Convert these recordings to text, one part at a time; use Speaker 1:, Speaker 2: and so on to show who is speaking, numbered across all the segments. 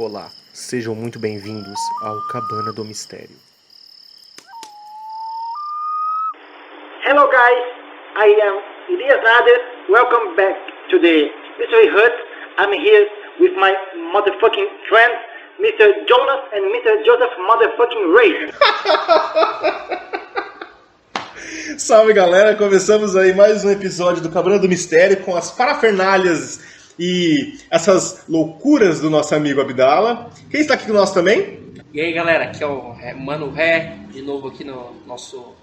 Speaker 1: Olá, sejam muito bem-vindos ao Cabana do Mistério.
Speaker 2: Hello guys, I am Elias Nader. Welcome back to the Mystery Hut. I'm here with my motherfucking friends, Mr. Jonas and Mr. Joseph motherfucking Ray.
Speaker 1: Salve galera, começamos aí mais um episódio do Cabana do Mistério com as parafernálias e essas loucuras do nosso amigo Abdala. Quem está aqui com nós também?
Speaker 3: E aí galera, aqui é o Mano Ré, de novo aqui no nosso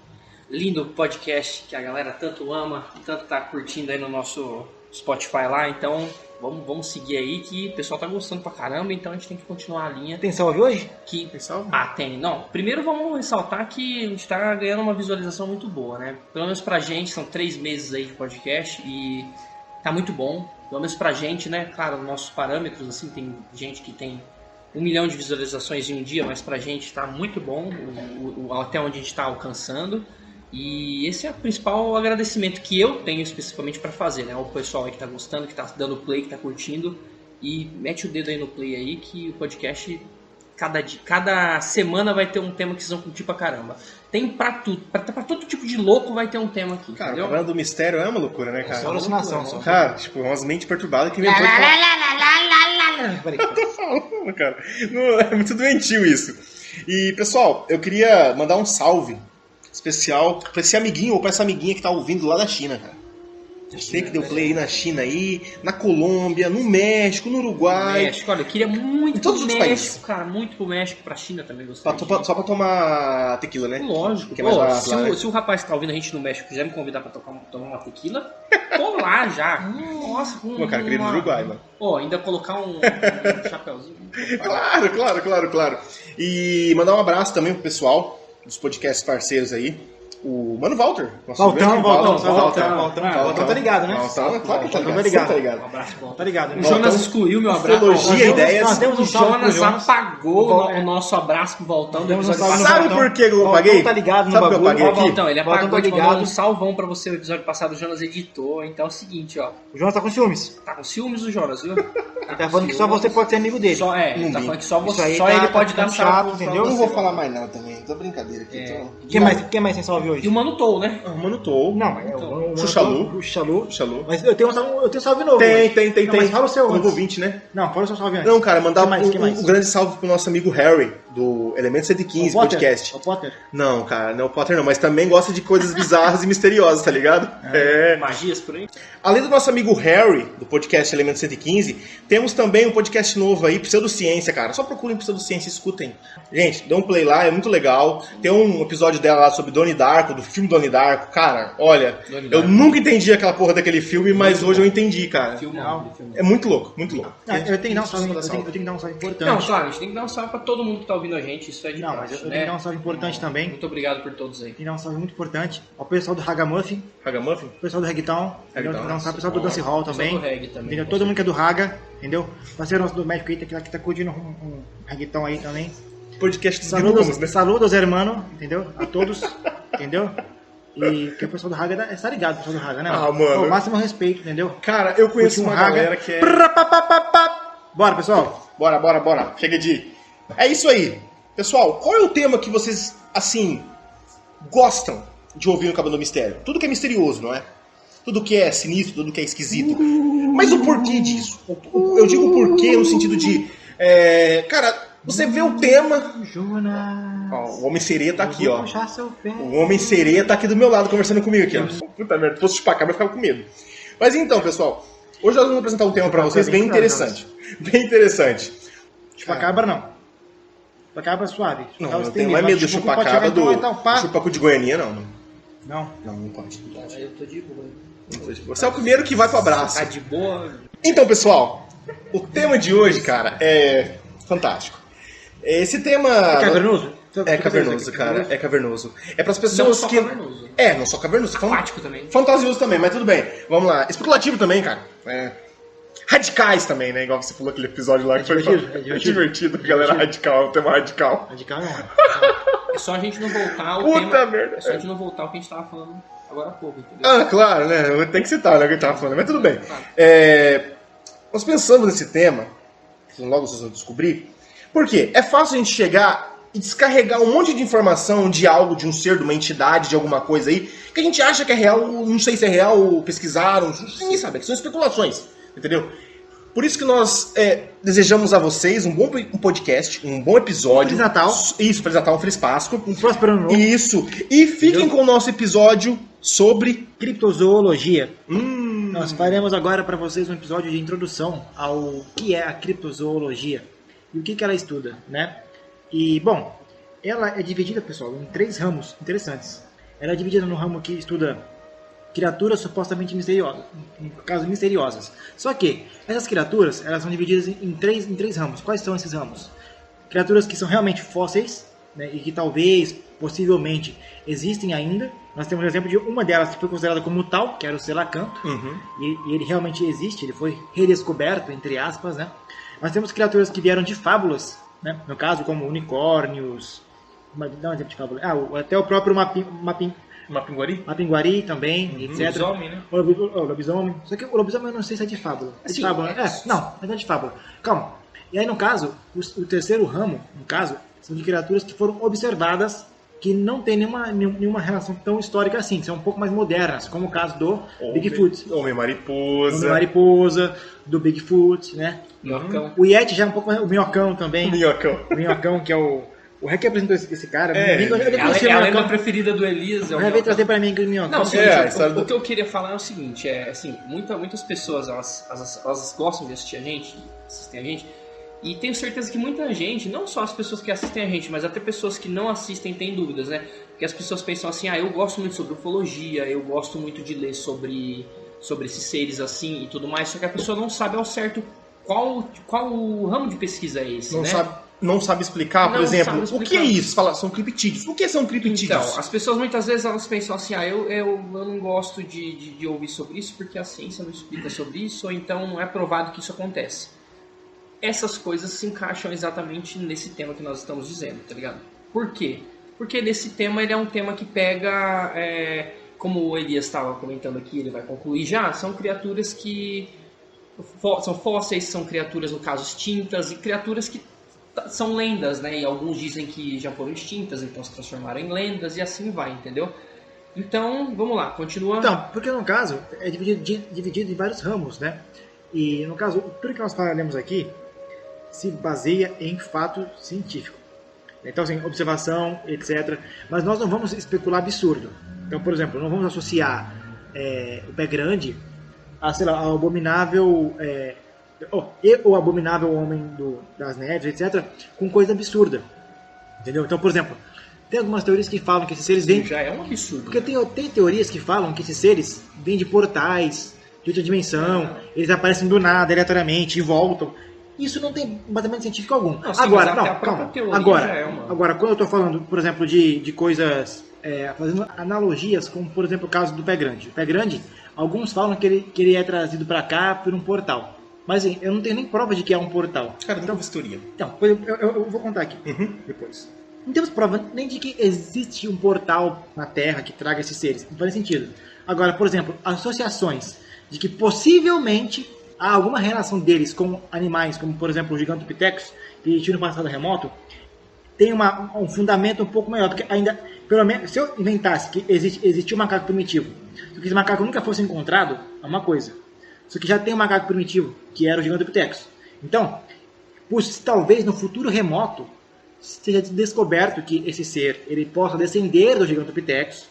Speaker 3: lindo podcast que a galera tanto ama, tanto tá curtindo aí no nosso Spotify lá, então vamos seguir aí que o pessoal tá gostando pra caramba, então a gente tem que continuar a linha.
Speaker 2: Tem salve hoje?
Speaker 3: Tem salve? Ah, tem. Não, primeiro vamos ressaltar que a gente tá ganhando uma visualização muito boa, né? Pelo menos pra gente, são 3 meses aí de podcast e tá muito bom. Pelo menos pra gente, né? Claro, nossos parâmetros, assim, tem gente que tem 1 milhão de visualizações em um dia, mas pra gente tá muito bom até onde a gente tá alcançando. E esse é o principal agradecimento que eu tenho especificamente para fazer, né? O pessoal aí que tá gostando, que tá dando play, que tá curtindo. E mete o dedo aí no play aí que o podcast, cada semana vai ter um tema que vocês vão curtir pra caramba. Tem pra tudo, pra todo tipo de louco vai ter um tema aqui,
Speaker 1: Cara,
Speaker 3: entendeu?
Speaker 1: o Cabana do Mistério é uma loucura, né, cara?
Speaker 2: Só alucinação, só.
Speaker 1: Cara, tipo, umas mentes perturbadas que inventou... Cara, não, é muito doentio isso. E, pessoal, eu queria mandar um salve especial pra esse amiguinho ou pra essa amiguinha que tá ouvindo lá da China, cara. Você que deu play aí na China aí, na Colômbia, no México, no Uruguai.
Speaker 3: México, olha, eu queria muito
Speaker 1: Em todos
Speaker 3: pro
Speaker 1: os
Speaker 3: México,
Speaker 1: países.
Speaker 3: cara, muito pro México, pra China também gostaria.
Speaker 1: Só pra tomar tequila, né?
Speaker 3: Lógico.
Speaker 1: Que é mais
Speaker 3: Pô,
Speaker 1: barato lá, né?
Speaker 3: se o rapaz que tá ouvindo a gente no México quiser me convidar pra tomar uma tequila, tô lá já. Nossa,
Speaker 1: Pô, cara, queria ir no Uruguai, mano.
Speaker 3: Pô, ainda colocar um chapéuzinho.
Speaker 1: Claro. E mandar um abraço também pro pessoal dos podcasts parceiros aí. O Mano Walter.
Speaker 2: Valtão, tá ligado, né?
Speaker 1: Valtão, claro que tá
Speaker 2: Valtão
Speaker 1: ligado.
Speaker 2: tá
Speaker 3: Um abraço bom.
Speaker 2: Tá ligado, né?
Speaker 3: O Jonas excluiu meu abraço.
Speaker 1: Ufologia, ideias.
Speaker 2: Nós temos
Speaker 3: O
Speaker 2: um salve pro
Speaker 3: Jonas
Speaker 2: Jonas.
Speaker 3: apagou o nosso abraço pro Voltão do
Speaker 2: Temos um
Speaker 3: episódio
Speaker 2: salve
Speaker 3: passado.
Speaker 1: Sabe
Speaker 2: Valtão.
Speaker 1: por que eu
Speaker 2: Valtão
Speaker 1: paguei?
Speaker 2: tá ligado no
Speaker 1: Sabe por que eu
Speaker 2: bagulho.
Speaker 1: paguei
Speaker 3: Ó,
Speaker 1: aqui?
Speaker 3: Voltão, ele
Speaker 2: Voltão
Speaker 3: apagou
Speaker 2: tá
Speaker 3: e mandou
Speaker 2: ligado.
Speaker 3: um salvão pra você. O episódio passado o Jonas editou. Então é o seguinte, ó.
Speaker 2: O Jonas tá com ciúmes.
Speaker 3: Tá com ciúmes o Jonas, viu?
Speaker 2: Ele tá falando que só você pode ser amigo dele.
Speaker 3: Só, ele tá
Speaker 1: Não vi.
Speaker 3: falando que só,
Speaker 2: Isso
Speaker 3: você,
Speaker 2: aí
Speaker 3: só
Speaker 2: tá-
Speaker 3: ele
Speaker 2: tá
Speaker 3: pode dar
Speaker 2: ficando
Speaker 3: salve.
Speaker 2: chato,
Speaker 3: pra
Speaker 2: entendeu?
Speaker 1: Eu não
Speaker 3: você.
Speaker 1: vou falar mais nada também. Tô brincadeira aqui.
Speaker 2: Quem mais tem salve hoje?
Speaker 3: E o Mano Tou, né?
Speaker 1: Mano Tou.
Speaker 2: Não, mas o
Speaker 1: Chuchalu.
Speaker 2: Chuchalu. Mas eu tenho salve novo.
Speaker 1: Tem.
Speaker 2: Não, mas fala o seu
Speaker 1: Novo
Speaker 2: antes.
Speaker 1: ouvinte, né?
Speaker 2: Não, fala o seu salve antes.
Speaker 1: Não, cara, mandar
Speaker 2: Quem mais?
Speaker 1: um grande salve pro nosso amigo Harry, do Elemento 115
Speaker 2: O Potter?
Speaker 1: podcast.
Speaker 2: O Potter?
Speaker 1: Não, cara, não é o Potter não, mas também gosta de coisas bizarras e misteriosas, tá ligado?
Speaker 3: Magias por aí.
Speaker 1: Além do nosso amigo Harry, do podcast Elemento 115, temos também um podcast novo aí, Pseudociência, cara. Só procurem Pseudociência e escutem. Gente, dê um play lá, é muito legal. Tem um episódio dela lá sobre Donnie Darko, do filme Donnie Darko. Cara, olha,
Speaker 3: Donnie
Speaker 1: eu
Speaker 3: Darko.
Speaker 1: nunca entendi aquela porra daquele filme, mas hoje eu entendi, cara.
Speaker 3: Filmão.
Speaker 1: É muito louco, muito louco.
Speaker 2: Não, eu tenho que dar um salve, eu tenho que dar um salve importante.
Speaker 3: Não, claro, a gente tem que dar um salve pra todo mundo que tá ouvindo a gente. Isso é de
Speaker 2: Não, mas
Speaker 3: praxe,
Speaker 2: eu tenho
Speaker 3: né?
Speaker 2: que dar um salve importante também.
Speaker 3: Muito obrigado por todos aí.
Speaker 2: Tem que dar um salve muito importante ao pessoal do Ragamuffin,
Speaker 1: Ragamuffin?
Speaker 2: ao pessoal do Reggaeton, entendeu? Tem que dar um salve ao pessoal do Dance Hall
Speaker 3: Pessoal
Speaker 2: também.
Speaker 3: do reggae também.
Speaker 2: Entendeu? Todo mundo que é do Raga, entendeu? Parceiro nosso do México aí, que tá curtindo um reggaeton aí também.
Speaker 1: Podcast dos Gnomos, né?
Speaker 2: Saludos, hermano, entendeu? A todos, entendeu? E que o pessoal do Raga está ligado, o pessoal do Raga, né?
Speaker 1: Ah, mano.
Speaker 2: O máximo respeito, entendeu?
Speaker 1: Cara, eu conheço
Speaker 2: Curte
Speaker 1: uma
Speaker 2: um Raga.
Speaker 1: galera que é...
Speaker 2: Bora, pessoal.
Speaker 1: Bora. Chega de ir. É isso aí. Pessoal, qual é o tema que vocês, assim, gostam de ouvir no Cabana do Mistério? Tudo que é misterioso, não é? Tudo que é sinistro, tudo que é esquisito. Mas o porquê disso? Eu digo porquê no sentido de... cara, você vê o tema...
Speaker 2: Jonas.
Speaker 1: Ó, o Homem-Sereia tá aqui, ó.
Speaker 2: Puxar seu pé.
Speaker 1: O Homem-Sereia tá aqui do meu lado, conversando comigo aqui, ó. Puta merda, se fosse chupacabra eu ficava com medo. Mas então, pessoal, hoje nós vamos apresentar um tema pra vocês bem interessante. Bem interessante.
Speaker 2: Chupacabra não. Chupacabra é suave.
Speaker 1: Não,
Speaker 2: Chupacabra
Speaker 1: eu
Speaker 2: você
Speaker 1: tenho
Speaker 2: tem
Speaker 1: mais medo do
Speaker 2: Chupacu pode
Speaker 1: chupacabra
Speaker 2: chegar
Speaker 1: do
Speaker 2: então, pá.
Speaker 1: chupacu de Goianinha, não, mano.
Speaker 2: Não.
Speaker 1: Não pode.
Speaker 3: Eu tô de boa.
Speaker 1: Você é o primeiro que vai pro abraço.
Speaker 3: Tá de boa.
Speaker 1: Então, pessoal, o tema de hoje, cara, é fantástico. Esse tema...
Speaker 2: É cavernoso?
Speaker 1: É cavernoso, cara. É cavernoso. É pras
Speaker 3: Não
Speaker 1: pessoas
Speaker 3: só
Speaker 1: que...
Speaker 3: cavernoso.
Speaker 1: Não só cavernoso. tô falando-
Speaker 3: Aquático também.
Speaker 1: Fantasioso também, mas tudo bem. Vamos lá. Especulativo também, cara. Radicais também, né? Igual você falou aquele episódio lá que foi
Speaker 2: divertido,
Speaker 1: É divertido, galera radical, o tema radical.
Speaker 2: Radical não.
Speaker 3: É só a gente não voltar ao
Speaker 1: Puta
Speaker 3: tema.
Speaker 1: merda.
Speaker 3: É só a gente não voltar ao que a gente tava falando agora há pouco, entendeu?
Speaker 1: Claro, né? Tem que citar, né, o que eu tava falando, mas tudo bem.
Speaker 3: Claro.
Speaker 1: Nós pensamos nesse tema logo vocês vão descobrir. Por quê? É fácil a gente chegar e descarregar um monte de informação de algo, de um ser, de uma entidade, de alguma coisa aí, que a gente acha que é real, não sei se é real, pesquisaram, ninguém sabe, que são especulações, entendeu? Por isso que nós desejamos a vocês um bom podcast, um bom episódio.
Speaker 4: Feliz Natal.
Speaker 1: Isso, Feliz Natal, um Feliz Páscoa.
Speaker 4: Um próspero ano novo.
Speaker 1: Isso. E fiquem com o nosso episódio sobre
Speaker 4: criptozoologia. Nós faremos agora para vocês um episódio de introdução ao que é a criptozoologia e o que ela estuda, né? E, bom, ela é dividida, pessoal, em 3 ramos interessantes. Ela é dividida no ramo que estuda criaturas supostamente misteriosas, no caso misteriosas. Só que essas criaturas, elas são divididas em três ramos. Quais são esses ramos? Criaturas que são realmente fósseis, né, e que talvez, possivelmente, existem ainda. Nós temos o exemplo de uma delas que foi considerada como tal, que era o selacanto, e ele realmente existe, ele foi redescoberto, entre aspas, né? Nós temos criaturas que vieram de fábulas, né? No caso, como unicórnios, dá um exemplo de fábula, até o próprio Mapinguari também, etc.
Speaker 3: Lobisomem, né?
Speaker 4: O lobisomem. Só que o lobisomem eu não sei se é de fábula. É de fábula, né? Não é de fábula. Calma. E aí, no caso, o terceiro ramo, no caso, são de criaturas que foram observadas que não tem nenhuma relação tão histórica assim, são um pouco mais modernas, como o caso do Bigfoot. Homem-mariposa, do Bigfoot, né?
Speaker 3: Minhocão.
Speaker 4: O Yeti já é um pouco mais... O minhocão também.
Speaker 1: Minhocão.
Speaker 4: O minhocão, que é o... O Rec apresentou esse cara.
Speaker 3: É a lenda preferida do Elias.
Speaker 4: Ele veio trazer pra mim aquele minhocão.
Speaker 3: Não, o que eu queria falar é o seguinte, assim, muitas pessoas, elas gostam de assistir a gente, assistem a gente, e tenho certeza que muita gente, não só as pessoas que assistem a gente, mas até pessoas que não assistem têm dúvidas, né? Porque as pessoas pensam assim, eu gosto muito sobre ufologia, eu gosto muito de ler sobre esses seres assim e tudo mais, só que a pessoa não sabe ao certo qual o ramo de pesquisa é esse,
Speaker 1: Não sabe explicar, por exemplo, o que é isso? Fala, são criptídeos. O que são criptídeos?
Speaker 3: Então, as pessoas muitas vezes elas pensam assim, eu não gosto de ouvir sobre isso porque a ciência não explica sobre isso, ou então não é provado que isso acontece. Essas coisas se encaixam exatamente nesse tema que nós estamos dizendo, tá ligado? Por quê? Porque nesse tema ele é um tema que pega, como o Elias estava comentando aqui, ele vai concluir já, são criaturas que são fósseis, são criaturas no caso extintas e criaturas que são lendas, né? E alguns dizem que já foram extintas, então se transformaram em lendas e assim vai, entendeu? Então, vamos lá, continua.
Speaker 4: Então, porque no caso é dividido em vários ramos, né? E no caso, tudo que nós falaremos aqui se baseia em fato científico. Então, assim, observação, etc. Mas nós não vamos especular absurdo. Então, por exemplo, não vamos associar o pé grande a, sei lá, ao abominável... o abominável homem das neves, etc., com coisa absurda. Entendeu? Então, por exemplo, tem algumas teorias que falam que esses seres vêm...
Speaker 3: Já é um absurdo.
Speaker 4: Porque tem teorias que falam que esses seres vêm de portais, de outra dimensão, eles aparecem do nada, aleatoriamente, e voltam. Isso não tem basamento científico algum.
Speaker 3: Não, sim, agora, calma.
Speaker 4: Agora, quando eu estou falando, por exemplo, de coisas... fazendo analogias, como, por exemplo, o caso do pé grande. O pé grande, alguns falam que ele é trazido para cá por um portal. Mas assim, eu não tenho nem prova de que é um portal.
Speaker 1: Cara, não tem teoria.
Speaker 4: Então, eu vou contar aqui depois. Não temos prova nem de que existe um portal na Terra que traga esses seres. Não faz sentido. Agora, por exemplo, associações de que possivelmente há alguma relação deles com animais, como por exemplo o Gigantopithecus, que existiu no passado remoto, tem um fundamento um pouco maior. Porque ainda, pelo menos, se eu inventasse que existia um macaco primitivo, se esse macaco nunca fosse encontrado, é uma coisa. Só que já tem um macaco primitivo, que era o Gigantopithecus. Então, talvez no futuro remoto, seja descoberto que esse ser ele possa descender do Gigantopithecus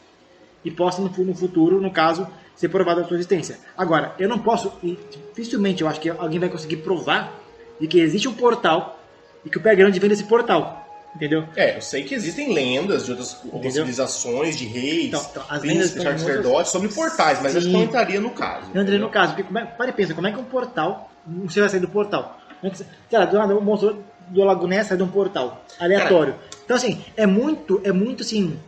Speaker 4: e possa no futuro, no caso, ser provado a sua existência. Agora, eu não posso, e dificilmente eu acho que alguém vai conseguir provar de que existe um portal e que o pé grande vem desse portal. Entendeu?
Speaker 1: Eu sei que existem lendas de outras civilizações, de reis,
Speaker 4: então, as lendas
Speaker 1: sacerdotes sobre portais, mas acho que não entraria no caso.
Speaker 4: Não entraria no caso, porque para e pensa, como é que um portal, você vai sair do portal? Sei lá, do nada, o monstro do Lago Ness sai de um portal, aleatório. Então assim, é muito assim...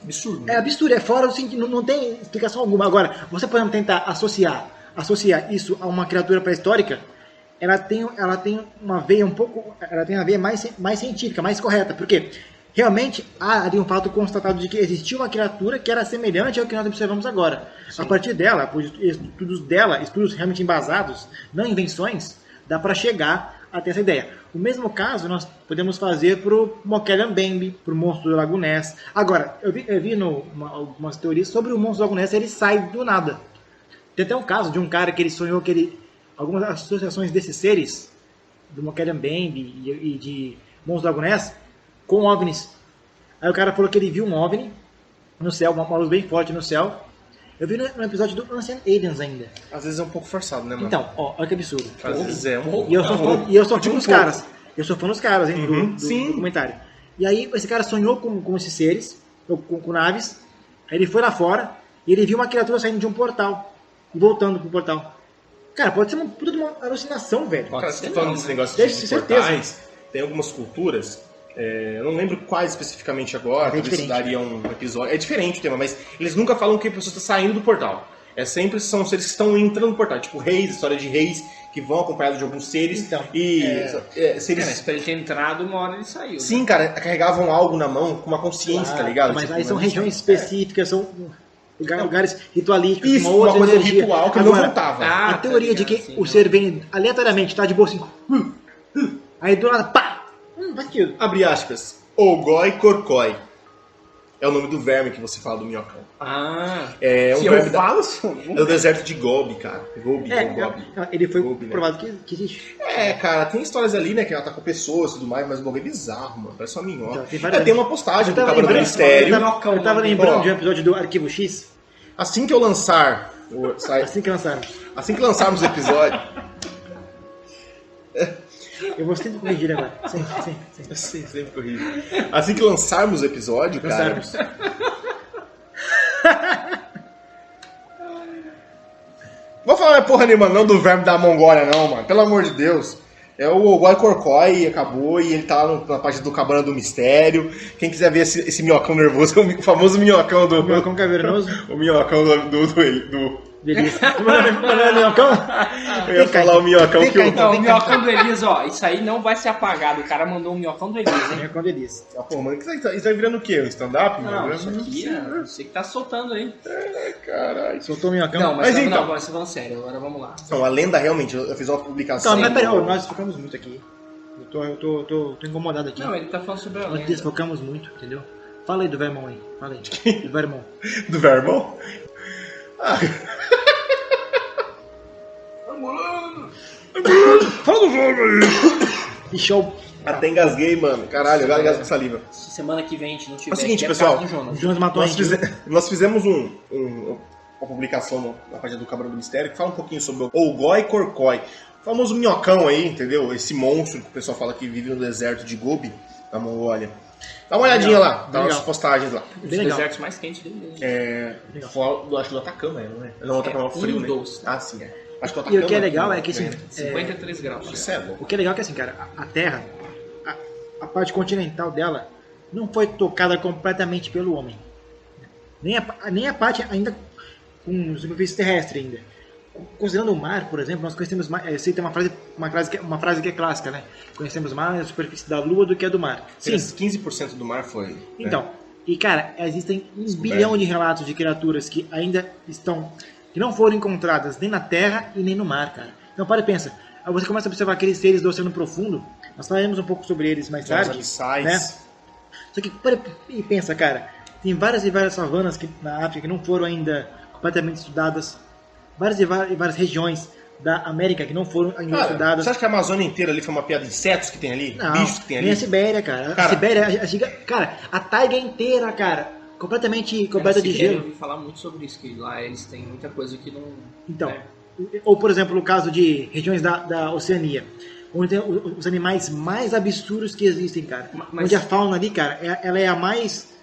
Speaker 3: Absurdo.
Speaker 4: É absurdo, é fora do sentido, não tem explicação alguma. Agora, você pode tentar associar isso a uma criatura pré-histórica, ela tem uma veia ela tem uma veia mais científica, mais correta, porque realmente há ali um fato constatado de que existia uma criatura que era semelhante ao que nós observamos agora. Sim. A partir dela, por estudos realmente embasados, não invenções, dá para chegar a ter essa ideia. O mesmo caso nós podemos fazer para o Mokellan Bembe, para o monstro do Lago Ness. Agora, eu vi algumas teorias sobre o monstro do Lago Ness, ele sai do nada. Tem até um caso de um cara que ele sonhou que algumas associações desses seres, do Mokellan Bembe e de monstro do Lago Ness, com OVNIs. Aí o cara falou que ele viu um OVNI no céu, uma luz bem forte no céu. Eu vi no episódio do Ancient Aliens ainda.
Speaker 1: Às vezes é um pouco forçado, né, mano?
Speaker 4: Então, ó, olha que absurdo.
Speaker 1: Às vezes é um pouco.
Speaker 4: E eu sou fã dos caras. Eu sou fã dos caras, hein, do
Speaker 1: Sim.
Speaker 4: documentário. E aí, esse cara sonhou com esses seres, com naves. Aí ele foi lá fora e ele viu uma criatura saindo de um portal e voltando pro portal. Cara, pode ser uma puta de uma alucinação, velho.
Speaker 1: Cara, você tá falando desse negócio
Speaker 4: Deve
Speaker 1: de
Speaker 4: ser certeza.
Speaker 1: portais, tem algumas culturas, eu não lembro quais especificamente agora, talvez isso daria um episódio. É diferente o tema, mas eles nunca falam que a pessoa está saindo do portal. São seres que estão entrando no portal, tipo reis, história de reis que vão acompanhados de alguns seres.
Speaker 4: Então,
Speaker 1: seres...
Speaker 3: Mas pra ele ter entrado, uma hora ele saiu.
Speaker 1: Sim, cara, carregavam algo na mão com uma consciência, tá ligado?
Speaker 4: Mas
Speaker 1: Tipo,
Speaker 4: aí são regiões específicas, são lugares ritualísticos,
Speaker 1: Isso,
Speaker 4: uma outra
Speaker 1: uma coisa
Speaker 4: energia.
Speaker 1: ritual que
Speaker 4: Agora,
Speaker 1: não voltava.
Speaker 3: Ah,
Speaker 4: a teoria de que
Speaker 3: ligado, sim,
Speaker 4: o ser vem aleatoriamente, tá de boa assim, aí do nada, pá! Batido.
Speaker 1: Abre aspas. Ogói Corcói. É o nome do verme que você fala do minhocão.
Speaker 3: Ah,
Speaker 1: É um
Speaker 3: se eu
Speaker 1: verme
Speaker 3: falo,
Speaker 1: é do deserto de Gobi, cara. Gobi.
Speaker 4: Ele foi
Speaker 1: Gobi, né?
Speaker 4: provado que existe.
Speaker 1: Cara, tem histórias ali, né, que ela tá com pessoas e tudo mais, mas o bagulho é bizarro, mano. Parece uma minhoca.
Speaker 4: Então, tem várias-
Speaker 1: Tem uma postagem
Speaker 4: Eu
Speaker 1: do
Speaker 4: tava
Speaker 1: Cabra do
Speaker 4: lembrando,
Speaker 1: Mistério.
Speaker 4: eu tava lembrando
Speaker 1: Ó.
Speaker 4: de um episódio do Arquivo X,
Speaker 1: Assim que eu lançar...
Speaker 4: assim que lançaram.
Speaker 1: Assim que lançarmos o episódio...
Speaker 4: Eu vou sempre corrigir agora. Sempre.
Speaker 1: Eu sempre corrijo. Assim que lançarmos o episódio, cara...
Speaker 4: Lançarmos.
Speaker 1: Vou falar porra nenhuma não do verme da Mongólia não, mano. Pelo amor de Deus. É o Ogói Corcói, acabou, e ele tá lá na parte do Cabana do Mistério. Quem quiser ver esse minhocão nervoso, o famoso minhocão do...
Speaker 4: O minhocão cavernoso.
Speaker 1: O minhocão do
Speaker 4: Delícia. Não é minhocão?
Speaker 1: eu ia falar o minhocão
Speaker 4: Vem
Speaker 1: que
Speaker 4: cá,
Speaker 1: eu...
Speaker 4: então.
Speaker 3: não, o minhocão do Elias, ó, isso aí não vai ser apagado. O cara mandou um minhocão do Elias, hein?
Speaker 4: Minhocão delícia.
Speaker 1: Ah, pô, mano, isso vai virando o quê? Um stand-up?
Speaker 3: Não,
Speaker 1: mano?
Speaker 3: isso aqui é você que tá soltando aí.
Speaker 1: Caralho.
Speaker 4: Soltou o minhocão.
Speaker 3: Não, mas
Speaker 1: Mas
Speaker 3: vamos,
Speaker 1: então.
Speaker 3: não, agora você falando sério, agora vamos lá.
Speaker 1: Então, a lenda realmente, eu fiz uma publicação...
Speaker 4: Então, mas peraí, ó, nós focamos muito aqui. Eu tô incomodado aqui.
Speaker 3: Não, ele tá falando sobre a
Speaker 4: Nós
Speaker 3: lenda.
Speaker 4: desfocamos muito, entendeu? Fala aí do Vermão aí. Fala aí. Do Vermão.
Speaker 1: Do vermão? Ah,
Speaker 4: Fala do Vermão aí. Que show.
Speaker 1: até engasguei, mano. Caralho, agora engasgo com saliva.
Speaker 3: Se semana que vem a gente não tiver...
Speaker 1: É o seguinte,
Speaker 3: é
Speaker 1: pessoal.
Speaker 3: por causa do Jonas.
Speaker 4: O Jonas matou a gente.
Speaker 1: Nós fizemos uma publicação na página do Cabra do Mistério que fala um pouquinho sobre o Ogói Corcói. O famoso minhocão aí, entendeu? Esse monstro que o pessoal fala que vive no deserto de Gobi, na Mongólia. Dá uma olhadinha lá, tá
Speaker 4: Legal.
Speaker 1: nas postagens lá.
Speaker 3: Um dos
Speaker 4: Bem legal.
Speaker 3: desertos mais quentes dele mesmo.
Speaker 1: Legal. Acho que do Atacama, não é? Não, o Atacama é o frio,
Speaker 3: um
Speaker 1: né?
Speaker 3: dos.
Speaker 1: Ah, sim, é. Acho que o
Speaker 4: E
Speaker 1: Atacama
Speaker 4: o que é legal é que assim,
Speaker 3: 53 graus.
Speaker 1: Isso é louco.
Speaker 4: o que é legal é que assim, cara, a Terra, a parte continental dela não foi tocada completamente pelo homem. Nem a parte ainda com superfície terrestre ainda. Considerando o mar, por exemplo, nós conhecemos mais. Eu sei que tem uma frase que é clássica, né? Conhecemos mais a superfície da Lua do que a do mar. Sim.
Speaker 1: 15% do mar foi. né?
Speaker 4: Então, e cara, existem 1 bilhão de relatos de criaturas que ainda estão, que não foram encontradas nem na terra e nem no mar, cara. Então para e pensa, aí você começa a observar aqueles seres do oceano profundo, nós falaremos um pouco sobre eles mais
Speaker 1: Os
Speaker 4: tarde,
Speaker 1: abissais.
Speaker 4: né? Só que para e pensa, cara, tem várias e várias savanas na África que não foram ainda completamente estudadas, várias e várias regiões da América que não foram ainda
Speaker 1: Cara,
Speaker 4: estudadas.
Speaker 1: você acha que a Amazônia inteira ali foi uma piada de insetos que tem ali?
Speaker 4: Não,
Speaker 1: Bichos que tem
Speaker 4: nem
Speaker 1: ali?
Speaker 4: a Sibéria, cara.
Speaker 1: Cara.
Speaker 4: A Sibéria, cara, a taiga inteira, cara, completamente coberta de
Speaker 3: Eu
Speaker 4: gelo.
Speaker 3: ouvi falar muito sobre isso, que lá eles têm muita coisa que não...
Speaker 4: Então,
Speaker 3: né?
Speaker 4: ou por exemplo, no caso de regiões da Oceania, onde tem os animais mais absurdos que existem, cara.
Speaker 3: Mas-
Speaker 4: Onde a fauna ali, cara, ela é a mais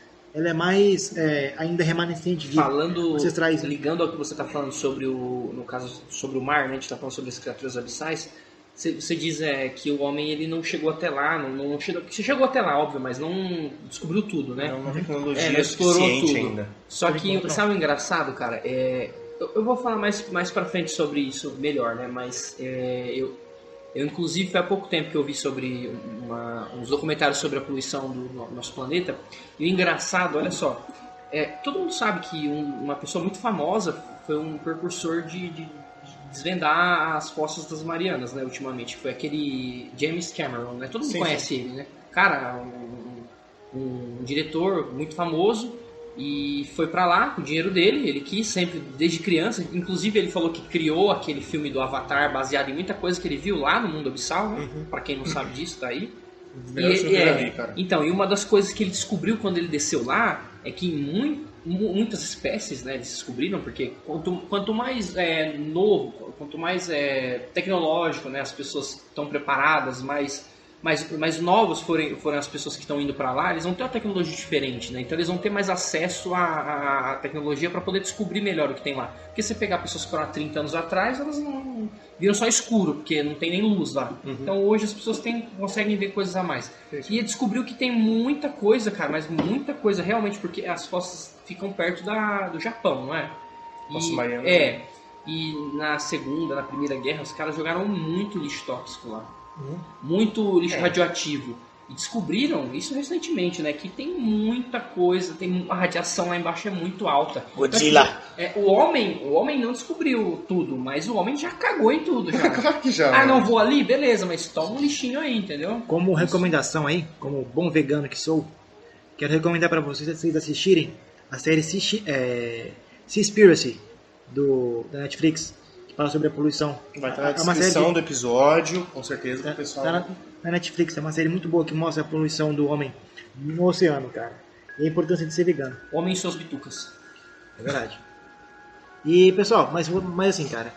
Speaker 4: ainda remanescente de
Speaker 3: Falando,
Speaker 4: ancestrais.
Speaker 3: ligando ao que você está falando sobre no caso sobre o mar, né? A gente está falando sobre as criaturas abissais. Você diz que o homem ele não chegou até lá, não chegou, você chegou até lá, óbvio, mas não descobriu tudo, né?
Speaker 1: É uma tecnologia
Speaker 3: não explorou
Speaker 1: suficiente
Speaker 3: tudo.
Speaker 1: ainda.
Speaker 3: Só
Speaker 4: Por
Speaker 3: que,
Speaker 4: enquanto, não.
Speaker 3: sabe o engraçado, cara? Eu vou falar mais pra frente sobre isso melhor, né? Mas eu inclusive, foi há pouco tempo que eu vi sobre uns documentários sobre a poluição do nosso planeta. E o engraçado, olha só, todo mundo sabe que uma pessoa muito famosa foi um precursor de desvendar as Fossas das Marianas, né, ultimamente. Foi aquele James Cameron, né? Todo mundo
Speaker 1: Sim,
Speaker 3: conhece ele, né? Cara, um diretor muito famoso, e foi pra lá com o dinheiro dele. Ele quis sempre, desde criança. Inclusive ele falou que criou aquele filme do Avatar baseado em muita coisa que ele viu lá no mundo abissal, né? Pra quem não sabe disso, tá aí.
Speaker 1: Melhor filme que eu já vi, cara.
Speaker 3: Então, e uma das coisas que ele descobriu quando ele desceu lá é que em muitas espécies, né, eles descobriram, porque quanto mais novo, quanto mais tecnológico, né, as pessoas estão preparadas, mais novos forem as pessoas que estão indo para lá, eles vão ter uma tecnologia diferente, né? Então eles vão ter mais acesso à tecnologia para poder descobrir melhor o que tem lá. Porque se você pegar pessoas que foram há 30 anos atrás, elas não viram só escuro, porque não tem nem luz lá. Então hoje as pessoas conseguem ver coisas a mais. E ele descobriu que tem muita coisa, cara, mas muita coisa realmente, porque as fossas ficam perto do Japão, não é?
Speaker 1: Fossa Mariana.
Speaker 3: E na Primeira Guerra, os caras jogaram muito lixo tóxico lá. Muito lixo radioativo. E descobriram isso recentemente, né? Que tem muita coisa, a radiação lá embaixo é muito alta.
Speaker 1: Godzilla.
Speaker 3: Então, o homem não descobriu tudo, mas o homem já cagou em tudo já.
Speaker 1: Claro que já.
Speaker 3: Ah, não vou ali? Beleza, mas toma um lixinho aí, entendeu?
Speaker 4: Como recomendação aí, como bom vegano que sou, quero recomendar para vocês assistirem a série Seaspiracy da Netflix, que fala sobre a poluição.
Speaker 1: Vai estar na descrição do episódio, com certeza, pro pessoal.
Speaker 4: Tá na Netflix, é uma série muito boa que mostra a poluição do homem no oceano, cara. E a importância de ser vegano.
Speaker 3: Homem e suas bitucas.
Speaker 4: É verdade. E, pessoal, mas assim, cara,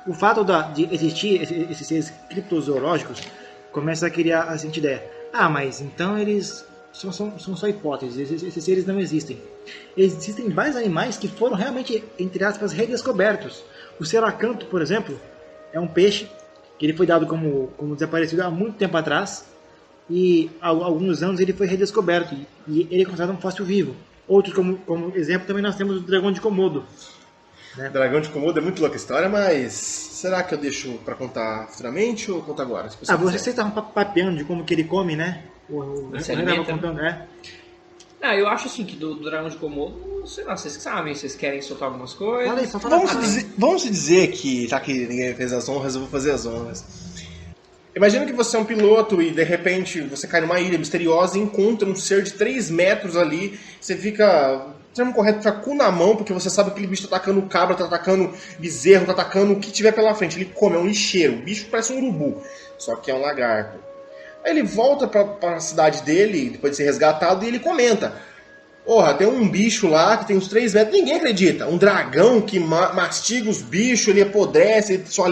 Speaker 4: o fato de existir esses seres criptozoológicos começa a criar a seguinte ideia. Ah, mas então eles são só hipóteses, esses seres não existem. Existem vários animais que foram realmente, entre aspas, redescobertos. O selacanto, por exemplo, é um peixe que ele foi dado como desaparecido há muito tempo atrás, e há alguns anos ele foi redescoberto, e ele é considerado um fóssil vivo. Outros, como exemplo, também nós temos o dragão de Komodo. Né?
Speaker 1: Dragão de Komodo é muito louca a história, mas será que eu deixo pra contar futuramente ou conto agora? Se você
Speaker 4: Vocês estavam papeando de como que ele come, né?
Speaker 3: Se alimenta,
Speaker 4: contando,
Speaker 3: eu acho assim que do dragão de Komodo, sei lá, vocês que sabem, vocês querem soltar algumas coisas.
Speaker 4: Fala aí, só fala.
Speaker 1: Vamos dizer que, já que ninguém fez as honras, eu vou fazer as honras. Imagina que você é um piloto e de repente você cai numa ilha misteriosa e encontra um ser de 3 metros ali. Você fica, termo correto, fica cu na mão, porque você sabe que aquele bicho tá atacando cabra, tá atacando bezerro, tá atacando o que tiver pela frente. Ele come, é um lixeiro. O bicho parece um urubu, só que é um lagarto. Aí ele volta pra cidade dele, depois de ser resgatado, e ele comenta: porra, tem um bicho lá que tem uns 3 metros, ninguém acredita. Um dragão que mastiga os bichos, ele apodrece, sua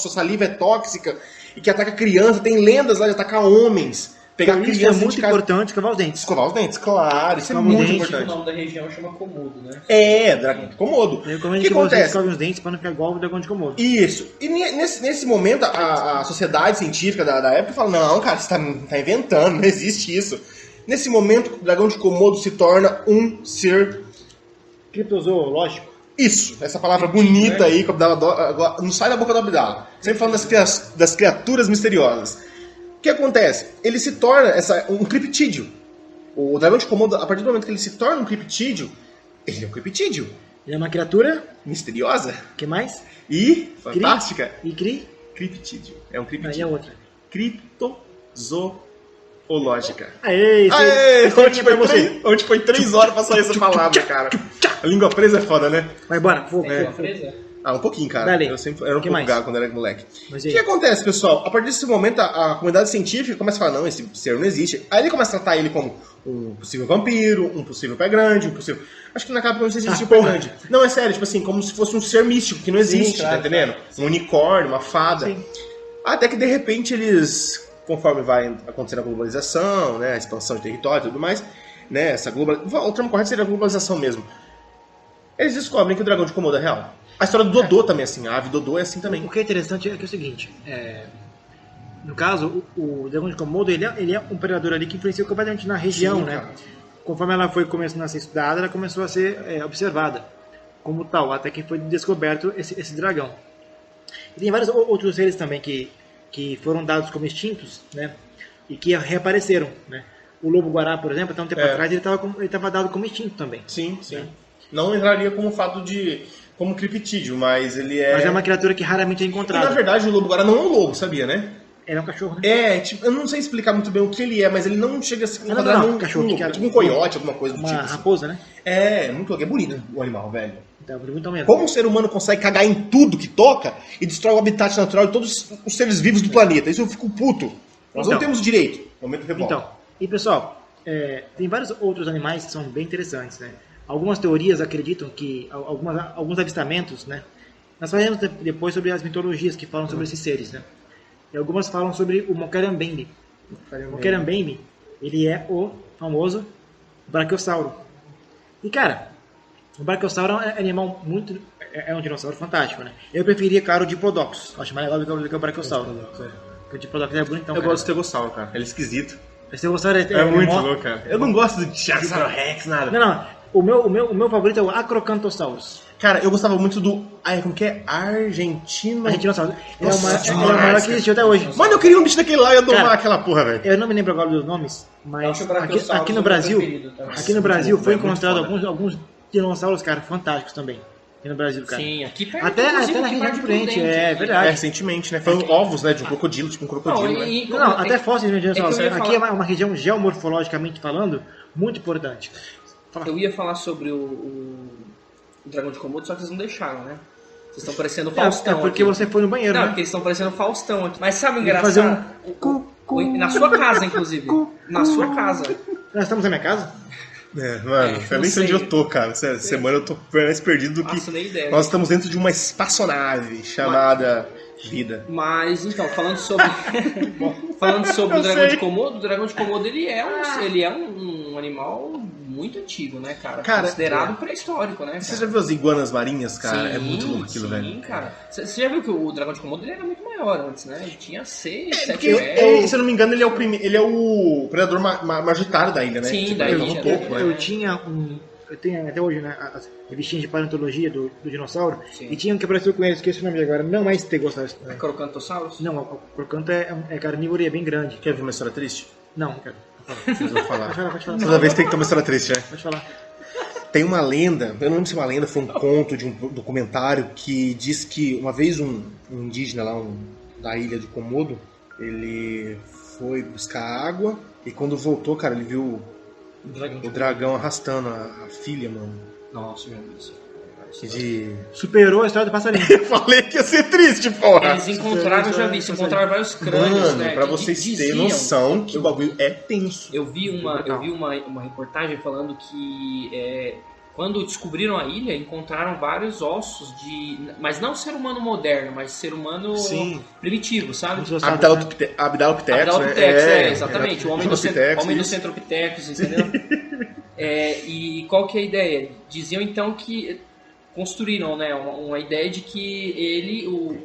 Speaker 1: saliva é tóxica, e que ataca criança. Tem lendas lá de atacar homens. Pegar
Speaker 4: Então,
Speaker 1: criança
Speaker 4: isso é muito
Speaker 1: de casa.
Speaker 4: importante, escovar os dentes.
Speaker 1: Escovar os dentes, claro, isso é
Speaker 4: Escovar os
Speaker 1: muito
Speaker 4: dentes.
Speaker 3: O
Speaker 1: importante.
Speaker 3: nome da região chama Komodo, né?
Speaker 1: Dragão de Komodo.
Speaker 4: Eu
Speaker 1: O
Speaker 4: recomendo
Speaker 1: que
Speaker 4: que vocês
Speaker 1: acontece?
Speaker 4: escovem os dentes para não ficar igual o dragão de Komodo.
Speaker 1: Isso. E nesse momento, a sociedade científica da época fala: não, cara, você tá inventando, não existe isso. Nesse momento, o dragão de Komodo se torna um ser...
Speaker 4: Criptozoológico.
Speaker 1: Isso, essa palavra bonita aí, que não sai da boca do Abdala. Sempre falando das criaturas misteriosas. O que acontece? Ele se torna um criptídeo. O dragão de Komodo, a partir do momento que ele se torna um criptídeo, ele é um criptídeo.
Speaker 4: Ele é uma criatura,
Speaker 1: Misteriosa
Speaker 4: o que mais?
Speaker 1: e fantástica.
Speaker 4: E
Speaker 1: Criptídeo. É um
Speaker 4: Aí
Speaker 1: criptídeo.
Speaker 4: a outra.
Speaker 1: Criptozoológica.
Speaker 4: Aê,
Speaker 1: Aê!
Speaker 4: você.
Speaker 1: Onde foi 3 horas pra sair essa palavra, cara. A língua presa é foda, né?
Speaker 4: Vai embora, fogo.
Speaker 3: Tem uma presa?
Speaker 1: Um pouquinho, cara.
Speaker 4: Dale.
Speaker 1: Eu era um
Speaker 4: Que
Speaker 1: pouco
Speaker 4: mais?
Speaker 1: gago quando era moleque.
Speaker 4: Mas
Speaker 1: O
Speaker 4: e
Speaker 1: que
Speaker 4: aí?
Speaker 1: acontece, pessoal? A partir desse momento, a comunidade científica começa a falar: não, esse ser não existe. Aí ele começa a tratar ele como um possível vampiro, um possível pé grande, um possível... Acho que naquela época não sei se existia o pé
Speaker 4: porra.
Speaker 1: grande. Não, é sério, tipo assim, como se fosse um ser místico, que não existe,
Speaker 3: claro,
Speaker 1: tá entendendo? Um unicórnio, uma fada.
Speaker 4: Sim.
Speaker 1: Até que, de repente, eles, conforme vai acontecendo a globalização, né, a expansão de território e tudo mais, né, o termo correto seria a globalização mesmo. Eles descobrem que o dragão de Komodo é real. A história do Dodô também é assim, a ave Dodô é assim também.
Speaker 4: O que é interessante é que é o seguinte, no caso, o dragão de Komodo, ele é um predador ali que influenciou completamente na região,
Speaker 1: Sim,
Speaker 4: né?
Speaker 1: cara.
Speaker 4: Conforme ela foi começando a ser estudada, ela começou a ser observada como tal, até que foi descoberto esse dragão. E tem vários outros seres também que foram dados como extintos, né? E que reapareceram, né? O lobo-guará, por exemplo, até um tempo atrás, ele estava dado como extinto também.
Speaker 1: Sim, sim. Não entraria como fato de como criptídeo, mas ele é...
Speaker 4: Mas é uma criatura que raramente é
Speaker 1: E, na
Speaker 4: encontrada.
Speaker 1: verdade, o lobo-guará não é um lobo, sabia, né?
Speaker 4: Ele é um cachorro, né?
Speaker 1: É, tipo, eu não sei explicar muito bem o que ele é, mas ele não chega a se
Speaker 4: Não,
Speaker 1: enquadrar
Speaker 4: não,
Speaker 1: num
Speaker 4: cachorro,
Speaker 1: num
Speaker 4: que era-
Speaker 1: tipo um coiote, alguma coisa do
Speaker 4: Uma
Speaker 1: tipo. Assim.
Speaker 4: raposa, né?
Speaker 1: É, muito é bonito o animal, velho.
Speaker 4: Então, muito mesmo.
Speaker 1: Como o ser humano consegue cagar em tudo que toca e destrói o habitat natural de todos os seres vivos do planeta? Isso eu fico puto. Nós não
Speaker 4: Então.
Speaker 1: temos direito. Momento revolta.
Speaker 4: Então, e pessoal, tem vários outros animais que são bem interessantes, né? Algumas teorias acreditam que alguns avistamentos, né? Nós falaremos depois sobre as mitologias que falam sobre esses seres, né? E algumas falam sobre o Moquerambembe. O Moquerambembe, ele é o famoso Brachiosauro. E cara, o Brachiosauro é um animal muito... É um dinossauro fantástico, né? Eu preferia, claro, o Diplodocus. Acho mais legal do que o Brachiosauro. Porque o Diplodocus é bonitão,
Speaker 1: Eu
Speaker 4: cara.
Speaker 1: gosto do Tegossauro, cara. Ele é esquisito.
Speaker 4: Esse Tegossauro
Speaker 1: É muito
Speaker 4: mó-
Speaker 1: louco, cara. Eu não gosto do Tiranossauro Rex, nada.
Speaker 4: Não, não. O meu favorito é o Acrocanthosaurus.
Speaker 1: Cara, eu gostava muito do... Ai, como que é? Argentino...
Speaker 4: A gente não sabe. Ele é o
Speaker 1: Nossa,
Speaker 4: maior
Speaker 1: demais,
Speaker 4: que existiu até hoje.
Speaker 1: Mano, eu queria um bicho daquele lá e ia domar
Speaker 4: Cara,
Speaker 1: aquela porra, velho.
Speaker 4: Eu não me lembro agora dos nomes,
Speaker 3: Eu
Speaker 4: mas
Speaker 3: acho o Brachiosaurus
Speaker 4: aqui no
Speaker 3: o meu
Speaker 4: Brasil,
Speaker 3: preferido, tá?
Speaker 4: aqui no Brasil foi
Speaker 1: Muito
Speaker 4: encontrado
Speaker 1: foda.
Speaker 4: alguns dinossauros, cara, fantásticos também. Aqui no Brasil, cara.
Speaker 3: Sim, aqui perto.
Speaker 4: Até
Speaker 3: inclusive,
Speaker 4: na
Speaker 3: aqui
Speaker 4: região
Speaker 3: perto
Speaker 4: de
Speaker 3: de
Speaker 4: Prudente, é
Speaker 3: aqui.
Speaker 4: verdade.
Speaker 1: Recentemente, né? Foi ovos, né? De um crocodilo, tipo um crocodilo,
Speaker 3: Não,
Speaker 1: né?
Speaker 3: e-
Speaker 4: Não, até fósseis de dinossauros.
Speaker 3: É que eu ia
Speaker 4: Aqui
Speaker 3: falar-
Speaker 4: é uma região geomorfologicamente falando muito importante.
Speaker 3: Eu ia falar sobre o Dragão de Komodo, só que vocês não deixaram, né? Vocês estão parecendo o Faustão.
Speaker 4: É porque
Speaker 3: aqui.
Speaker 4: você foi no banheiro,
Speaker 3: Não,
Speaker 4: né?
Speaker 3: porque eles estão parecendo o Faustão aqui. Mas sabe o
Speaker 4: Tem que fazer
Speaker 3: engraçado? Na sua casa, inclusive. Na sua casa.
Speaker 4: Nós estamos na minha casa?
Speaker 1: É, mano, eu
Speaker 3: não
Speaker 1: nem sei onde
Speaker 3: sei.
Speaker 1: eu tô, cara. Essa semana eu tô mais perdido do que.
Speaker 3: Nossa, nem ideia.
Speaker 1: Nós estamos dentro de uma espaçonave chamada Vida.
Speaker 3: Mas então, falando sobre falando sobre
Speaker 1: Eu
Speaker 3: o Dragão
Speaker 1: sei.
Speaker 3: de Komodo, o Dragão de Komodo ele é um animal muito antigo, né, cara?
Speaker 1: Cara,
Speaker 3: Considerado pré-histórico, né?
Speaker 1: Você
Speaker 3: Cara?
Speaker 1: já viu as iguanas marinhas, cara?
Speaker 3: Sim,
Speaker 1: É muito louco aquilo,
Speaker 3: sim,
Speaker 1: velho.
Speaker 3: cara. Você já viu que o Dragão de Komodo ele era muito maior antes, né? Ele tinha 6, 7
Speaker 1: Porque,
Speaker 3: pés.
Speaker 1: se eu não me engano, ele é o predador majoritário da ilha, né?
Speaker 3: Sim,
Speaker 1: Tipo,
Speaker 3: da
Speaker 1: ele tá
Speaker 3: ilha,
Speaker 1: no
Speaker 3: né?
Speaker 1: topo, né?
Speaker 4: Eu tinha eu tenho até hoje, né, as revistinhas de paleontologia do dinossauro,
Speaker 3: Sim.
Speaker 4: e tinha um que apareceu com ele, esqueci o nome agora, não é Stegosaurus.
Speaker 3: Crocantossaurus?
Speaker 4: Não, o crocanto é carnívoro e é bem grande.
Speaker 1: Quer ver uma história triste?
Speaker 4: Não, cara.
Speaker 1: Vocês vão falar.
Speaker 4: Pode falar.
Speaker 1: Toda vez tem que ter uma história triste, né?
Speaker 4: Pode falar.
Speaker 1: Tem uma lenda, eu não lembro se é uma lenda, foi um conto de um documentário que diz que uma vez um indígena lá da ilha de Komodo, ele foi buscar água e quando voltou, cara, ele viu o dragão arrastando a filha, mano.
Speaker 3: Nossa, meu Deus.
Speaker 1: De...
Speaker 4: Superou a história do passarinho.
Speaker 1: Eu falei que ia ser triste, porra!
Speaker 3: Eles encontraram, eu já vi, se encontraram vários crânios,
Speaker 1: Mano,
Speaker 3: né?
Speaker 1: pra
Speaker 3: que
Speaker 1: vocês terem
Speaker 3: diziam-
Speaker 1: noção que o bagulho é tenso.
Speaker 3: Eu vi uma reportagem falando que quando descobriram a ilha, encontraram vários ossos mas não ser humano moderno, mas ser humano
Speaker 1: Sim.
Speaker 3: primitivo, sabe?
Speaker 1: Abdalopithecus, né?
Speaker 3: Abdalopithecus, exatamente. O homem do
Speaker 1: Australopithecus, isso.
Speaker 3: Centropithecus, entendeu? E qual que é a ideia? Diziam então que construíram, né, uma ideia de que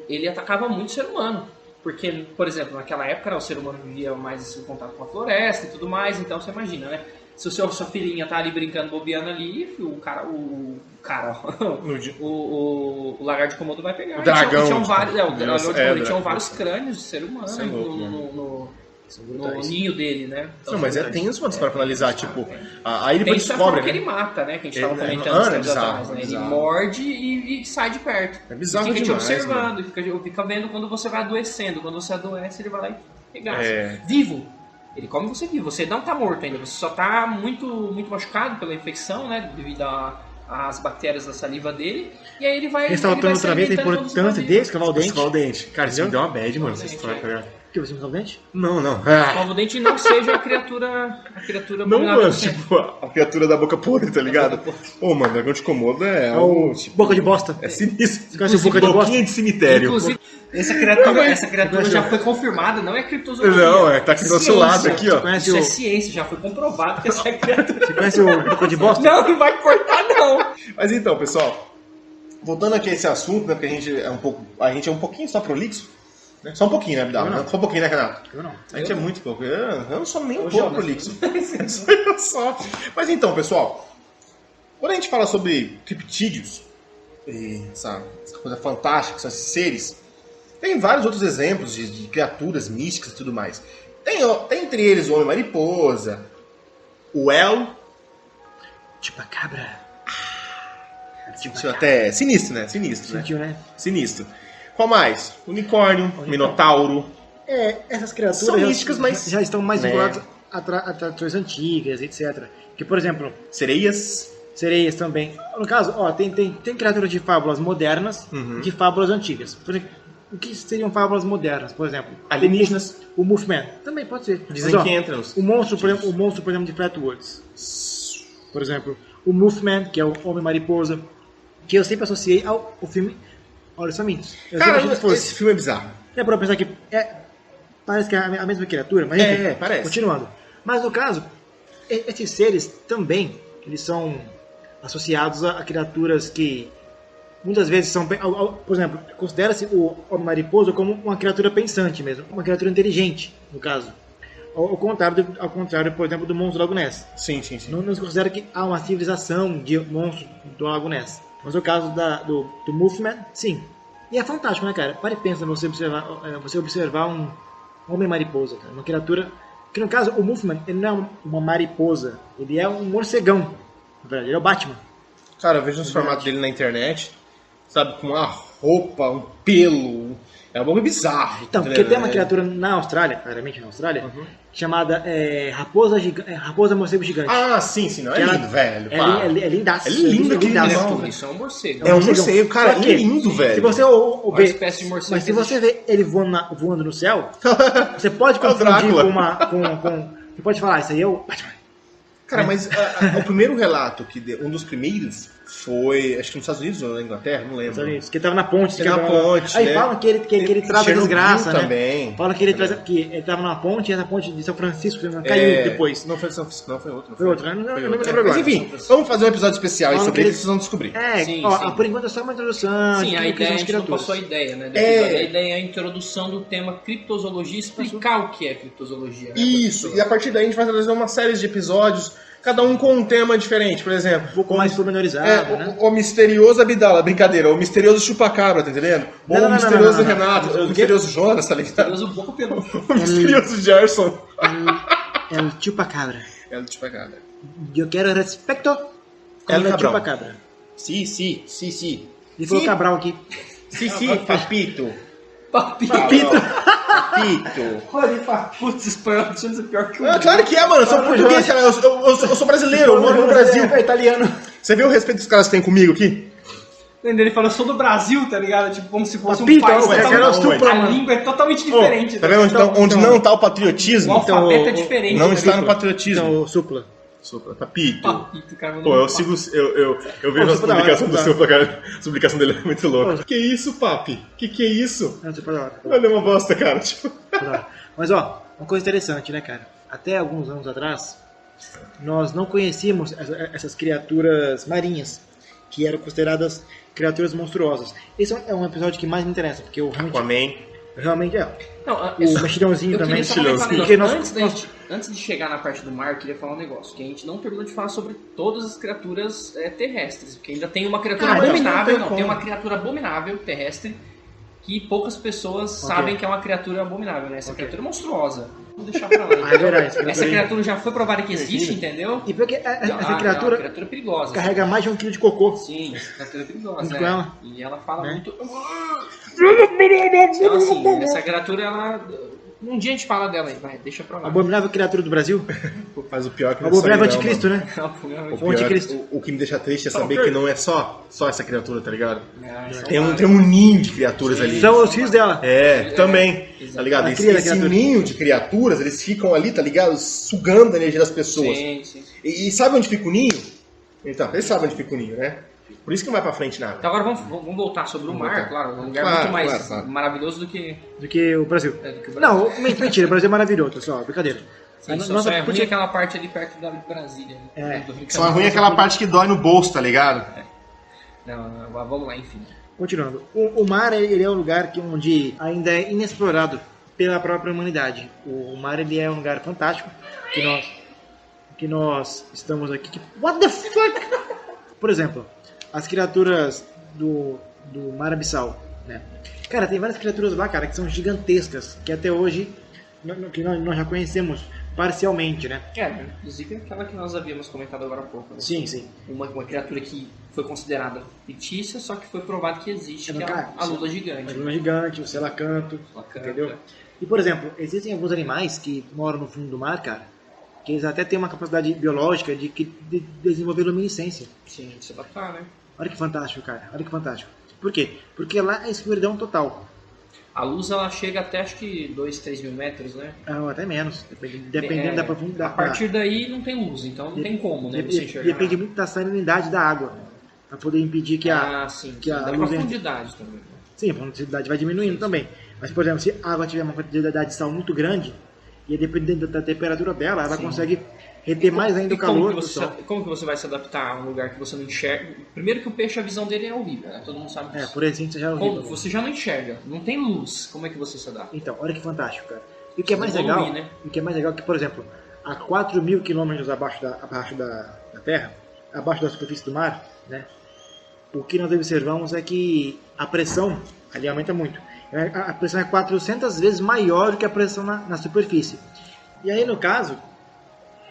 Speaker 3: ele atacava muito o ser humano. Porque, por exemplo, naquela época, né, o ser humano vivia mais em contato com a floresta e tudo mais, então você imagina, né? Se sua filhinha tá ali brincando, bobeando ali, o lagarto de Komodo vai pegar.
Speaker 1: O dragão.
Speaker 3: E tinham vários, o
Speaker 1: Deus,
Speaker 3: lagarto de Komodo tinham
Speaker 1: dragão.
Speaker 3: vários crânios de ser humano
Speaker 1: Isso é louco, mano.
Speaker 3: no ninho dele, né?
Speaker 1: Não, mas é tenso, mano, para analisar, tipo, aí
Speaker 3: Tem
Speaker 1: depois
Speaker 3: isso
Speaker 1: descobre,
Speaker 3: que
Speaker 1: né?
Speaker 3: ele mata, né? Que a gente
Speaker 1: É,
Speaker 3: tava comentando
Speaker 1: é
Speaker 3: uns tempos
Speaker 1: bizarro,
Speaker 3: atrás, né? Ele
Speaker 1: bizarro.
Speaker 3: morde e sai de perto.
Speaker 1: É bizarro
Speaker 3: fica te
Speaker 1: demais,
Speaker 3: observando, fica vendo quando você vai adoecendo. Quando você adoece, ele vai lá e regaça.
Speaker 1: É.
Speaker 3: Vivo. Ele come você vivo. Você não tá morto ainda. Você só tá muito, muito machucado pela infecção, né? Devido às bactérias da saliva dele. E aí ele vai...
Speaker 4: Ressaltando
Speaker 3: ele vai se
Speaker 4: outra vez a
Speaker 3: alimentando quando você tá
Speaker 4: importância
Speaker 3: vivo.
Speaker 4: de escovar o dente.
Speaker 1: Escovar o dente. Cara, isso me deu uma bad, mano, essa
Speaker 3: Dente,
Speaker 1: história, tá ligado?
Speaker 4: Que você escova o dente?
Speaker 1: Não, não.
Speaker 3: Escova o dente não seja a criatura
Speaker 1: Não,
Speaker 3: abominável
Speaker 1: mano,
Speaker 3: do centro.
Speaker 1: tipo, a criatura da boca podre, tá ligado? Ô, mano, dragão de Komodo é algo, tipo,
Speaker 4: Boca de bosta.
Speaker 1: é sinistro.
Speaker 4: Você conhece o boca de bosta?
Speaker 1: Boquinha de cemitério.
Speaker 3: Inclusive, essa criatura já foi confirmada, não é criptozoologia.
Speaker 1: Não, tá aqui do nosso
Speaker 3: Ciência.
Speaker 1: lado, aqui, ó.
Speaker 4: Conhece
Speaker 3: Isso
Speaker 4: o,
Speaker 3: é ciência, já foi comprovado que essa criatura...
Speaker 4: você conhece o boca de bosta?
Speaker 3: Não vai cortar, não.
Speaker 1: Mas então, pessoal, voltando aqui a esse assunto, né, porque a gente é um pouquinho só prolixo, né? Só um pouquinho, né, Abdala?
Speaker 4: Eu não.
Speaker 1: Só um pouquinho, né, Renato?
Speaker 4: Eu não.
Speaker 1: A gente é muito pouco. Eu não sou nem um
Speaker 3: Ô,
Speaker 1: pouco
Speaker 3: Jonas.
Speaker 1: prolixo. Sou eu só. Mas então, pessoal, quando a gente fala sobre criptídeos, e essa coisa fantástica, esses seres, tem vários outros exemplos de criaturas místicas e tudo mais. Tem entre eles o Homem-Mariposa, o El,
Speaker 4: Chupacabra.
Speaker 1: Sentiu até sinistro, né? Sinistro, né?
Speaker 4: Sentiu, né?
Speaker 1: Sinistro. Qual mais? Unicórnio, Minotauro.
Speaker 4: Essas criaturas
Speaker 1: São místicas, mas...
Speaker 4: já estão mais
Speaker 1: né?
Speaker 4: vinculadas a tradições antigas, etc. Que, por exemplo,
Speaker 1: Sereias.
Speaker 4: sereias também. No caso, ó, tem criaturas de fábulas modernas
Speaker 1: Uhum.
Speaker 4: e de fábulas antigas. Por exemplo, o que seriam fábulas modernas? Por exemplo,
Speaker 1: Alienígenas.
Speaker 4: O Mothman. Também pode ser.
Speaker 1: Dizem
Speaker 4: Mas, ó,
Speaker 1: que entra nos...
Speaker 4: o monstro, por exemplo, de Flatwoods. Por exemplo, o Mothman, que é o Homem-Mariposa, que eu sempre associei ao filme Olhos Famintos. Eu sempre achei que fosse.
Speaker 1: esse filme é bizarro.
Speaker 4: É pra pensar que parece que é a mesma criatura, mas enfim,
Speaker 1: parece.
Speaker 4: continuando. Mas no caso, esses seres também, eles são associados a criaturas que muitas vezes são, por exemplo, considera-se o Homem-Mariposa como uma criatura pensante mesmo, uma criatura inteligente, no caso. Ao contrário, por exemplo, do monstro do Lago Ness.
Speaker 1: Sim.
Speaker 4: Não se considera que há uma civilização de monstros do Lago Ness. Mas no caso do Mothman, sim. E é fantástico, né, cara? Para e pensa você observar um Homem-Mariposa, cara. Uma criatura... Que no caso, o Mothman, ele não é uma mariposa. Ele é um morcegão. Na verdade, ele é o Batman.
Speaker 1: Cara, eu vejo os formatos dele na internet, sabe, com uma roupa, um pelo, é um bagulho bizarro.
Speaker 4: Então, porque tem uma criatura na Austrália, claramente na Austrália, chamada raposa morcego gigante.
Speaker 1: Ah, sim, não, é
Speaker 4: Que ela-
Speaker 1: lindo, velho.
Speaker 4: É lindaço.
Speaker 1: É lindo aquele
Speaker 4: lindaço.
Speaker 1: animal.
Speaker 3: Isso é um morcego.
Speaker 1: É um
Speaker 4: morcegão.
Speaker 1: morcego, cara,
Speaker 4: Só
Speaker 1: ele
Speaker 4: que,
Speaker 1: é lindo, velho.
Speaker 4: Se você
Speaker 3: Uma
Speaker 4: ver,
Speaker 3: espécie de morcego.
Speaker 4: mas se você vê ele voando no céu, você pode
Speaker 1: É o
Speaker 4: confundir
Speaker 1: Drácula.
Speaker 4: você pode falar, isso aí é o Batman.
Speaker 1: Cara, mas o primeiro relato, um dos primeiros, foi, acho que nos Estados Unidos ou na Inglaterra, não lembro.
Speaker 4: Que ele tava na ponte.
Speaker 1: Ele na ponte,
Speaker 4: Aí
Speaker 1: né?
Speaker 4: falam que ele traz a
Speaker 1: Chernobyl
Speaker 4: desgraça, né?
Speaker 1: também.
Speaker 4: Falam que ele tava numa ponte, e essa ponte de São Francisco caiu depois.
Speaker 1: Não foi São Francisco, não, foi outro.
Speaker 4: Foi outra, não
Speaker 1: Foi
Speaker 4: me
Speaker 1: outro.
Speaker 4: lembro agora.
Speaker 1: Mas enfim, vamos fazer um episódio especial aí
Speaker 4: Falam
Speaker 1: sobre
Speaker 4: que
Speaker 1: isso, vocês vão descobrir.
Speaker 3: Sim,
Speaker 4: Ó,
Speaker 3: sim.
Speaker 4: por enquanto é só uma introdução.
Speaker 3: Sim,
Speaker 4: de
Speaker 3: a
Speaker 4: que
Speaker 3: ideia,
Speaker 4: são
Speaker 3: a
Speaker 4: as
Speaker 3: gente não
Speaker 4: criaturas.
Speaker 3: passou a ideia, né? do episódio. A ideia é a introdução do tema criptozoologia, explicar o que é criptozoologia. Né,
Speaker 1: Isso, e a partir daí a gente vai trazer uma série de episódios, cada um com um tema diferente. Por exemplo,
Speaker 4: Um pouco mais pormenorizado, né?
Speaker 1: o misterioso Abdala, brincadeira, o misterioso Chupacabra, tá entendendo? Ou
Speaker 4: Não,
Speaker 1: o
Speaker 4: não,
Speaker 1: misterioso
Speaker 4: não, não.
Speaker 1: Renato, ou o misterioso Jonas, tá ligado?
Speaker 3: Usa um pouco pelo...
Speaker 1: O misterioso Gerson.
Speaker 4: É o chupacabra.
Speaker 1: É o Chupacabra.
Speaker 4: Eu quero respeito
Speaker 1: El
Speaker 4: com o
Speaker 1: Cabral.
Speaker 4: chupacabra.
Speaker 1: Sim.
Speaker 4: Ele falou Cabral aqui.
Speaker 1: Sim, papito.
Speaker 3: Papito.
Speaker 1: Papito.
Speaker 3: Olha, ele fala, putz, espanhol deixa eu ser pior que o
Speaker 1: Ah, claro que é, mano. Eu sou português, cara. Eu sou brasileiro, eu moro no Brasil.
Speaker 4: É italiano.
Speaker 1: Você vê o respeito que os caras têm comigo aqui?
Speaker 3: Ele fala, eu sou do Brasil, tá ligado? Tipo, como se fosse
Speaker 4: Papito,
Speaker 3: um país
Speaker 4: ué,
Speaker 1: quero
Speaker 3: totalmente...
Speaker 1: estupro,
Speaker 3: A
Speaker 4: mano.
Speaker 3: língua é totalmente diferente.
Speaker 1: Tá
Speaker 3: né?
Speaker 1: vendo? Onde
Speaker 4: então-
Speaker 1: não tá o
Speaker 3: O
Speaker 1: patriotismo,
Speaker 3: alfabeto é
Speaker 4: então,
Speaker 3: diferente.
Speaker 1: não
Speaker 3: né?
Speaker 1: está no patriotismo.
Speaker 4: Então, o supla.
Speaker 1: Supla, papito.
Speaker 3: Papito, cara.
Speaker 1: Pô, eu sigo. Eu vejo as
Speaker 4: Supla da hora,
Speaker 1: publicações do
Speaker 4: Supla.
Speaker 1: Supla, cara. A publicação dele é muito louca. Que isso, papi? Que é isso?
Speaker 4: Não, supla da hora.
Speaker 1: Olha, é uma bosta, cara. Tipo.
Speaker 4: Mas ó, uma coisa interessante, né, cara? Até alguns anos atrás, nós não conhecíamos essas criaturas marinhas, que eram consideradas criaturas monstruosas. Esse é um episódio que mais me interessa, porque eu realmente é.
Speaker 3: Não,
Speaker 4: O mexilhãozinho
Speaker 3: eu
Speaker 4: também.
Speaker 3: queria só comentar um
Speaker 4: Porque
Speaker 3: negócio. Antes de chegar na parte do mar, eu queria falar um negócio. Que a gente não terminou de falar sobre todas as criaturas terrestres. Porque ainda tem uma criatura
Speaker 1: Ah,
Speaker 3: abominável.
Speaker 1: não tem
Speaker 3: Tem uma
Speaker 1: como.
Speaker 3: criatura abominável terrestre. Que poucas pessoas sabem que é uma criatura abominável, né? Essa criatura é monstruosa. Vou deixar pra lá.
Speaker 4: Ah, é verdade.
Speaker 3: Essa criatura já foi provada que existe, entendeu?
Speaker 4: E porque
Speaker 3: É
Speaker 4: essa
Speaker 3: uma
Speaker 4: criatura
Speaker 3: criatura perigosa.
Speaker 4: carrega mais de 1 kg de cocô.
Speaker 3: Sim, essa criatura é perigosa.
Speaker 4: Junto
Speaker 3: né?
Speaker 4: com ela.
Speaker 3: E ela fala
Speaker 4: Né?
Speaker 3: muito. Então, assim, essa criatura, ela. Um dia a gente fala dela aí, vai, deixa pra
Speaker 4: A
Speaker 3: lá.
Speaker 4: abominável criatura do Brasil.
Speaker 1: Mas o pior é que
Speaker 4: O
Speaker 1: não é só
Speaker 4: abominável
Speaker 1: ele, não,
Speaker 4: anticristo,
Speaker 1: mano.
Speaker 4: né?
Speaker 1: O,
Speaker 4: O
Speaker 1: pior,
Speaker 4: anticristo.
Speaker 1: o que me deixa triste é saber que não é só essa criatura, tá ligado?
Speaker 3: Tem
Speaker 1: Tem um ninho de criaturas ali.
Speaker 4: São os filhos dela.
Speaker 1: Também, tá ligado?
Speaker 4: A
Speaker 1: Esse,
Speaker 4: cria da
Speaker 1: esse
Speaker 4: criatura.
Speaker 1: ninho de criaturas, eles ficam ali, tá ligado? Sugando a energia das pessoas.
Speaker 3: Sim, sim.
Speaker 1: E sabe onde fica o ninho? Então, eles sabem onde fica o ninho, né? Por isso que não vai pra frente nada.
Speaker 3: Então agora vamos voltar sobre o mar,
Speaker 1: voltar.
Speaker 3: claro, um lugar
Speaker 1: Claro,
Speaker 3: muito mais
Speaker 1: claro.
Speaker 3: maravilhoso do que
Speaker 4: Do que o Brasil.
Speaker 3: o Brasil.
Speaker 4: Não, mentira, o Brasil é maravilhoso, pessoal. Brincadeira.
Speaker 3: Sim, só,
Speaker 4: Nossa,
Speaker 3: só é ruim
Speaker 4: podia-
Speaker 3: aquela parte ali perto da Brasília.
Speaker 4: É.
Speaker 3: Do Rio de
Speaker 1: Só é ruim
Speaker 3: Janeiro.
Speaker 1: aquela parte que dói no bolso, tá ligado?
Speaker 3: Não, vamos lá, enfim.
Speaker 4: Continuando. O mar, ele é um lugar onde ainda é inexplorado pela própria humanidade. O mar, ele é um lugar fantástico que nós estamos aqui. What the fuck? Por exemplo, as criaturas do mar abissal, né? Cara, tem várias criaturas lá, cara, que são gigantescas, que até hoje que nós já conhecemos parcialmente, né?
Speaker 3: Inclusive aquela que nós havíamos comentado agora há pouco. Né?
Speaker 4: Sim, sim.
Speaker 3: Uma criatura que foi considerada fictícia, só que foi provado que existe, que é a lula gigante.
Speaker 4: A lula gigante, o selacanto, entendeu? E, por exemplo, existem alguns animais que moram no fundo do mar, cara, que eles até têm uma capacidade biológica de desenvolver luminescência.
Speaker 3: Sim, de se adaptar, né?
Speaker 4: Olha que fantástico, cara. Olha que fantástico. Por quê? Porque lá é escuridão total.
Speaker 3: A luz, ela chega até, acho que 2, 3 mil metros, né?
Speaker 4: Ou até menos, dependendo da profundidade.
Speaker 3: A partir daí não tem luz, então não tem como, né? Você enxergar.
Speaker 4: Depende muito da salinidade da água, para poder impedir que a
Speaker 3: da
Speaker 4: luz
Speaker 3: profundidade também.
Speaker 4: Sim, a profundidade vai diminuindo também. Mas, por exemplo, se a água tiver uma quantidade de sal muito grande, e dependendo da temperatura dela, ela consegue reter mais ainda o calor do sol.
Speaker 3: Como que você vai se adaptar a um lugar que você não enxerga? Primeiro que o peixe, a visão dele é horrível, né? Todo mundo sabe disso.
Speaker 4: Por exemplo, você já ouviu.
Speaker 3: Você já não enxerga, não tem luz. Como é que você se adapta?
Speaker 4: Então, olha que fantástico, cara. E o que é mais legal,
Speaker 3: né?
Speaker 4: o que é mais legal é que, por exemplo, a 4.000 quilômetros abaixo da Terra, abaixo da superfície do mar, né? O que nós observamos é que a pressão ali aumenta muito. A pressão é 400 vezes maior do que a pressão na superfície. E aí, no caso,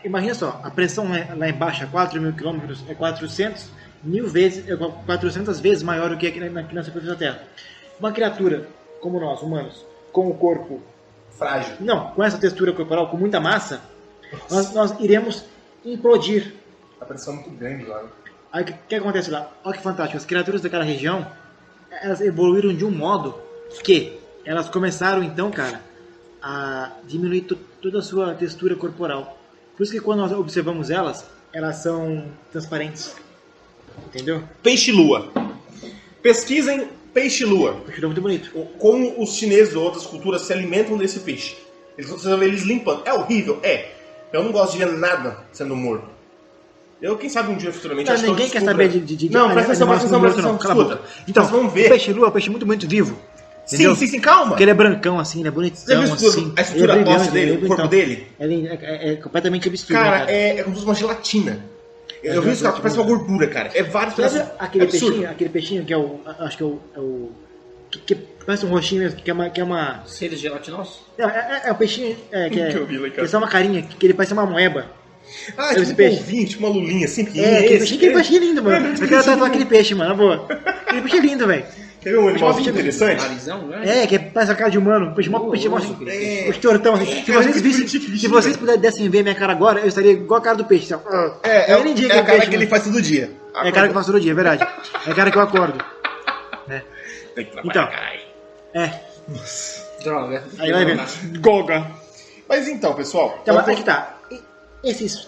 Speaker 4: imagina só, a pressão lá embaixo a 4.000 quilômetros é 400 vezes maior do que aqui na superfície da Terra. Uma criatura como nós, humanos, com o corpo
Speaker 1: frágil,
Speaker 4: não, com essa textura corporal, com muita massa, nós iremos implodir.
Speaker 1: A pressão é muito grande lá.
Speaker 4: Aí o que acontece lá? Olha que fantástico, as criaturas daquela região, elas evoluíram de um modo que elas começaram então, cara, a diminuir toda a sua textura corporal. Por isso que quando nós observamos elas são transparentes. Entendeu?
Speaker 1: Peixe-lua. Pesquisem peixe-lua.
Speaker 4: Peixe-lua é muito bonito.
Speaker 1: Como os chineses ou outras culturas se alimentam desse peixe. Você vai ver eles limpando. É horrível? É. Eu não gosto de ver nada sendo morto. Quem sabe um dia futuramente...
Speaker 4: Não, ninguém quer saber de
Speaker 1: não, presta atenção, escuta.
Speaker 4: Então,
Speaker 1: nós vamos ver.
Speaker 4: O peixe-lua é um peixe muito bonito, vivo.
Speaker 1: Sim, calma.
Speaker 4: Porque ele é brancão, assim, ele é bonitão,
Speaker 1: Você viu
Speaker 4: assim.
Speaker 1: A estrutura óssea dele, o corpo dele?
Speaker 4: Ele é completamente absurdo.
Speaker 1: Cara, é como se fosse uma gelatina. Eu vi isso, parece uma gordura, cara. É vários pedaços.
Speaker 4: Sabe aquele peixinho que é o... Acho que é o... Que parece um roxinho mesmo, que é uma...
Speaker 3: Seres gelatinosos?
Speaker 4: É um peixinho
Speaker 3: que
Speaker 4: é só uma carinha, que ele parece uma moeba.
Speaker 1: Ah, tipo um polvinho, tipo uma lulinha, assim, pequenininha.
Speaker 4: Aquele peixe é lindo, mano. Eu quero tatuar aquele peixe, mano, na boa. Aquele peixe é lindo, velho.
Speaker 1: Quer ver um animalzinho interessante?
Speaker 3: Narizão, né?
Speaker 4: Que parece a cara de humano. Peixe peixe tortão. Se vocês pudessem ver minha cara agora, eu estaria igual a cara do peixe.
Speaker 1: É a cara que ele faz todo dia.
Speaker 4: É a cara que eu faço todo dia, é verdade. É a cara que eu acordo.
Speaker 1: Tem que trabalhar,
Speaker 4: então,
Speaker 3: Droga.
Speaker 4: Aí vai ver. Goga.
Speaker 1: Mas então, pessoal...
Speaker 4: Então, mas aqui tá.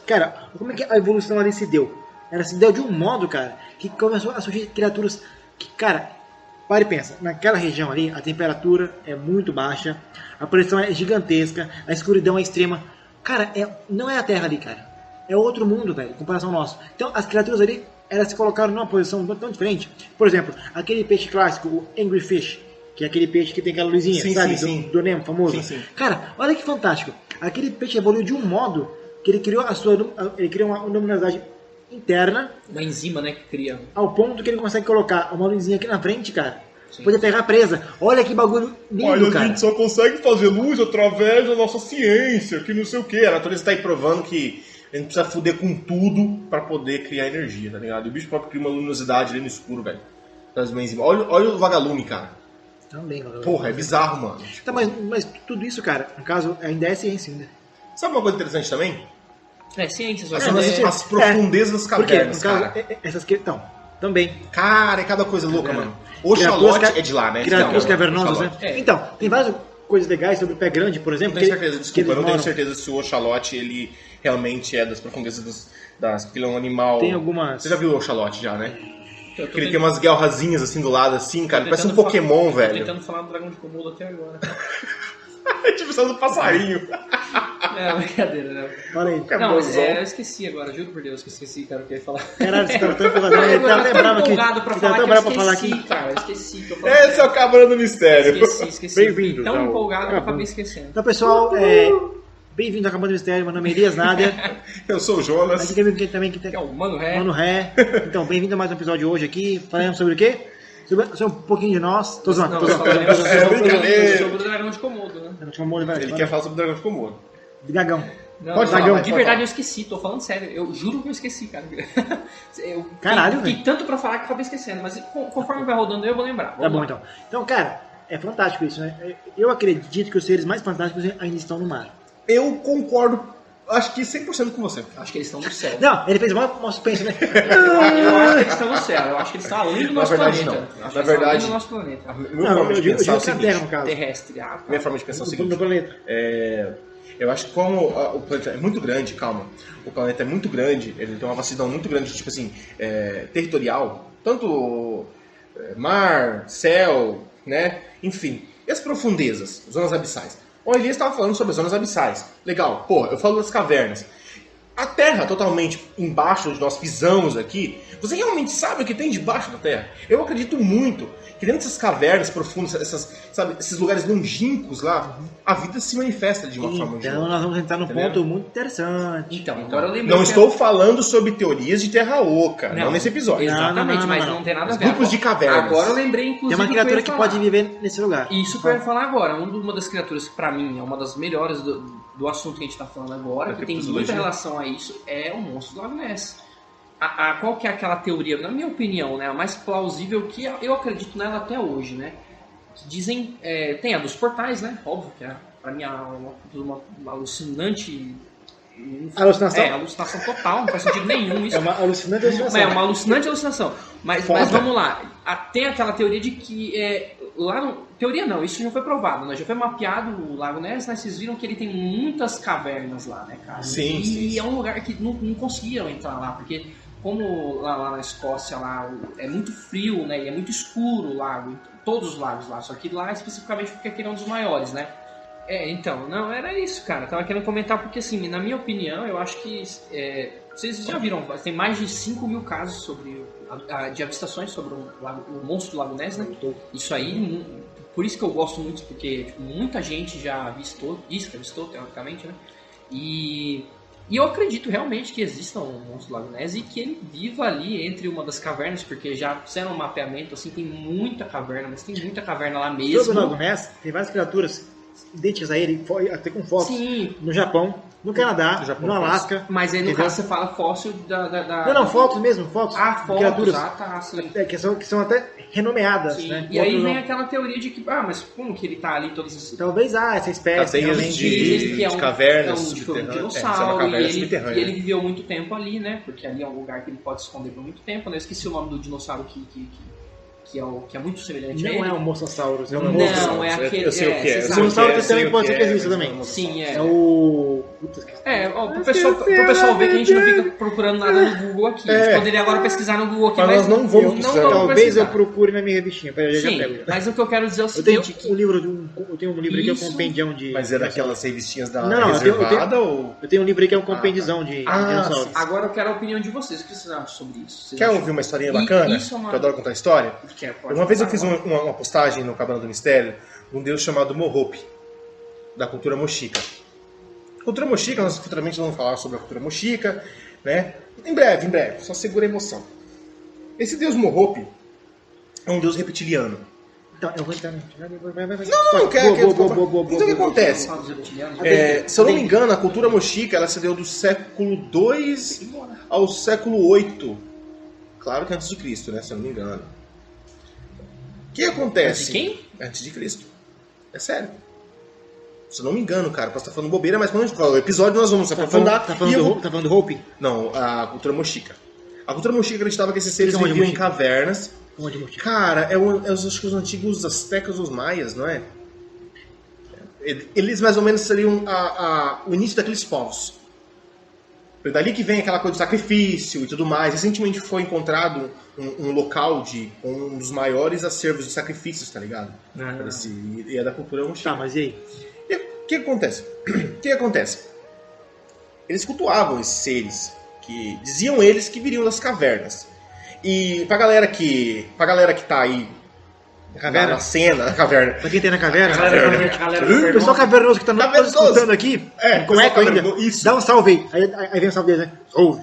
Speaker 4: Cara, como é que a evolução ali se deu? Ela se deu de um modo, cara, que começou a surgir criaturas que, cara, para e pensa, naquela região ali, a temperatura é muito baixa, a pressão é gigantesca, a escuridão é extrema. Cara, não é a Terra ali, cara. É outro mundo, velho, em comparação ao nosso. Então, as criaturas ali, elas se colocaram numa posição tão diferente. Por exemplo, aquele peixe clássico, o Angry Fish, que é aquele peixe que tem aquela luzinha, sabe? Do Nemo, famoso.
Speaker 1: Sim.
Speaker 4: Cara, olha que fantástico. Aquele peixe evoluiu de um modo que ele criou uma luminosidade interna.
Speaker 3: Uma enzima, né, que cria.
Speaker 4: Ao ponto que ele consegue colocar uma luzinha aqui na frente, cara. Poder pegar presa. Olha que bagulho lindo, cara.
Speaker 1: A gente só consegue fazer luz através da nossa ciência, que não sei o que. A natureza tá aí provando que a gente precisa foder com tudo pra poder criar energia, tá ligado? E o bicho próprio cria uma luminosidade ali no escuro, velho. Olha o vagalume, cara.
Speaker 4: Também, vagalume.
Speaker 1: Porra, é bizarro, mano.
Speaker 4: Tá, mas tudo isso, cara, no caso, ainda é ciência ainda.
Speaker 1: Sabe uma coisa interessante também?
Speaker 3: Ciência, só
Speaker 1: As profundezas das cavernas, cara.
Speaker 4: Então, também.
Speaker 1: Cara, é cada coisa louca, mano. Oxalote é de lá, né?
Speaker 4: Criaturas cavernosas, né? Então, tem várias coisas legais sobre o pé grande, por exemplo.
Speaker 1: Não tenho certeza, desculpa, eu não tenho certeza se o oxalote, ele realmente é das profundezas porque ele é um animal...
Speaker 4: Tem algumas...
Speaker 1: Você já viu o oxalote já, né? Porque ele tem umas guelrazinhas assim do lado, assim, cara. Parece um Pokémon, velho.
Speaker 3: Tô tentando falar do dragão de Komodo até agora.
Speaker 1: É tipo só do passarinho.
Speaker 3: Brincadeira, né?
Speaker 4: Olha aí.
Speaker 3: Não, mas eu esqueci agora, juro por Deus que esqueci, cara, o que eu ia falar.
Speaker 4: Caralho, você tava tão empolgado. Ele tá lembrado aqui.
Speaker 3: Eu esqueci, cara, eu esqueci.
Speaker 1: Esse é o Cabra do Mistério.
Speaker 3: Esqueci.
Speaker 4: Bem-vindo.
Speaker 3: Tão empolgado que eu acabei esquecendo.
Speaker 4: Então, pessoal, bem-vindo ao Cabra do Mistério. Meu nome é Elias Nader.
Speaker 1: Eu sou o Jonas.
Speaker 4: Aqui tem alguém também que tem...
Speaker 3: Que é o Mano Ré.
Speaker 4: Mano Ré. Então, bem-vindo a mais um episódio hoje aqui. Falamos sobre o quê? Sobre um pouquinho de nós. Tô zoando.
Speaker 1: É brincadeira.
Speaker 3: Sobre o dragão de Komodo, né?
Speaker 1: Ele quer falar sobre o dragão de Komodo.
Speaker 4: De Gagão.
Speaker 3: Não,
Speaker 1: Pode
Speaker 3: não,
Speaker 1: falar,
Speaker 3: de
Speaker 1: pode
Speaker 3: verdade
Speaker 1: falar.
Speaker 3: eu esqueci, tô falando sério. Eu juro que eu esqueci, cara. Eu
Speaker 4: Caralho,
Speaker 3: fiquei
Speaker 4: velho.
Speaker 3: tanto pra falar que acabei esquecendo, mas conforme vai rodando eu vou lembrar.
Speaker 4: Tá
Speaker 3: Vamos
Speaker 4: bom,
Speaker 3: lá.
Speaker 4: então. Então, cara, é fantástico isso, né? Eu acredito que os seres mais fantásticos ainda estão no mar.
Speaker 1: Eu concordo, acho que 100% com você.
Speaker 3: Acho que eles estão no céu.
Speaker 4: Não, ele fez uma suspense, né?
Speaker 3: Eu acho que eles estão no céu. Eu acho que eles estão além do
Speaker 1: Na
Speaker 3: nosso
Speaker 1: verdade,
Speaker 3: planeta.
Speaker 1: não.
Speaker 3: Acho
Speaker 1: Na
Speaker 3: que eles estão além
Speaker 1: verdade-
Speaker 3: do nosso planeta.
Speaker 1: Minha
Speaker 4: Não,
Speaker 1: forma
Speaker 4: eu
Speaker 1: de
Speaker 4: digo
Speaker 1: pensar é o
Speaker 4: na Terra,
Speaker 1: seguinte.
Speaker 4: no caso.
Speaker 3: Terrestre. Ah, tá.
Speaker 1: Minha forma de pensar é o
Speaker 4: Do
Speaker 1: seguinte.
Speaker 4: planeta.
Speaker 1: Eu acho que como o planeta é muito grande, calma, o planeta é muito grande, ele tem uma vastidão muito grande, tipo assim, territorial, tanto mar, céu, né, enfim, e as profundezas, zonas abissais. O Elias estava falando sobre as zonas abissais, legal, pô, eu falo das cavernas. A Terra totalmente embaixo onde nós pisamos aqui, você realmente sabe o que tem debaixo da Terra? Eu acredito muito que dentro dessas cavernas profundas, esses lugares longínquos lá, a vida se manifesta de uma forma ou de
Speaker 4: Então,
Speaker 1: outra.
Speaker 4: nós vamos entrar num
Speaker 1: Entendeu?
Speaker 4: ponto muito interessante.
Speaker 3: Então, agora eu lembrei.
Speaker 1: Não
Speaker 3: que
Speaker 1: estou falando sobre teorias de Terra Oca, não,
Speaker 3: Não,
Speaker 1: nesse episódio.
Speaker 3: Exatamente,
Speaker 4: Não,
Speaker 3: mas
Speaker 4: não.
Speaker 3: não tem nada a
Speaker 1: Os
Speaker 3: ver.
Speaker 1: grupos de cavernas.
Speaker 3: Agora eu lembrei, inclusive.
Speaker 4: Tem uma
Speaker 3: do que eu
Speaker 4: criatura
Speaker 3: ia
Speaker 4: que
Speaker 3: falar.
Speaker 4: pode viver nesse lugar.
Speaker 3: Isso que eu ia falar agora. Uma das criaturas que pra mim é uma das melhores do assunto que a gente tá falando agora,
Speaker 1: Da
Speaker 3: que tem
Speaker 1: criptozoologia.
Speaker 3: muita relação a isso, é o monstro do Lago Ness. Qual que é aquela teoria, na minha opinião, né, a mais plausível que eu acredito nela até hoje, né? Que dizem, tem a dos portais, né? Óbvio que pra mim é uma alucinante.
Speaker 4: Alucinação?
Speaker 3: Alucinação total, não faz sentido nenhum isso.
Speaker 4: É uma alucinante alucinação.
Speaker 3: É uma alucinante alucinação. Mas
Speaker 1: Foda.
Speaker 3: vamos lá. Tem aquela teoria de que lá no... Teoria não, isso já foi provado, né? Já foi mapeado o Lago Ness, né? Vocês viram que ele tem muitas cavernas lá, né, cara?
Speaker 1: Sim,
Speaker 3: E
Speaker 1: sim.
Speaker 3: é um lugar que não conseguiram entrar lá, porque como lá na Escócia lá é muito frio, né? E é muito escuro o lago, todos os lagos lá, só que lá especificamente porque aquele é um dos maiores, né? Então, não, era isso, cara. Eu tava querendo comentar porque, assim, na minha opinião, eu acho que vocês já viram, tem mais de 5 mil casos de avistações sobre o monstro do Lago Ness, né? Isso aí, por isso que eu gosto muito, porque tipo, muita gente já avistou, diz que avistou, teoricamente, né? E eu acredito realmente que exista um monstro do Lago Ness e que ele viva ali entre uma das cavernas, porque já fizeram um mapeamento, assim, tem muita caverna, mas tem muita caverna lá mesmo.
Speaker 4: Sobre o Lago Ness, tem várias criaturas idênticas a ele, até com fotos.
Speaker 3: Sim,
Speaker 4: No Japão, no Canadá,
Speaker 1: No Japão,
Speaker 4: no Alasca.
Speaker 3: mas aí no
Speaker 4: Entendeu?
Speaker 3: caso você fala fóssil da...
Speaker 4: Não, fotos mesmo, fotos.
Speaker 3: Ah, fotos,
Speaker 4: criaturas
Speaker 3: tá, sim.
Speaker 4: que são até renomeadas,
Speaker 3: Sim.
Speaker 4: né?
Speaker 3: E aí
Speaker 4: Outros
Speaker 3: vem
Speaker 4: não.
Speaker 3: aquela teoria de que, mas como que ele tá ali todas essas...
Speaker 4: Talvez essa espécie
Speaker 1: Cadeias
Speaker 4: realmente...
Speaker 3: Dizem que
Speaker 1: de cavernas
Speaker 3: foi um
Speaker 1: subterrâneas.
Speaker 3: dinossauro,
Speaker 1: Caverna
Speaker 3: e ele
Speaker 1: subterrânea.
Speaker 3: viveu muito tempo ali, né? Porque ali é um lugar que ele pode se esconder por muito tempo, né? Eu esqueci o nome do dinossauro que é muito semelhante a ele.
Speaker 4: Não é um Mosasaurus, é um
Speaker 3: Não,
Speaker 4: monstro.
Speaker 3: é aquele...
Speaker 1: Eu sei o que é.
Speaker 3: você
Speaker 1: eu sei
Speaker 3: sabe.
Speaker 1: o que
Speaker 4: Dinossauro
Speaker 1: é, eu sei
Speaker 4: também
Speaker 1: o
Speaker 4: pode
Speaker 1: que
Speaker 4: ser que exista
Speaker 1: mas
Speaker 4: também.
Speaker 1: não-
Speaker 3: Sim,
Speaker 4: É o... Puta,
Speaker 3: pro pessoal ver que a gente não fica procurando nada no Google aqui. A gente poderia agora pesquisar no Google aqui,
Speaker 1: Mas nós não vamos precisar.
Speaker 4: Talvez
Speaker 3: precisar.
Speaker 4: eu procure na minha revistinha. Peraí, já
Speaker 3: Sim,
Speaker 4: pego.
Speaker 3: mas o que eu quero dizer é o
Speaker 4: Eu tenho
Speaker 3: seguinte...
Speaker 4: um livro, eu tenho um livro aqui que é um
Speaker 3: Isso.
Speaker 4: compendião de...
Speaker 1: Mas é daquelas revistinhas da
Speaker 4: Não, eu tenho-
Speaker 1: reservada ou...
Speaker 4: Eu tenho um livro aí que é um compendizão de dinossauros.
Speaker 3: Agora eu quero a opinião de vocês. O que vocês acham sobre isso? Vocês
Speaker 1: Quer
Speaker 3: acham-
Speaker 1: ouvir uma historinha
Speaker 3: E
Speaker 1: bacana?
Speaker 3: isso é uma-
Speaker 1: Que eu adoro contar história.
Speaker 3: Pode
Speaker 1: Uma vez eu
Speaker 3: falar
Speaker 1: fiz
Speaker 3: agora.
Speaker 1: uma postagem no Cabana do Mistério de um deus chamado Mohope, da cultura mochica. Cultura mochica, nós futuramente vamos falar sobre a cultura mochica, né? Em breve, só segura a emoção. Esse deus Mohope é um deus reptiliano.
Speaker 4: Então, eu vou entrar...
Speaker 1: Não quer. Então o que acontece?
Speaker 3: Fala dos reptilianos.
Speaker 1: Se eu não me engano, a cultura mochica ela se deu do século II ao século VIII. Claro que antes de Cristo, né? Se eu não me engano. O que acontece?
Speaker 3: De quem?
Speaker 1: Antes de Cristo. É sério. Se eu não me engano, cara, posso estar falando bobeira, mas quando a gente fala o episódio nós vamos se aprofundar.
Speaker 4: Tá
Speaker 1: e eu vou-
Speaker 4: falando do Hope?
Speaker 1: Não, a cultura mochica. A cultura mochica acreditava que esses seres
Speaker 4: Que é onde
Speaker 1: viviam em
Speaker 4: mochica?
Speaker 1: cavernas.
Speaker 4: Onde motivo?
Speaker 1: Cara, acho que os antigos astecas, os maias, não é? Eles mais ou menos seriam o início daqueles povos. Foi dali que vem aquela coisa do sacrifício e tudo mais. Recentemente foi encontrado um local com um dos maiores acervos de sacrifícios, tá ligado? E é da cultura mochica.
Speaker 4: Tá, mas e aí?
Speaker 1: E o que acontece? O que acontece? Eles cultuavam esses seres, que diziam eles que viriam das cavernas. E pra galera que tá aí
Speaker 4: Caverna?
Speaker 1: na cena, na caverna,
Speaker 4: Pra quem tem na caverna?
Speaker 3: Galera,
Speaker 4: O pessoal cavernoso que tá nos
Speaker 1: Cavernoso.
Speaker 4: escutando aqui, com
Speaker 1: pessoal
Speaker 4: eco ainda,
Speaker 1: cavernoso, isso.
Speaker 4: dá um salve aí. Aí vem um salve dele, né? Salve.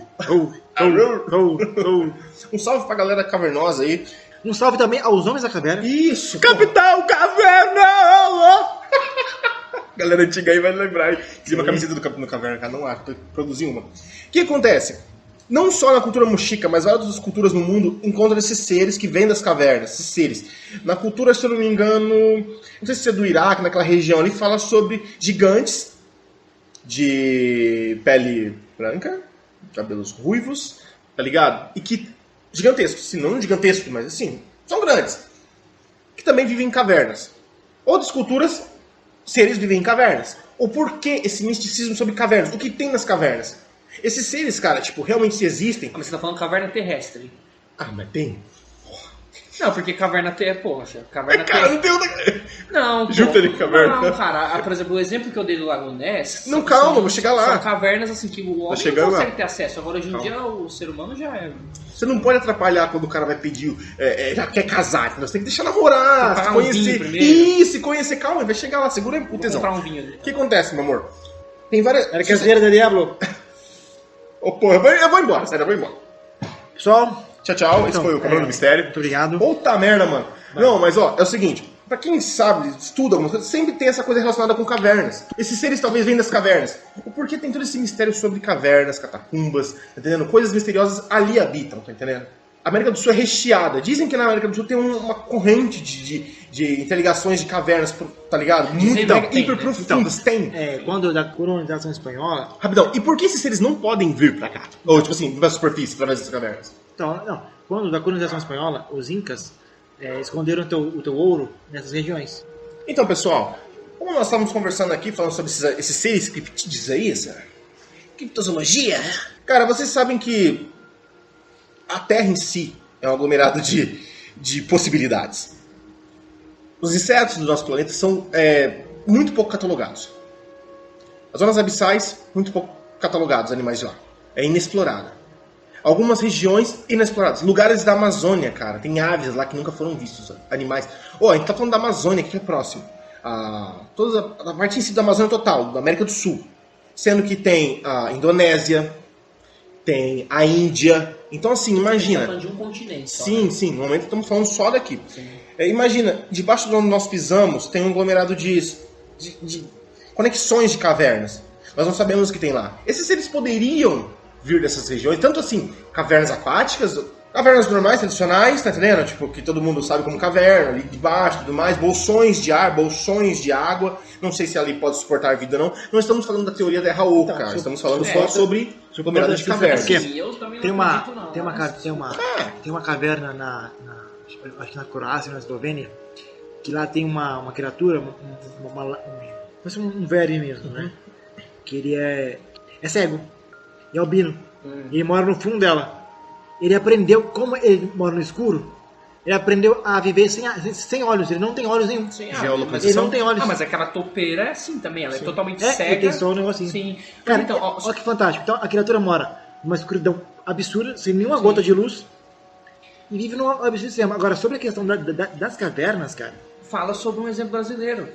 Speaker 1: um salve pra galera cavernosa aí.
Speaker 4: Um salve também aos homens da caverna.
Speaker 1: Isso! Capitão Caverna! Galera antiga aí vai lembrar. Tem uma camiseta do Caverna, cara, não acho, produzi uma. O que acontece? Não só na cultura muxica, mas várias outras culturas no mundo encontram esses seres que vêm das cavernas, esses seres. Na cultura, se eu não me engano, não sei se é do Iraque, naquela região ali, fala sobre gigantes de pele branca, cabelos ruivos, tá ligado? E que, gigantescos, se não gigantescos, mas assim, são grandes. Que também vivem em cavernas. Outras culturas, seres vivem em cavernas. O porquê esse misticismo sobre cavernas? O que tem nas cavernas? Esses seres, cara, tipo, realmente se existem.
Speaker 3: Mas você tá falando caverna terrestre.
Speaker 1: Ah, mas tem.
Speaker 3: Não, porque caverna terrestre. Porra, caverna
Speaker 1: Cara,
Speaker 3: terrestre.
Speaker 1: não tem outra.
Speaker 3: Não, pô.
Speaker 1: Júpiter de caverna.
Speaker 3: Não, cara. Por exemplo, o exemplo que eu dei do Lago Ness.
Speaker 1: Não, calma, vou chegar lá.
Speaker 3: São cavernas assim que o homem
Speaker 1: chegando
Speaker 3: não consegue
Speaker 1: lá.
Speaker 3: ter acesso. Agora, hoje em
Speaker 1: Calma.
Speaker 3: dia, o ser humano já é.
Speaker 1: Você não pode atrapalhar quando o cara vai pedir, já quer casar. Você tem que deixar namorar,
Speaker 3: Tem que
Speaker 1: se
Speaker 3: pagar um vinho
Speaker 1: conhecer.
Speaker 3: primeiro.
Speaker 1: Isso, se conhecer, calma, vai chegar lá, segura o
Speaker 3: Vou
Speaker 1: tesão.
Speaker 3: comprar um vinho ali.
Speaker 1: O que acontece, meu amor? Tem várias.
Speaker 4: Era caseira da Diablo.
Speaker 1: Ô, porra, eu vou embora, sério, eu vou embora.
Speaker 4: Pessoal,
Speaker 1: Tchau, tchau. Esse
Speaker 4: então,
Speaker 1: foi o Cavaleiro do Mistério.
Speaker 4: muito obrigado.
Speaker 1: Puta merda, mano. Não, mas ó, é o seguinte. Pra quem sabe, estuda algumas coisas, sempre tem essa coisa relacionada com cavernas. Esses seres talvez vêm das cavernas. O porquê tem todo esse mistério sobre cavernas, catacumbas, tá entendendo? Coisas misteriosas ali habitam, tá entendendo? A América do Sul é recheada. Dizem que na América do Sul tem uma corrente de interligações de cavernas, tá ligado?
Speaker 3: Dizem
Speaker 1: Muito
Speaker 3: que tem,
Speaker 1: hiper
Speaker 3: né?
Speaker 1: profundas. Tem.
Speaker 4: Quando da colonização espanhola,
Speaker 1: Rapidão, e por que esses seres não podem vir pra cá? Ou, tipo assim, pra superfície, através das cavernas?
Speaker 4: então, não, quando da colonização espanhola, os incas esconderam o teu ouro nessas regiões.
Speaker 1: Então, pessoal, como nós estávamos conversando aqui, falando sobre esses seres criptídeos aí, essa criptozoologia, né? Cara, vocês sabem que a Terra em si é um aglomerado de possibilidades. Os insetos do nosso planeta são muito pouco catalogados. As zonas abissais, muito pouco catalogados, animais de lá. É inexplorada. Algumas regiões inexploradas. Lugares da Amazônia, cara. Tem aves lá que nunca foram vistos. Animais. A gente tá falando da Amazônia, que é próximo. Toda a parte em si da Amazônia total, da América do Sul. Sendo que tem a Indonésia, tem a Índia. Então, assim, imagina.
Speaker 3: Tá falando de um continente só,
Speaker 1: Sim,
Speaker 3: né?
Speaker 1: sim. No momento estamos falando só daqui. Imagina, debaixo de onde nós pisamos, tem um aglomerado de conexões de cavernas. Nós não sabemos o que tem lá. Esses seres poderiam vir dessas regiões, tanto assim, cavernas aquáticas, cavernas normais, tradicionais, tá entendendo? Tipo, que todo mundo sabe como caverna, ali debaixo e tudo mais, bolsões de ar, bolsões de água, não sei se ali pode suportar vida ou não. Não estamos falando da teoria Terra Oca, cara, estamos falando só sobre aglomerado de cavernas.
Speaker 4: Porque
Speaker 3: Sim, eu também não
Speaker 4: tem uma,
Speaker 3: acredito, não.
Speaker 4: tem uma caverna acho que na Croácia, na Eslovênia, que lá tem uma criatura, parece um velho mesmo, né? Que ele é cego, e albino, e ele mora no fundo dela. Ele aprendeu, como ele mora no escuro, ele aprendeu a viver sem olhos, ele não tem olhos nenhum.
Speaker 3: Sim,
Speaker 1: Geolocalização.
Speaker 4: Ele não tem olhos.
Speaker 3: mas aquela topeira é assim também, ela é totalmente
Speaker 4: Ele
Speaker 3: cega.
Speaker 4: tem só um negocinho.
Speaker 3: Sim.
Speaker 4: Cara,
Speaker 3: Então, ó,
Speaker 4: olha que fantástico. Então a criatura mora numa escuridão absurda, sem nenhuma gota de luz, e vive num absurdo sistema. Agora, sobre a questão das cavernas, cara,
Speaker 3: fala sobre um exemplo brasileiro.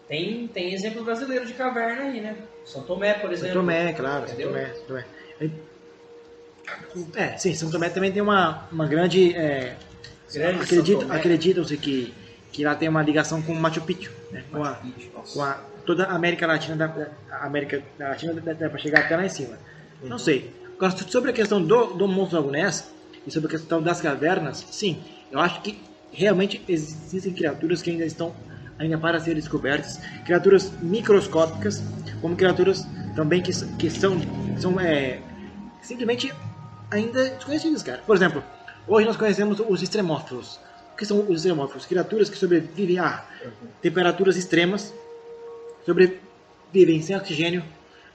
Speaker 3: Tem exemplo brasileiro de caverna aí, né? São Tomé, por exemplo.
Speaker 4: São Tomé, claro, São
Speaker 3: Entendeu?
Speaker 4: Tomé. Sim, São Tomé também tem uma grande...
Speaker 3: Grande São Tomé.
Speaker 4: Acreditam-se que lá tem uma ligação com Machu Picchu, né? Toda a América Latina, dá para chegar até lá em cima. Não sei. Agora, sobre a questão do monstro Lago Ness e sobre a questão das cavernas, sim, eu acho que realmente existem criaturas que ainda estão para ser descobertas, criaturas microscópicas, como criaturas também que são simplesmente ainda desconhecidas, cara. Por exemplo, hoje nós conhecemos os extremófilos. O que são os extremófilos? Criaturas que sobrevivem a temperaturas extremas, sobrevivem sem oxigênio,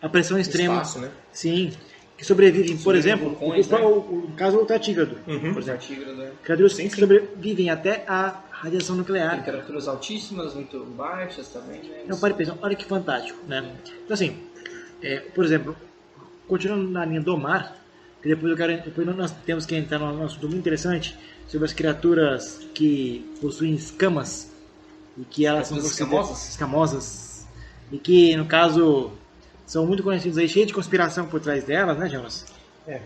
Speaker 4: a pressão extrema.
Speaker 1: Espaço, né?
Speaker 4: Sim. Que sobrevivem, por exemplo,
Speaker 3: vulcões,
Speaker 4: o caso do tartígrado.
Speaker 3: Por exemplo, tigre, né?
Speaker 4: Criaturas que sobrevivem até a radiação nuclear.
Speaker 3: Temperaturas altíssimas, muito baixas também, né?
Speaker 4: Não, pare pensar, olha que fantástico, né? Então assim, por exemplo, continuando na linha do mar, que depois nós temos que entrar num assunto muito interessante sobre as criaturas que possuem escamas e que elas são escamosas e que no caso são muito conhecidas aí, cheias de conspiração por trás delas, né, Jonas?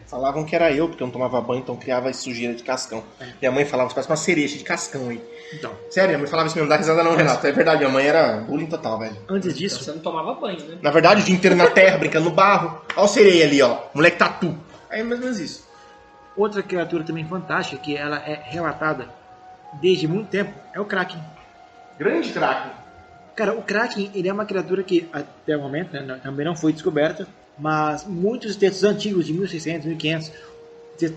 Speaker 1: Falavam que era eu, porque eu não tomava banho, então criava sujeira de cascão. Minha mãe falava, você parece uma cereja de cascão aí.
Speaker 4: Então,
Speaker 1: Sério, minha mãe falava isso mesmo, não dá risada não, Renato. É verdade, minha mãe era bullying total, velho.
Speaker 4: antes
Speaker 3: Então
Speaker 4: disso,
Speaker 3: você não tomava banho, né?
Speaker 1: Na verdade, o dia inteiro na terra, brincando no barro. Olha o sereia ali, ó. Moleque tatu. É mais ou menos isso.
Speaker 4: outra criatura também fantástica, que ela é relatada desde muito tempo, é o Kraken.
Speaker 1: Grande Kraken.
Speaker 4: Cara, o Kraken, ele é uma criatura que, até o momento, né, também não foi descoberta, mas muitos textos antigos, de 1600, 1500,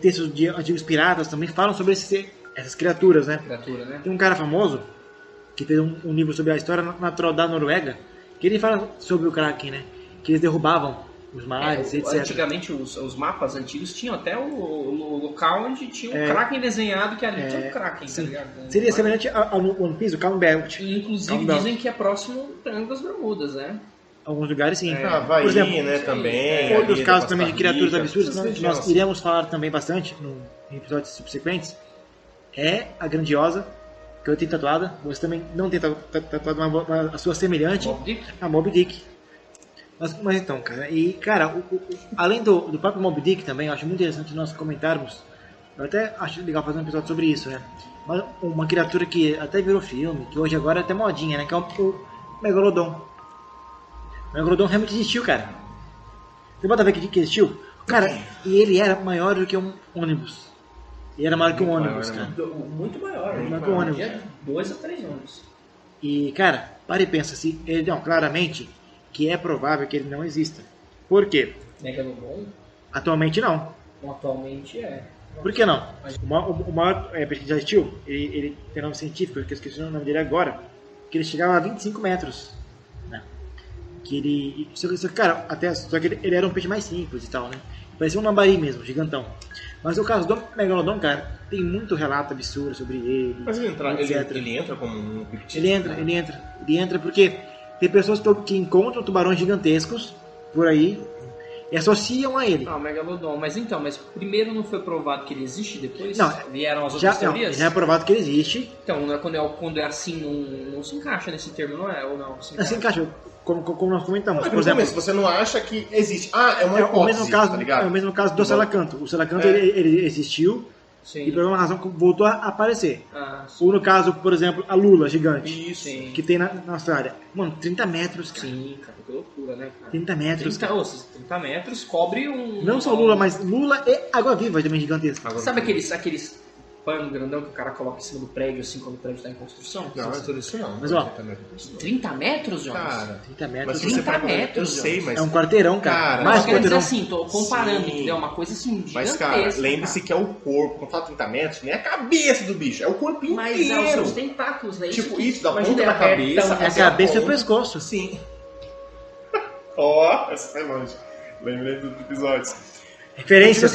Speaker 4: textos de antigos piratas também falam sobre essas criaturas, né?
Speaker 3: Criatura, né?
Speaker 4: Tem um cara famoso, que fez um livro sobre a história natural da Noruega, que ele fala sobre o Kraken, né? Que eles derrubavam os mares, etc.
Speaker 3: Antigamente, os mapas antigos tinham até o local onde tinha um Kraken desenhado, que ali tinha um Kraken, tá ligado?
Speaker 4: Seria semelhante ao One Piece, o Calm Belt.
Speaker 3: Inclusive dizem que é próximo ao Triângulo das Bermudas, né?
Speaker 4: Alguns lugares sim.
Speaker 1: Havaí,
Speaker 4: Por exemplo,
Speaker 1: né, também.
Speaker 4: outros
Speaker 1: ali,
Speaker 4: casos
Speaker 1: Costa
Speaker 4: também de criaturas
Speaker 1: Rica,
Speaker 4: absurdas,
Speaker 1: essas
Speaker 4: que nós
Speaker 1: regiões.
Speaker 4: iremos falar também bastante em episódios subsequentes, é a grandiosa, que eu tenho tatuada. Você também não tem tatuado a sua semelhante,
Speaker 3: Moby Dick.
Speaker 4: a Moby Dick. Mas então, cara, além do próprio Moby Dick também, eu acho muito interessante nós comentarmos. Eu até acho legal fazer um episódio sobre isso, né? Mas uma criatura que até virou filme, que hoje agora é até modinha, né? Que é o Megalodon. O Megalodon realmente existiu, cara. Você bota ver que existiu? Cara, e ele era maior do que um ônibus. Ele era maior que um ônibus, cara.
Speaker 3: Muito maior.
Speaker 4: Muito
Speaker 3: né?
Speaker 4: maior que um ônibus.
Speaker 3: Tinha 2 a 3 ônibus.
Speaker 4: E, cara, para e pensa, se ele não, claramente que é provável que ele não exista. Por quê?
Speaker 3: Megalodon,
Speaker 4: Atualmente não.
Speaker 3: atualmente é.
Speaker 4: Por que não? O maior que já existiu, ele tem nome científico, que eu esqueci o nome dele agora, que ele chegava a 25 metros. Né? Que ele. Só que, cara, só que ele era um peixe mais simples e tal, né? Parecia um lambari mesmo, gigantão. Mas o caso do Megalodon, cara, tem muito relato absurdo sobre ele.
Speaker 1: Mas ele
Speaker 4: etc.
Speaker 1: entra como um criptídeo?
Speaker 4: Ele entra porque tem pessoas que encontram tubarões gigantescos por aí e associam a ele.
Speaker 3: Ah, o Megalodon. Mas primeiro não foi provado que ele existe, depois
Speaker 4: Não,
Speaker 3: vieram as outras teorias?
Speaker 4: já é provado que ele existe.
Speaker 3: Então, né, quando é assim, não se encaixa nesse termo, não é? Ou não? Se
Speaker 4: Assim encaixa, como nós comentamos.
Speaker 1: Mas,
Speaker 4: Por exemplo,
Speaker 1: começo, você não acha que existe. Ah, é uma
Speaker 4: é
Speaker 1: hipótese,
Speaker 4: o mesmo caso,
Speaker 1: tá ligado?
Speaker 4: é o mesmo caso do Selacanto. O Selacanto
Speaker 1: É.
Speaker 4: ele existiu
Speaker 3: Sim.
Speaker 4: e por alguma razão voltou a aparecer.
Speaker 3: Ah,
Speaker 4: Ou no caso, por exemplo, a lula gigante
Speaker 1: Isso.
Speaker 3: sim.
Speaker 4: que tem na Austrália. Mano, 30 metros, cara.
Speaker 3: Sim, cara, que loucura, né, cara?
Speaker 4: 30 metros.
Speaker 3: 30 metros cobre um...
Speaker 4: Não só lula, mas lula e água-viva também gigantesca.
Speaker 3: Sabe aqueles pano grandão que o cara coloca em cima do prédio, assim, quando o prédio tá em construção?
Speaker 1: Não, é tudo isso não.
Speaker 4: Mas, ó,
Speaker 3: 30 metros, Jonas?
Speaker 1: Cara,
Speaker 4: 30 metros.
Speaker 1: mas se
Speaker 3: 30
Speaker 1: você vai...
Speaker 3: metros,
Speaker 1: Eu sei, mas...
Speaker 4: É um quarteirão, cara.
Speaker 1: Cara,
Speaker 4: Mais
Speaker 3: Mas quer dizer
Speaker 4: quarteirão.
Speaker 3: assim, tô comparando,
Speaker 1: Sim.
Speaker 3: entendeu? Uma coisa assim,
Speaker 1: Mas,
Speaker 3: gigantesca.
Speaker 1: cara, lembre-se que é o corpo. Quando fala 30 metros, nem é a cabeça do bicho, é o corpo
Speaker 3: Mas
Speaker 1: inteiro.
Speaker 3: é os seus tentáculos, né?
Speaker 1: Tipo,
Speaker 3: que-
Speaker 1: isso, da
Speaker 3: imagina,
Speaker 1: ponta da
Speaker 3: aperta
Speaker 1: cabeça
Speaker 3: um-
Speaker 4: É a
Speaker 1: até a
Speaker 4: cabeça e o
Speaker 1: ponta.
Speaker 4: pescoço.
Speaker 1: Sim. Ó, essa foi longe. Lembrei dos episódios.
Speaker 4: Referências.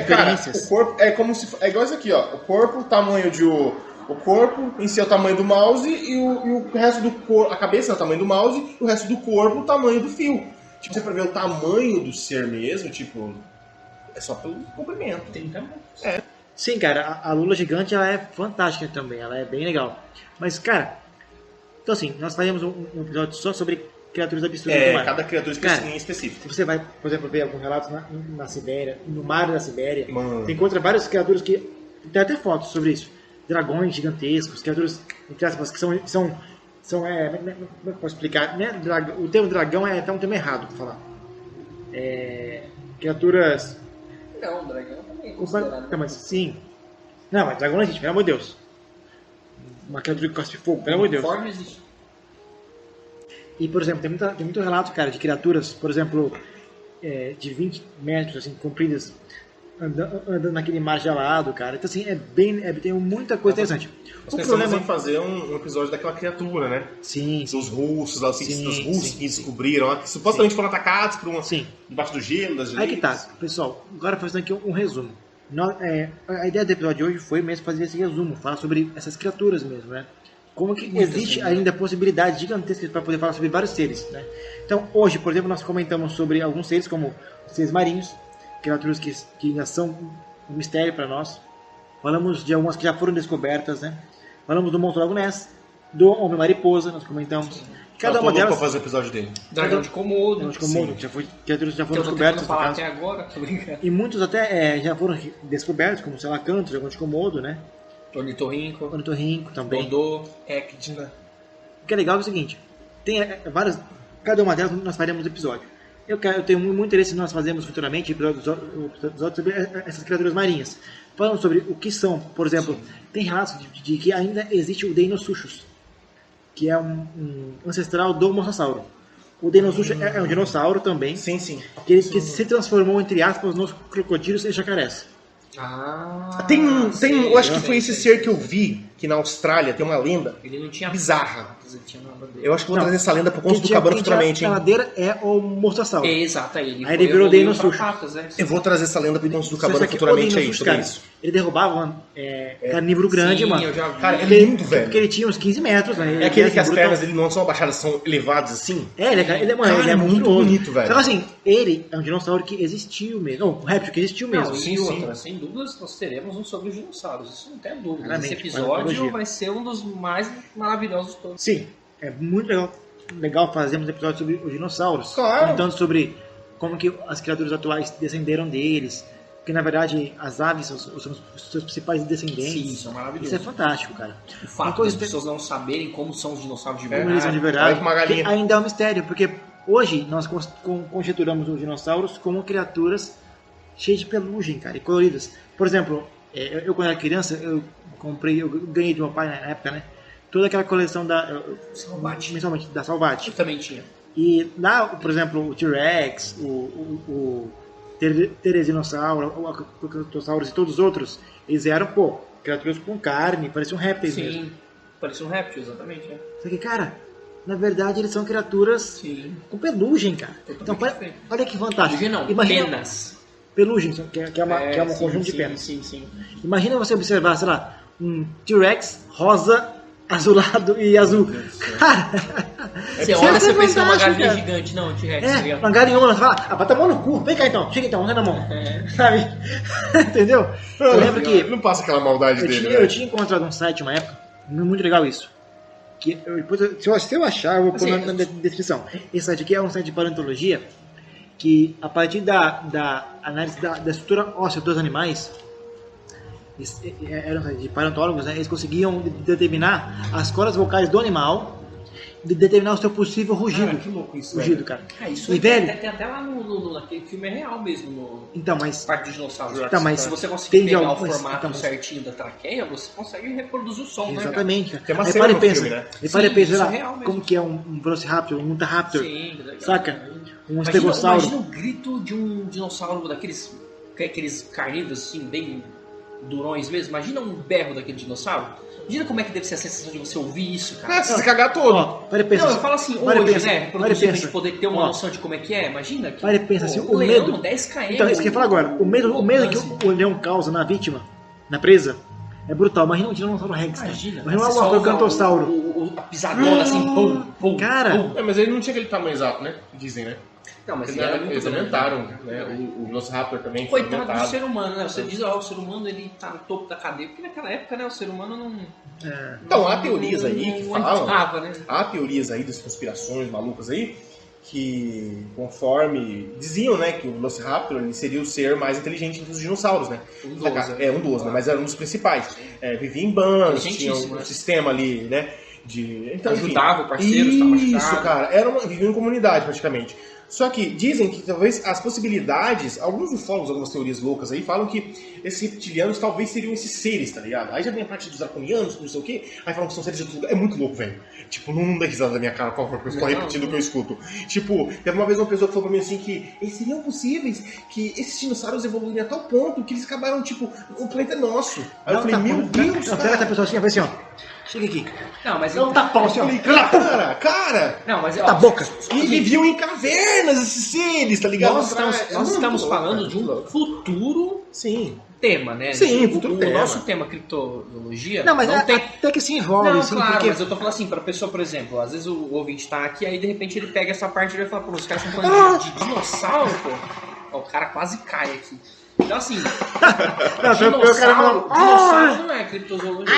Speaker 1: Cara, o corpo é como se... É igual isso aqui, ó. O corpo, o tamanho de... O corpo em si é o tamanho do mouse e o resto do corpo... A cabeça é o tamanho do mouse e o resto do corpo o tamanho do fio. Tipo, você pra ver o tamanho do ser mesmo, tipo... É só pelo comprimento.
Speaker 3: 30 metros.
Speaker 4: Sim, cara, a lula gigante ela é fantástica também, ela é bem legal. Mas, cara, então assim, nós faremos um episódio só sobre criaturas absurdas do mar.
Speaker 1: Cada criatura
Speaker 4: Cara,
Speaker 1: em específico.
Speaker 4: Você vai, por exemplo, ver alguns relatos na Sibéria, no mar da Sibéria.
Speaker 1: Mano.
Speaker 4: Você encontra várias criaturas que... Tem até fotos sobre isso. Dragões gigantescos, criaturas, entre aspas, que são como é que eu posso explicar? Né? O termo dragão é até um termo errado pra falar. Criaturas...
Speaker 3: Não, o dragão também é considerado.
Speaker 4: Não, mas sim. Não, mas dragão não existe, pelo amor de Deus. Uma criatura que cospe fogo, pelo amor de Deus.
Speaker 3: Forte existe.
Speaker 4: E, por exemplo, tem muito relato, cara, de criaturas, por exemplo, de 20 metros, assim, compridas, andando naquele mar gelado, cara. Então, assim, tem muita coisa interessante.
Speaker 1: Nós
Speaker 4: O
Speaker 1: pensamos
Speaker 4: problema...
Speaker 1: em fazer um episódio daquela criatura, né?
Speaker 4: Sim, sim.
Speaker 1: Dos russos, lá, os cientistas
Speaker 4: Sim,
Speaker 1: russos
Speaker 4: sim,
Speaker 1: que
Speaker 4: sim.
Speaker 1: descobriram, ó, que supostamente foram atacados por uma...
Speaker 4: Sim.
Speaker 1: Debaixo do gelo, das
Speaker 4: Aí que tá,
Speaker 1: geleiras.
Speaker 4: pessoal, agora fazendo aqui um resumo. A ideia do episódio de hoje foi mesmo fazer esse resumo, falar sobre essas criaturas mesmo, né? Como que existe ainda possibilidades gigantescas para poder falar sobre vários seres, né? Então, hoje, por exemplo, nós comentamos sobre alguns seres, como seres marinhos, criaturas que ainda são um mistério para nós. Falamos de algumas que já foram descobertas, né? Falamos do Monstro Lago Ness, do Homem-Mariposa, nós comentamos. Cada
Speaker 1: Eu tô
Speaker 4: uma
Speaker 1: louco
Speaker 4: delas...
Speaker 1: pra fazer o episódio dele.
Speaker 3: Dragão de Komodo.
Speaker 4: Acho que o mundo já foi, criaturas já
Speaker 3: Que
Speaker 4: foram
Speaker 3: eu tô
Speaker 4: descobertas,
Speaker 3: tentando
Speaker 4: no
Speaker 3: falar
Speaker 4: caso.
Speaker 3: até agora, tô brincando.
Speaker 4: E muitos até já foram descobertos, como Selacanto, Dragão de Komodo, né?
Speaker 3: Ornitorrinco,
Speaker 4: Ornitorrinco também.
Speaker 3: Dodô, Ecdna.
Speaker 4: O que é legal é o seguinte, tem várias, cada uma delas nós faremos episódio. Eu tenho muito interesse em nós fazermos futuramente episódios sobre essas criaturas marinhas. Falando sobre o que são, por exemplo, tem relatos de que ainda existe o Deinosuchus, que é um ancestral do Mosasauro. O Deinosuchus é um dinossauro também,
Speaker 1: Sim, sim.
Speaker 4: que se transformou, entre aspas, nos crocodilos e jacarés.
Speaker 3: Ah,
Speaker 1: Eu acho que foi esse ser que eu vi, que na Austrália tem uma lenda
Speaker 3: Ele não tinha
Speaker 1: bizarra.
Speaker 3: patas, ele tinha nada dele.
Speaker 1: Eu acho que vou
Speaker 4: Não.
Speaker 1: trazer essa lenda pro Conto do Cabana futuramente,
Speaker 4: A
Speaker 1: hein?
Speaker 4: ladeira é o Mosasauro.
Speaker 3: É, exato, aí ele
Speaker 4: Aí ele virou
Speaker 3: evoluiu pra
Speaker 4: Deinosuchus.
Speaker 3: patas, né?
Speaker 1: Eu vou trazer essa lenda pro Conto do
Speaker 4: Só
Speaker 1: Cabana
Speaker 4: que o
Speaker 1: futuramente aí,
Speaker 4: Deinosuchus,
Speaker 1: sobre
Speaker 4: cara,
Speaker 1: isso.
Speaker 4: ele derrubava carnívoro grande,
Speaker 3: Sim,
Speaker 4: mano.
Speaker 3: eu já vi.
Speaker 1: Cara,
Speaker 4: Porque
Speaker 1: é lindo, velho.
Speaker 4: Porque ele tinha uns 15 metros, né?
Speaker 1: É aquele que as
Speaker 4: brutão.
Speaker 1: pernas dele não são abaixadas, são elevadas assim.
Speaker 4: É, ele é
Speaker 1: Cara, muito
Speaker 4: monstruoso.
Speaker 1: bonito, velho.
Speaker 4: Só que assim, ele é um dinossauro que existiu mesmo. Não, um réptil que existiu mesmo.
Speaker 3: Não,
Speaker 1: sim,
Speaker 3: e
Speaker 1: sim.
Speaker 3: outra, sem dúvidas, nós teremos um sobre os dinossauros. Isso não tem dúvida.
Speaker 4: Claramente,
Speaker 3: Esse episódio
Speaker 4: paleontologia.
Speaker 3: vai ser um dos mais maravilhosos de todos.
Speaker 4: Sim, é muito legal fazermos episódios sobre os dinossauros.
Speaker 1: Claro.
Speaker 4: Comentando sobre como que as criaturas atuais descenderam deles. Porque na verdade as aves são os seus principais descendentes.
Speaker 3: Sim, isso é maravilhoso.
Speaker 4: Isso é fantástico, cara.
Speaker 3: O fato
Speaker 4: Uma coisa
Speaker 3: das pessoas não saberem como são os dinossauros de
Speaker 4: Como
Speaker 3: verdade.
Speaker 4: eles são de
Speaker 1: Olha
Speaker 4: verdade.
Speaker 1: que uma galinha.
Speaker 4: Que ainda é um mistério, porque hoje nós conjeturamos os dinossauros como criaturas cheias de pelugem, cara, e coloridas. Por exemplo, eu quando era criança, eu ganhei de meu pai na época, né? Toda aquela coleção
Speaker 3: Salvate.
Speaker 4: mensalmente, da Salvate.
Speaker 3: Eu também tinha.
Speaker 4: E lá, por exemplo, o T-Rex, o Teresinossauro, o Acrotossauro e todos os outros, eles eram, criaturas com carne, pareciam répteis mesmo.
Speaker 3: Sim, parecia um réptil, exatamente. É.
Speaker 4: Só que, cara, na verdade eles são criaturas
Speaker 3: Sim.
Speaker 4: com pelugem, cara.
Speaker 3: Totalmente
Speaker 4: Então,
Speaker 3: diferente.
Speaker 4: olha que fantástico.
Speaker 3: Pelugem não,
Speaker 4: Imagina,
Speaker 3: penas.
Speaker 4: pelugem, que é um
Speaker 3: sim,
Speaker 4: conjunto de
Speaker 3: sim,
Speaker 4: penas.
Speaker 3: Sim, sim.
Speaker 4: Imagina você observar, sei lá, um T-Rex rosa, azulado e azul. Cara,
Speaker 3: Você
Speaker 4: isso
Speaker 3: olha,
Speaker 4: é
Speaker 3: você pensa numa
Speaker 4: fantástico,
Speaker 3: galinha
Speaker 4: cara.
Speaker 3: gigante, não, T-Rex, tá
Speaker 4: É,
Speaker 3: ligado?
Speaker 4: uma galinhona, você fala, bota a mão no cu, vem cá então, chega então, sai na mão.
Speaker 3: É.
Speaker 4: Sabe? Entendeu? Eu lembro que
Speaker 1: Não passa aquela maldade dele, né?
Speaker 4: eu tinha encontrado um site uma época, muito legal isso. Que se eu achar, eu vou pôr
Speaker 3: Assim,
Speaker 4: na descrição. Esse site aqui é um site de paleontologia que, a partir da análise da estrutura óssea dos animais, eram de paleontólogos, né, eles conseguiam determinar as cordas vocais do animal, determinar o seu possível rugido.
Speaker 3: Cara, que louco isso,
Speaker 4: Rugido,
Speaker 3: velho.
Speaker 4: cara.
Speaker 3: Ah, isso
Speaker 4: E,
Speaker 3: aí
Speaker 4: velho,
Speaker 3: tem até lá naquele filme é real mesmo, no
Speaker 4: então, mas
Speaker 3: Parque dos Dinossauros.
Speaker 4: Tá, mas
Speaker 3: se você conseguir
Speaker 4: tem
Speaker 3: pegar o
Speaker 4: algumas-
Speaker 3: formato
Speaker 4: então, mas-
Speaker 3: certinho da traqueia, você consegue reproduzir o som, né, cara?
Speaker 4: exatamente, cara.
Speaker 1: Tem uma
Speaker 4: Aí
Speaker 1: cena
Speaker 4: para e
Speaker 1: no
Speaker 4: pensa,
Speaker 1: filme, né?
Speaker 4: aí para e
Speaker 3: Sim,
Speaker 4: pensa,
Speaker 3: isso
Speaker 4: sei
Speaker 3: é
Speaker 4: lá,
Speaker 3: real mesmo.
Speaker 4: como que é um Velociraptor, um Raptor,
Speaker 3: Sim, legal.
Speaker 4: saca? Um
Speaker 3: Imagina
Speaker 4: estegossauro.
Speaker 3: o grito de um dinossauro daqueles aqueles carnívoros assim, bem durões mesmo. Imagina um berro daquele dinossauro. Imagina como é que deve ser a sensação de você ouvir isso, cara.
Speaker 1: Ah, você se cagar todo.
Speaker 4: Ó, para e pensa.
Speaker 3: Não, eu falo assim,
Speaker 4: para e
Speaker 3: hoje,
Speaker 4: pensa,
Speaker 3: né?
Speaker 4: para e
Speaker 3: Produzir pra
Speaker 4: pensa.
Speaker 3: gente poder ter uma
Speaker 4: Ó,
Speaker 3: noção de como é que é. Imagina que,
Speaker 4: para e pensa assim,
Speaker 3: o
Speaker 4: o
Speaker 3: leão,
Speaker 4: medo.
Speaker 3: 10 km.
Speaker 4: Então, isso que eu ia falar agora. O medo que o leão causa na vítima, na presa, é brutal. Imagina um tiranossauro Rex, cara.
Speaker 3: Imagina.
Speaker 4: Imagina
Speaker 3: você
Speaker 4: um
Speaker 3: só usa
Speaker 4: Acrotossauro.
Speaker 3: a pisadona assim, pum, pum.
Speaker 4: Cara,
Speaker 3: pum.
Speaker 1: É, mas ele não tinha aquele tamanho exato, né? Dizem, né?
Speaker 3: Não, mas
Speaker 1: Eles,
Speaker 3: ele era muito
Speaker 1: eles
Speaker 3: grande.
Speaker 1: aumentaram, né? O Velociraptor também foi
Speaker 3: Coitado do
Speaker 1: aumentado.
Speaker 3: ser humano, né? Você diz, ó, o ser humano ele tá no topo da cadeia, porque naquela época, né, o ser humano não...
Speaker 1: Então, há teorias aí que
Speaker 3: não
Speaker 1: falam,
Speaker 3: entrava, né?
Speaker 1: há teorias aí das conspirações malucas aí, que conforme diziam, né, que o Velociraptor ele seria o ser mais inteligente dos dinossauros, né?
Speaker 3: Um dos,
Speaker 1: Um dos, né? Mas era um dos principais. Vivia em bandos, tinha
Speaker 3: Inteligentíssimo,
Speaker 1: um
Speaker 3: né?
Speaker 1: sistema ali, né? Então, enfim.
Speaker 3: Ajudava o parceiro, estava
Speaker 1: Isso,
Speaker 3: machucado.
Speaker 1: cara. Viviam em comunidade, praticamente. Só que dizem que talvez as possibilidades, alguns ufólogos, algumas teorias loucas aí, falam que esses reptilianos talvez seriam esses seres, tá ligado? Aí já vem a parte dos draconianos, não sei o quê, aí falam que são seres de outro lugar. É muito louco, velho. Tipo, não dá risada da minha cara, por favor, porque eu estou
Speaker 3: Não,
Speaker 1: repetindo
Speaker 3: não.
Speaker 1: o que eu escuto. Tipo, teve uma vez uma pessoa que falou pra mim assim que eles seriam possíveis que esses dinossauros evoluíram a tal ponto que eles acabaram, tipo, o planeta é nosso. Aí eu falei, meu Deus,
Speaker 4: não, pega essa
Speaker 1: cara.
Speaker 4: pessoa assim, vai assim, ó. Chega aqui.
Speaker 3: Não, mas...
Speaker 4: Dá um tapão assim, ó.
Speaker 1: Eu falei, cara!
Speaker 3: Não, mas...
Speaker 4: Tá boca.
Speaker 1: E viviam em cavernas esses seres, tá ligado?
Speaker 3: Nós estamos,
Speaker 1: Atrás.
Speaker 3: nós
Speaker 1: Muito
Speaker 3: estamos
Speaker 1: louco,
Speaker 3: falando
Speaker 1: cara,
Speaker 3: de
Speaker 1: muito
Speaker 3: um
Speaker 1: louco.
Speaker 3: futuro
Speaker 1: Sim.
Speaker 3: tema, né?
Speaker 1: Sim,
Speaker 3: o
Speaker 1: futuro tema.
Speaker 3: nosso tema criptologia
Speaker 4: Não, mas
Speaker 3: não tem...
Speaker 4: até que se envolve,
Speaker 3: Não,
Speaker 4: assim,
Speaker 3: claro,
Speaker 4: porque...
Speaker 3: mas eu tô falando assim, pra pessoa, por exemplo, às vezes o ouvinte tá aqui, aí de repente ele pega essa parte e vai falar, pô, os caras estão falando de dinossauro, pô. Ó, o cara quase cai aqui. Então, assim,
Speaker 4: Não, eu quero falar.
Speaker 3: dinossauro não é criptozoologia.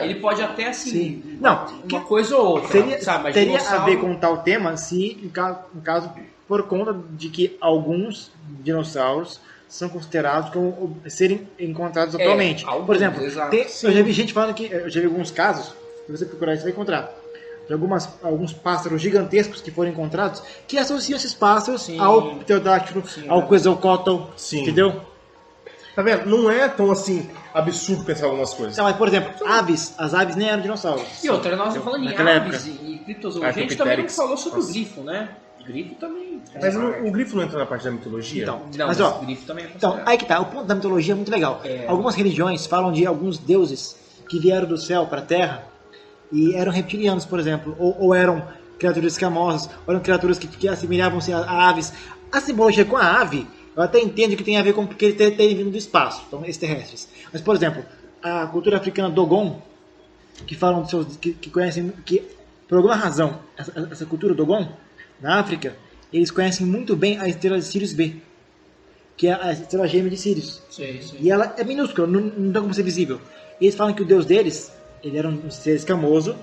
Speaker 3: Ele pode até, assim,
Speaker 4: Sim. Não,
Speaker 3: uma coisa ou outra,
Speaker 4: teria,
Speaker 3: sabe? Mas
Speaker 4: teria a
Speaker 3: dinossauro-
Speaker 4: ver com tal tema se, no caso, por conta de que alguns dinossauros são considerados como serem encontrados atualmente.
Speaker 3: alguns,
Speaker 4: Por exemplo,
Speaker 3: exato.
Speaker 4: eu já vi gente falando que, eu já vi alguns casos, se você procurar isso, você vai encontrar, de alguns pássaros gigantescos que foram encontrados, que associam esses pássaros
Speaker 3: Sim.
Speaker 4: ao pterodáctilo, ao quetzalcoatl,
Speaker 1: Sim.
Speaker 4: entendeu?
Speaker 1: Tá vendo? Não é tão assim absurdo pensar algumas coisas.
Speaker 4: Então, mas, por exemplo, as aves nem eram dinossauros.
Speaker 3: E outra, nós estamos falando em
Speaker 4: Naquela
Speaker 3: aves e criptozoologia, a gente também não
Speaker 1: Archaeopteryx.
Speaker 3: falou sobre
Speaker 1: Nossa.
Speaker 3: o grifo, né? O grifo também.
Speaker 1: Mas o grifo não entra na parte da mitologia?
Speaker 4: Então,
Speaker 3: Não,
Speaker 4: mas
Speaker 3: mas
Speaker 4: ó,
Speaker 3: o grifo também é
Speaker 4: então,
Speaker 3: considerado.
Speaker 4: aí que tá, o ponto da mitologia é muito legal.
Speaker 3: É.
Speaker 4: Algumas religiões falam de alguns deuses que vieram do céu para a terra e eram reptilianos, por exemplo, ou eram criaturas escamosas, ou eram criaturas que assemelhavam-se a aves. A simbologia com a ave, eu até entendo que tem a ver com porque ele tem vindo do espaço, então extraterrestres. Mas, por exemplo, a cultura africana Dogon, que falam de seus, que conhecem, que por alguma razão, essa cultura Dogon, na África, eles conhecem muito bem a estrela de Sirius B, que é a estrela gêmea de Sirius.
Speaker 3: Sei, sei.
Speaker 4: E ela é minúscula, não tem como ser visível. E eles falam que o deus deles, ele era um ser escamoso,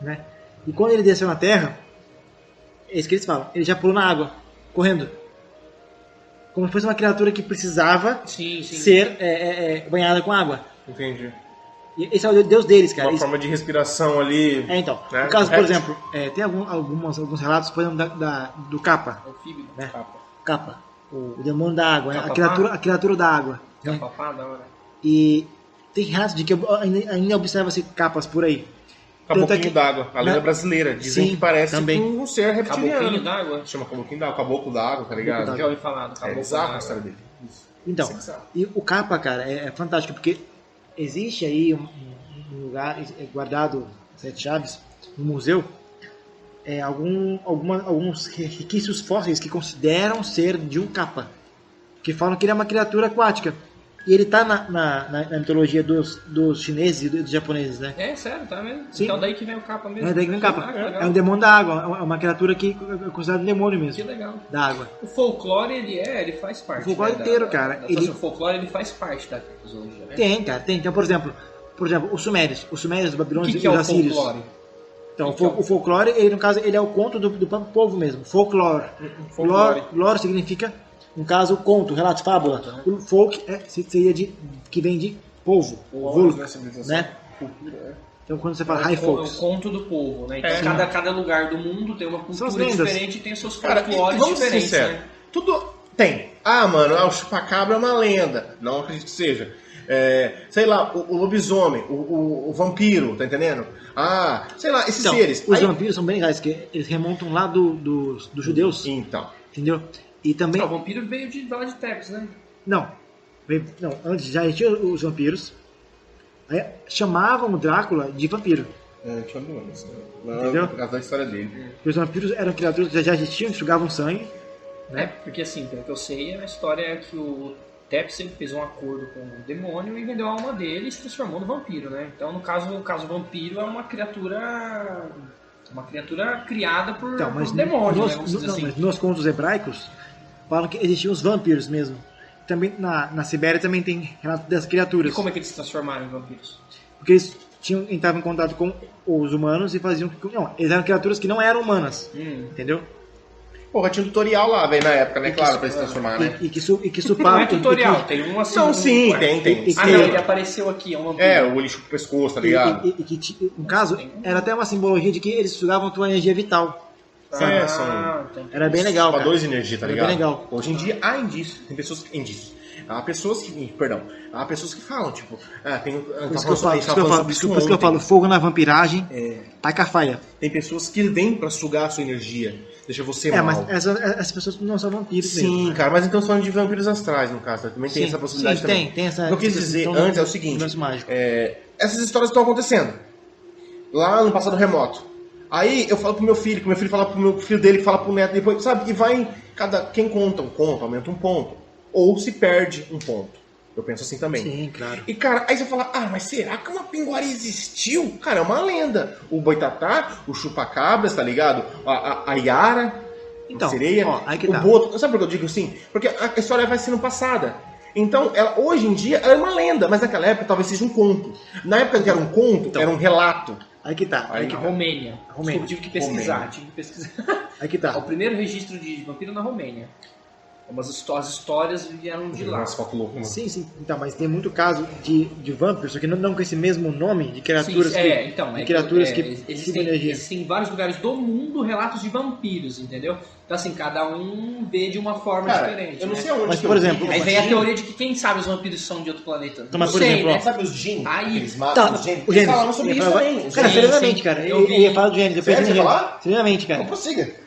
Speaker 4: né? E quando ele desceu na Terra, é isso que eles falam, ele já pulou na água, correndo. Como se fosse uma criatura que precisava
Speaker 3: Sim, sim.
Speaker 4: ser banhada com água.
Speaker 1: Entendi.
Speaker 4: E esse é o deus deles, cara.
Speaker 1: Uma
Speaker 4: Eles-
Speaker 1: forma de respiração ali.
Speaker 4: então,
Speaker 1: né?
Speaker 4: no caso, por
Speaker 1: Correto?
Speaker 4: exemplo, tem alguns relatos, por exemplo, do Kappa.
Speaker 3: Anfíbio,
Speaker 4: Né?
Speaker 3: capa.
Speaker 4: Kappa, o demônio da água, né?
Speaker 3: Kappa.
Speaker 4: A criatura da água. Né?
Speaker 3: Capa, da hora.
Speaker 4: E tem relatos de que ainda observa-se capas por aí. Tanto é
Speaker 1: Caboclinho
Speaker 4: que-
Speaker 1: d'água. A lenda
Speaker 4: na-
Speaker 1: brasileira. Dizem
Speaker 4: Sim,
Speaker 1: que parece
Speaker 4: também.
Speaker 1: com um ser reptiliano.
Speaker 3: Caboclinho d'água.
Speaker 1: Chama caboclinho d'água, caboclo d'água, tá ligado?
Speaker 4: d'água.
Speaker 3: Já ouvi falar do
Speaker 1: É
Speaker 3: caboclo
Speaker 1: bizarro a
Speaker 3: d'água.
Speaker 1: história dele. Isso.
Speaker 4: Então,
Speaker 1: Isso é bizarro.
Speaker 4: e o Kappa, cara, é fantástico, porque existe aí um lugar guardado, Sete Chaves, no museu, alguns requisitos fósseis que consideram ser de um Kappa, que falam que ele é uma criatura aquática. E ele tá na mitologia dos chineses e dos japoneses, né?
Speaker 3: É, sério, tá mesmo?
Speaker 4: Sim.
Speaker 3: Então daí que vem o capa mesmo.
Speaker 4: É daí que vem o Kappa.
Speaker 3: Ah, que legal.
Speaker 4: É um demônio da água, é uma criatura que é considerada um demônio
Speaker 3: Que
Speaker 4: mesmo,
Speaker 3: legal.
Speaker 4: da água.
Speaker 3: O folclore, ele faz parte.
Speaker 4: O folclore
Speaker 3: né,
Speaker 4: inteiro, cara.
Speaker 3: O folclore, ele faz parte da criptozoologia, né?
Speaker 4: Tem, cara, tem. Então, por exemplo, os sumérios. Os sumérios, os
Speaker 3: O
Speaker 4: babilônios
Speaker 3: que
Speaker 4: e
Speaker 3: é
Speaker 4: os
Speaker 3: o
Speaker 4: assírios.
Speaker 3: folclore?
Speaker 4: Então,
Speaker 3: Que que é
Speaker 4: o folclore, ele, no caso, ele é o conto do povo mesmo. Folclore.
Speaker 3: Folclore.
Speaker 4: Lore significa, no caso, conto, relato, fábula. O folk seria que vem de povo. Volk, né?
Speaker 1: Cultura, é.
Speaker 4: Então, quando você fala
Speaker 3: É
Speaker 4: high
Speaker 3: o
Speaker 4: folks.
Speaker 3: conto do povo, né? Então,
Speaker 1: É.
Speaker 3: cada lugar do mundo tem uma
Speaker 4: São as
Speaker 3: cultura
Speaker 4: lendas.
Speaker 3: diferente e tem os seus
Speaker 1: Cara, e
Speaker 3: folclores
Speaker 1: vamos ser
Speaker 3: diferentes,
Speaker 1: sinceros.
Speaker 3: né?
Speaker 1: Tudo tem. Ah, mano, o chupacabra é uma lenda. Não acredito que seja. Sei lá, o lobisomem, o vampiro, tá entendendo? Ah, sei lá, esses
Speaker 4: Então,
Speaker 1: seres.
Speaker 4: os
Speaker 1: Aí-
Speaker 4: vampiros são bem legais, que eles remontam lá dos judeus,
Speaker 1: Então.
Speaker 4: entendeu? E também...
Speaker 3: Ah, o vampiro veio de lá de Tepes, né?
Speaker 4: Não, antes já existiam os vampiros. Aí chamavam o Drácula de vampiro.
Speaker 1: Tinha duas.
Speaker 4: Entendeu?
Speaker 1: Por causa da história dele.
Speaker 4: Porque os vampiros eram criaturas que já existiam, que sugavam sangue.
Speaker 3: É, porque assim, pelo que eu sei, a história é que o Tepes ele fez um acordo com o demônio e vendeu a alma dele e se transformou no vampiro, né? Então, no caso vampiro é uma criatura criada por demônio, né? Vamos dizer assim.
Speaker 4: mas nos contos hebraicos falam que existiam os vampiros mesmo. Também na Sibéria também tem relato dessas
Speaker 3: E
Speaker 4: criaturas.
Speaker 3: como é que eles se transformaram em vampiros?
Speaker 4: Porque eles entravam em contato com os humanos e faziam... Não, eles eram criaturas que não eram humanas, entendeu?
Speaker 1: Porra, tinha um tutorial lá, velho, na época, né?
Speaker 4: E que
Speaker 1: Claro,
Speaker 4: su-
Speaker 1: pra se transformar, né?
Speaker 4: E que
Speaker 3: Não
Speaker 4: supavam...
Speaker 3: é tutorial, tem um assim.
Speaker 1: Não, sim,
Speaker 3: ué.
Speaker 1: tem.
Speaker 4: e-
Speaker 3: Ah, não, ele apareceu aqui, é um vampiro.
Speaker 1: O olho chupa o pescoço, tá ligado?
Speaker 4: No caso, era até uma simbologia de que eles sugavam a tua energia vital.
Speaker 1: São
Speaker 3: então.
Speaker 4: Era bem legal, cara.
Speaker 1: Dois de energia, tá
Speaker 4: Era
Speaker 1: ligado?
Speaker 4: bem legal.
Speaker 1: Hoje em dia há indícios, tem pessoas que... Há pessoas que falam, tipo... tem...
Speaker 4: Por isso que eu falo, fogo na vampiragem, taca a faia.
Speaker 1: Tem pessoas que vêm pra sugar a sua energia, deixa você mal.
Speaker 4: Mas essas pessoas não são vampiros
Speaker 1: Sim,
Speaker 4: mesmo.
Speaker 1: cara, mas então falando de vampiros astrais, no caso, também tem
Speaker 4: Sim,
Speaker 1: essa possibilidade
Speaker 4: sim,
Speaker 1: também.
Speaker 4: tem essa...
Speaker 1: O que eu quis dizer
Speaker 4: questão
Speaker 1: antes é o
Speaker 4: do
Speaker 1: seguinte,
Speaker 4: universo mágico.
Speaker 1: essas histórias estão acontecendo, lá no passado remoto. Aí eu falo pro meu filho, que meu filho fala pro meu filho dele, que fala pro neto, depois, sabe? E vai, quem conta um conto, aumenta um ponto. Ou se perde um ponto. Eu penso assim também.
Speaker 4: Sim, claro.
Speaker 1: E, cara, aí você fala, mas será que uma pinguara existiu? Cara, é uma lenda. O boitatá, o chupacabras, tá ligado? A Yara,
Speaker 4: Então,
Speaker 1: sereia,
Speaker 4: ó, aí que
Speaker 1: o
Speaker 4: tá.
Speaker 1: boto. Sabe por que eu digo assim? Porque a história vai sendo passada. Então, hoje em dia, ela é uma lenda, mas naquela época talvez seja um conto. Na época que era um conto,
Speaker 4: Então.
Speaker 1: era um relato.
Speaker 4: Aí que tá.
Speaker 1: Aí
Speaker 3: Na
Speaker 1: que
Speaker 3: Romênia.
Speaker 4: Romênia.
Speaker 3: Desculpa, tive que pesquisar.
Speaker 1: Romênia.
Speaker 3: Tive que pesquisar.
Speaker 4: Aí que
Speaker 3: O
Speaker 4: tá.
Speaker 3: primeiro registro de vampiro na Romênia. As histórias vieram de lá.
Speaker 1: Nossa, foto louco, mano.
Speaker 4: Sim, sim. Então, mas tem muito caso de vampiros, só que não com esse mesmo nome, de criaturas
Speaker 3: Sim,
Speaker 4: que... de criaturas que
Speaker 3: existem,
Speaker 4: energia.
Speaker 3: existem em vários lugares do mundo relatos de vampiros, entendeu? Então assim, cada um vê de uma forma
Speaker 1: Cara,
Speaker 3: diferente.
Speaker 1: eu não
Speaker 3: né?
Speaker 1: sei aonde
Speaker 4: Mas,
Speaker 1: que
Speaker 4: por
Speaker 1: eu vi,
Speaker 4: exemplo,
Speaker 3: Aí
Speaker 1: mas
Speaker 3: vem a
Speaker 1: tinha-
Speaker 3: teoria de que quem sabe os vampiros são de outro planeta.
Speaker 4: Então, mas,
Speaker 3: Não
Speaker 4: por
Speaker 3: sei,
Speaker 4: exemplo,
Speaker 3: né?
Speaker 4: ó,
Speaker 1: Sabe os Jin?
Speaker 3: Aí-
Speaker 1: Eles matam
Speaker 4: Tá,
Speaker 1: os Jin?
Speaker 4: o
Speaker 1: Eles
Speaker 4: Gênesis.
Speaker 1: falaram sobre
Speaker 4: Eu ia
Speaker 1: isso
Speaker 4: falar-
Speaker 1: também.
Speaker 4: Cara,
Speaker 3: Sim,
Speaker 4: seriosamente,
Speaker 3: sim.
Speaker 4: cara.
Speaker 3: Eu
Speaker 4: Eu
Speaker 3: vi.
Speaker 4: ia falar do Gênesis.
Speaker 1: Sério, você ia falar?
Speaker 4: Seriosamente,
Speaker 1: Não
Speaker 4: cara.
Speaker 1: prossiga.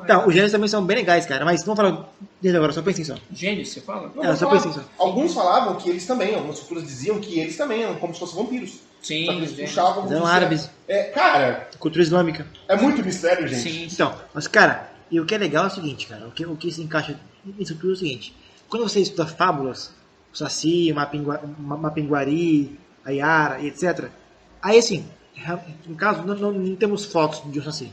Speaker 4: Então, os Gênesis também são bem legais, cara. Mas vamos falar deles agora, só pensem só.
Speaker 3: Gênios, você fala?
Speaker 1: Não,
Speaker 4: É,
Speaker 1: vou
Speaker 4: só
Speaker 1: falar.
Speaker 4: pensei só.
Speaker 1: Alguns falavam que eles também, algumas culturas diziam que eles também eram como se fossem vampiros.
Speaker 3: Sim,
Speaker 1: Só que eles
Speaker 3: gênios.
Speaker 1: puxavam...
Speaker 4: Eles eram
Speaker 1: como se-
Speaker 4: árabes.
Speaker 1: Cara,
Speaker 4: Cultura islâmica.
Speaker 1: é muito mistério, gente.
Speaker 3: Sim, sim.
Speaker 4: Então, mas cara, e o que é legal é o seguinte, cara, o que se encaixa nisso tudo é o seguinte, quando você estuda fábulas, o Saci, o Mapinguari, a Yara e etc., aí assim, no caso, não temos fotos de um Saci.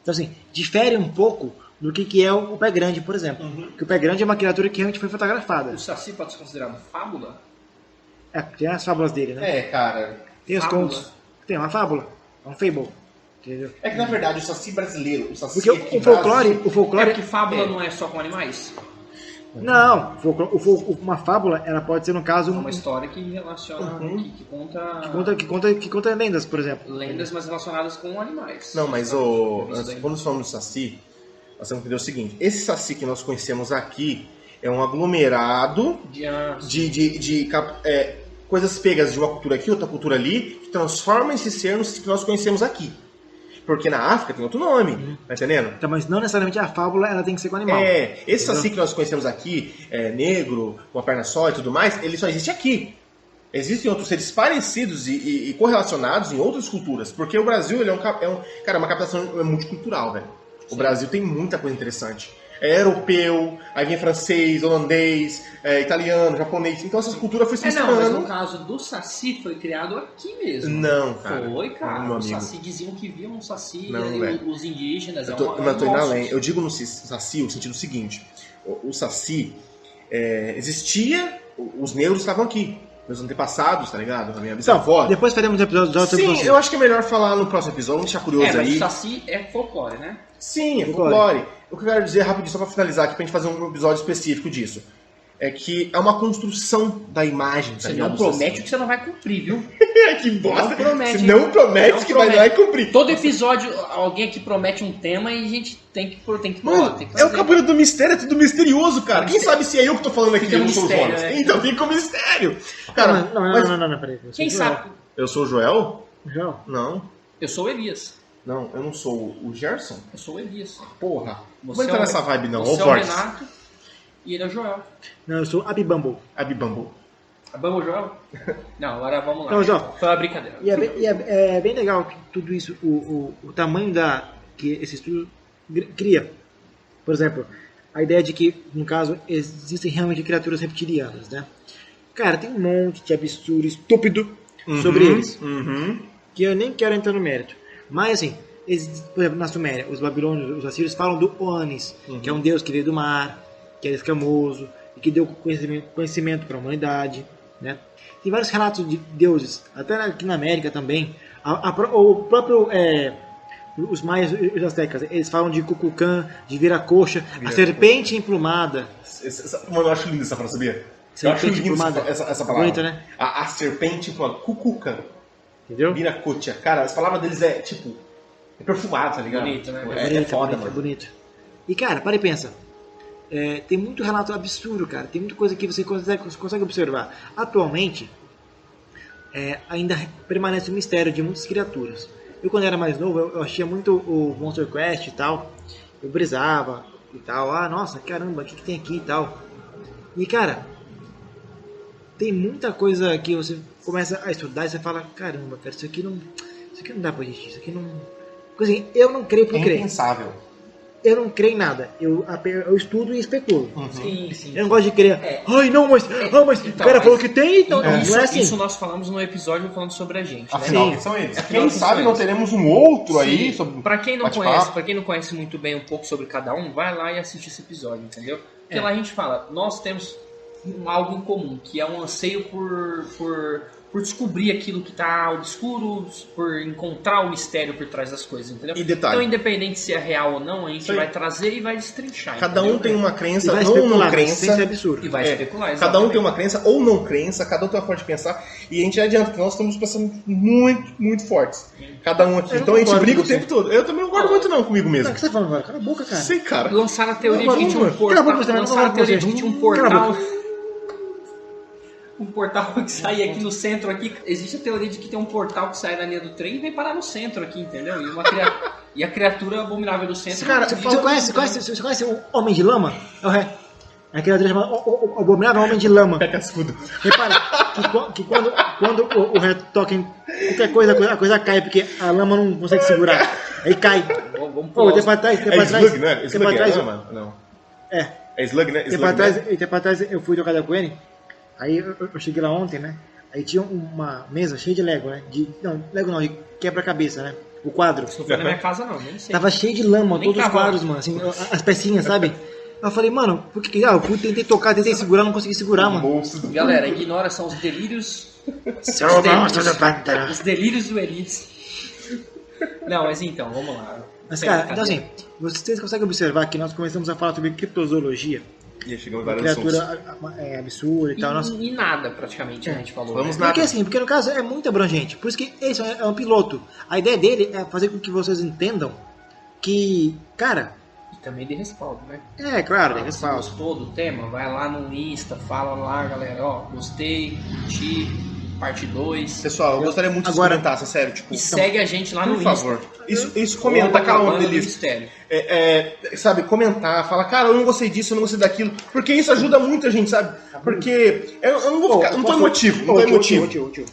Speaker 4: Então assim, difere um pouco do que é o Pé Grande, por exemplo. Que o Pé Grande é uma criatura que realmente foi fotografada.
Speaker 3: O Saci pode ser considerado fábula?
Speaker 4: É, tem as fábulas dele, né?
Speaker 1: Cara.
Speaker 4: Tem os
Speaker 3: fábula.
Speaker 4: contos. Tem uma fábula, um fable. Entendeu?
Speaker 1: É que na verdade o Saci brasileiro, o Saci
Speaker 4: Porque
Speaker 1: aqui
Speaker 4: o folclore,
Speaker 1: Brasil-
Speaker 4: o folclore
Speaker 3: É que fábula não é só com animais?
Speaker 4: Não, uma fábula, ela pode ser, no caso,
Speaker 3: É uma história que relaciona, que
Speaker 4: que conta lendas, por exemplo.
Speaker 3: lendas, mas relacionadas com animais.
Speaker 1: Não, mas
Speaker 3: Isso daí.
Speaker 1: quando nós falamos do Saci, nós temos que entender o seguinte: esse Saci que nós conhecemos aqui é um aglomerado de coisas pegas de uma cultura aqui, outra cultura ali, que transforma esse ser no que nós conhecemos aqui. Porque na África tem outro nome, tá entendendo?
Speaker 4: Então, mas não necessariamente a fábula ela tem que ser com animal.
Speaker 1: Esse
Speaker 4: Entendeu?
Speaker 1: Saci que nós conhecemos aqui,
Speaker 3: negro,
Speaker 1: com a perna só e tudo mais, ele só existe aqui. Existem outros seres parecidos e correlacionados em outras culturas. Porque o Brasil ele é uma captação multicultural, velho. O Brasil tem muita coisa interessante. É europeu, aí vem francês, holandês, italiano, japonês. Então essa cultura foi se
Speaker 3: Não, mas
Speaker 1: misturando.
Speaker 3: no caso do Saci foi criado aqui mesmo.
Speaker 1: Não, cara.
Speaker 3: Foi, cara.
Speaker 1: Meu
Speaker 3: O
Speaker 1: amigo.
Speaker 3: Saci diziam que viam um Saci
Speaker 1: Não,
Speaker 3: e
Speaker 1: velho.
Speaker 3: os indígenas.
Speaker 1: Eu tô indo
Speaker 3: monstro.
Speaker 1: além. Eu digo no Saci o sentido seguinte: o Saci existia, os negros estavam aqui. Meus antepassados, tá ligado? A minha
Speaker 4: Então,
Speaker 1: bisavó.
Speaker 4: depois faremos episódios sobre
Speaker 1: Sim,
Speaker 4: você.
Speaker 1: eu acho que é melhor falar no próximo episódio, vamos deixar curioso
Speaker 3: Mas
Speaker 1: aí.
Speaker 3: o Saci é folclore, né?
Speaker 1: Sim, é
Speaker 4: Folclore.
Speaker 1: folclore. O que eu quero dizer rapidinho, só pra finalizar aqui, pra gente fazer um episódio específico disso. É que é uma construção da imagem, tá
Speaker 3: Você
Speaker 1: ligado?
Speaker 3: não promete o que você não vai cumprir, viu?
Speaker 1: Que bosta.
Speaker 3: Não promete.
Speaker 1: Se não promete
Speaker 3: Não
Speaker 1: que vai lá e cumprir.
Speaker 3: Todo episódio, alguém aqui promete um tema e a gente tem que
Speaker 1: Mano,
Speaker 3: tem que
Speaker 1: é o
Speaker 3: fazer.
Speaker 1: Cabelo do Mistério, é tudo misterioso, cara. Quem sabe se é eu que tô falando aqui,
Speaker 3: Fica
Speaker 1: eu não sou o
Speaker 3: mistério,
Speaker 1: Jonas.
Speaker 3: né?
Speaker 1: Então fica o mistério. Cara,
Speaker 4: Não, peraí. Você
Speaker 3: Quem
Speaker 4: viu?
Speaker 3: sabe?
Speaker 1: eu sou o Joel?
Speaker 4: João?
Speaker 1: Não.
Speaker 3: Eu sou o Elias.
Speaker 1: Não, eu não sou o Gerson.
Speaker 3: Eu sou o Elias.
Speaker 1: Porra. Não
Speaker 3: Você
Speaker 1: vou entrar
Speaker 3: é o-
Speaker 1: nessa vibe, não. Ô,
Speaker 3: Você é o
Speaker 1: Borges.
Speaker 3: Renato e ele é o Joel.
Speaker 4: Não, eu sou Abibambo.
Speaker 1: Abibambu.
Speaker 3: Vamos, Joel? Não, agora vamos lá.
Speaker 4: Não, João.
Speaker 3: Foi uma brincadeira.
Speaker 4: E é bem legal que tudo isso, o tamanho que esse estudo cria. Por exemplo, a ideia de que, no caso, existem realmente criaturas reptilianas, né? Cara, tem um monte de absurdo estúpido sobre eles,
Speaker 1: Uhum.
Speaker 4: que eu nem quero entrar no mérito. Mas, assim, por exemplo, na Suméria, os babilônios, os assírios falam do Oanis, que é um deus que veio do mar, que era escamoso, e que deu conhecimento para a humanidade, né? Tem vários relatos de deuses, até aqui na América também. O próprio... os maias e os astecas, eles falam de Cuculcã, de Viracocha, a serpente emplumada.
Speaker 1: Mano, eu acho lindo essa frase, sabia? Eu acho
Speaker 4: Serpente
Speaker 1: lindo
Speaker 4: emplumada.
Speaker 1: essa palavra.
Speaker 4: Bonita, né?
Speaker 1: A serpente com a cucuca.
Speaker 4: Entendeu?
Speaker 1: Viracocha. Cara, as palavras deles é tipo. É perfumado, tá ligado?
Speaker 3: Bonito, né?
Speaker 1: É foda,
Speaker 4: bonito,
Speaker 1: mano.
Speaker 4: bonito. E cara, para e pensa. Tem muito relato absurdo, cara. Tem muita coisa que você consegue observar. Atualmente, ainda permanece o mistério de muitas criaturas. Eu, quando era mais novo, eu achei muito o Monster Quest e tal. Eu brisava e tal. Ah, nossa, caramba, o que tem aqui e tal. E, cara, tem muita coisa que você começa a estudar e você fala, caramba, cara, isso aqui não dá pra existir. Isso aqui não... Assim, eu não creio por
Speaker 1: É
Speaker 4: crer.
Speaker 1: impensável.
Speaker 4: eu não creio em nada. Eu estudo e especulo.
Speaker 3: Sim, sim.
Speaker 4: Eu não gosto de crer.
Speaker 3: É.
Speaker 4: Ai, não, mas o cara falou que tem, então.
Speaker 3: Isso,
Speaker 4: Não é assim.
Speaker 3: isso nós falamos no episódio falando sobre a gente, né?
Speaker 1: Afinal,
Speaker 4: Sim.
Speaker 1: quem são eles?
Speaker 3: Afinal,
Speaker 1: Quem
Speaker 3: quem
Speaker 1: sabe
Speaker 3: são
Speaker 1: não
Speaker 3: eles?
Speaker 1: teremos um outro aí
Speaker 3: Sim.
Speaker 1: sobre
Speaker 3: Pra quem não
Speaker 1: bate-papo.
Speaker 3: conhece, para quem não conhece muito bem um pouco sobre cada um, vai lá e assiste esse episódio, entendeu? Porque lá a gente fala, nós temos algo em comum, que é um anseio por descobrir aquilo que está obscuro, por encontrar o mistério por trás das coisas, entendeu?
Speaker 1: E detalhe.
Speaker 3: Então, independente se é real ou não, a gente
Speaker 1: Isso aí.
Speaker 3: vai trazer e vai destrinchar.
Speaker 1: Cada
Speaker 3: entendeu?
Speaker 1: um tem uma
Speaker 4: E
Speaker 1: crença
Speaker 4: vai
Speaker 1: ou não
Speaker 4: especular, sem ser
Speaker 1: crença.
Speaker 4: absurdo.
Speaker 3: E vai
Speaker 1: É,
Speaker 3: especular,
Speaker 1: Cada um
Speaker 3: exatamente.
Speaker 1: tem uma crença ou não crença, cada um tem uma forma de pensar. E a gente já adianta que nós estamos pensando muito, muito fortes. Cada um aqui.
Speaker 4: Eu não
Speaker 1: Então a gente
Speaker 4: concordo
Speaker 1: briga o
Speaker 4: com você.
Speaker 1: tempo todo. Eu também não concordo muito não comigo
Speaker 4: O
Speaker 1: mesmo.
Speaker 4: que você tá falando agora? Cala a boca, cara.
Speaker 1: Sei, cara.
Speaker 3: Lançaram a teoria
Speaker 1: Não,
Speaker 3: de que tinha um
Speaker 1: mano.
Speaker 3: portal.
Speaker 4: Cala a boca, você
Speaker 3: Lançaram a
Speaker 4: não
Speaker 3: teoria
Speaker 4: vai
Speaker 3: de que tinha um
Speaker 4: falar com você. Cala a
Speaker 3: portal. Um portal que sai aqui no centro aqui. Existe a teoria de que tem um portal que sai da linha do trem e vem parar no centro aqui, entendeu? E a criatura abominável do centro.
Speaker 1: Cara,
Speaker 4: Você conhece o Homem de Lama? É aquele atriz chamado o Abominável Homem de Lama.
Speaker 1: É cascudo.
Speaker 4: Repara que quando o reto toca em qualquer coisa, a coisa cai, porque a lama não consegue segurar. Aí cai.
Speaker 3: Vamos
Speaker 4: Pô,
Speaker 3: pular
Speaker 4: tempo atrás,
Speaker 1: É slug, né?
Speaker 4: tempo
Speaker 1: Slug é
Speaker 4: atrás,
Speaker 1: lama? Não.
Speaker 4: é,
Speaker 1: É slug, né?
Speaker 4: tempo
Speaker 1: Slug, né?
Speaker 4: atrás eu fui trocar com ele, aí eu cheguei lá ontem, né? Aí tinha uma mesa cheia de Lego, né? Lego não, de quebra-cabeça, né? O quadro.
Speaker 3: Isso não foi na minha casa, não, nem sei.
Speaker 4: Tava cheio de lama,
Speaker 3: Nem
Speaker 4: todos os
Speaker 3: cavalo.
Speaker 4: quadros, mano, assim, as pecinhas, sabe? Eu falei, mano, por que eu tentei tocar, tentei segurar, não consegui segurar, mano.
Speaker 1: Monstro.
Speaker 3: Galera, ignora, são os delírios. Os delírios do Elites. Não, mas então, vamos lá.
Speaker 4: Mas,
Speaker 3: Sem
Speaker 4: cara, então
Speaker 3: brincadeira.
Speaker 4: assim, vocês conseguem observar que nós começamos a falar sobre criptozoologia,
Speaker 1: E chegamos
Speaker 4: uma
Speaker 1: vários assuntos.
Speaker 4: criatura absurda e tal. Nós...
Speaker 3: E nada, praticamente, a gente falou.
Speaker 1: Vamos
Speaker 3: né?
Speaker 1: nada.
Speaker 4: Porque assim, porque no caso é muito abrangente. Por isso que esse é um piloto. A ideia dele é fazer com que vocês entendam que, cara,
Speaker 3: E também de respaldo, né?
Speaker 4: é claro,
Speaker 3: Se
Speaker 4: é respaldo.
Speaker 3: gostou do tema, vai lá no Insta, fala lá, galera, ó, gostei, curti, parte 2.
Speaker 1: Pessoal, eu gostaria muito de
Speaker 4: Agora-
Speaker 1: comentasse, sério, tipo,
Speaker 3: E segue a gente lá no
Speaker 1: por
Speaker 3: Insta.
Speaker 1: favor. Isso comenta, calma,
Speaker 3: Banda do
Speaker 1: beleza.
Speaker 3: Mistério.
Speaker 1: Sabe, comentar, falar, cara, eu não gostei disso, eu não gostei daquilo, porque isso ajuda muito a gente, sabe? Porque eu não vou ficar, não tô emotivo, não tô emotivo.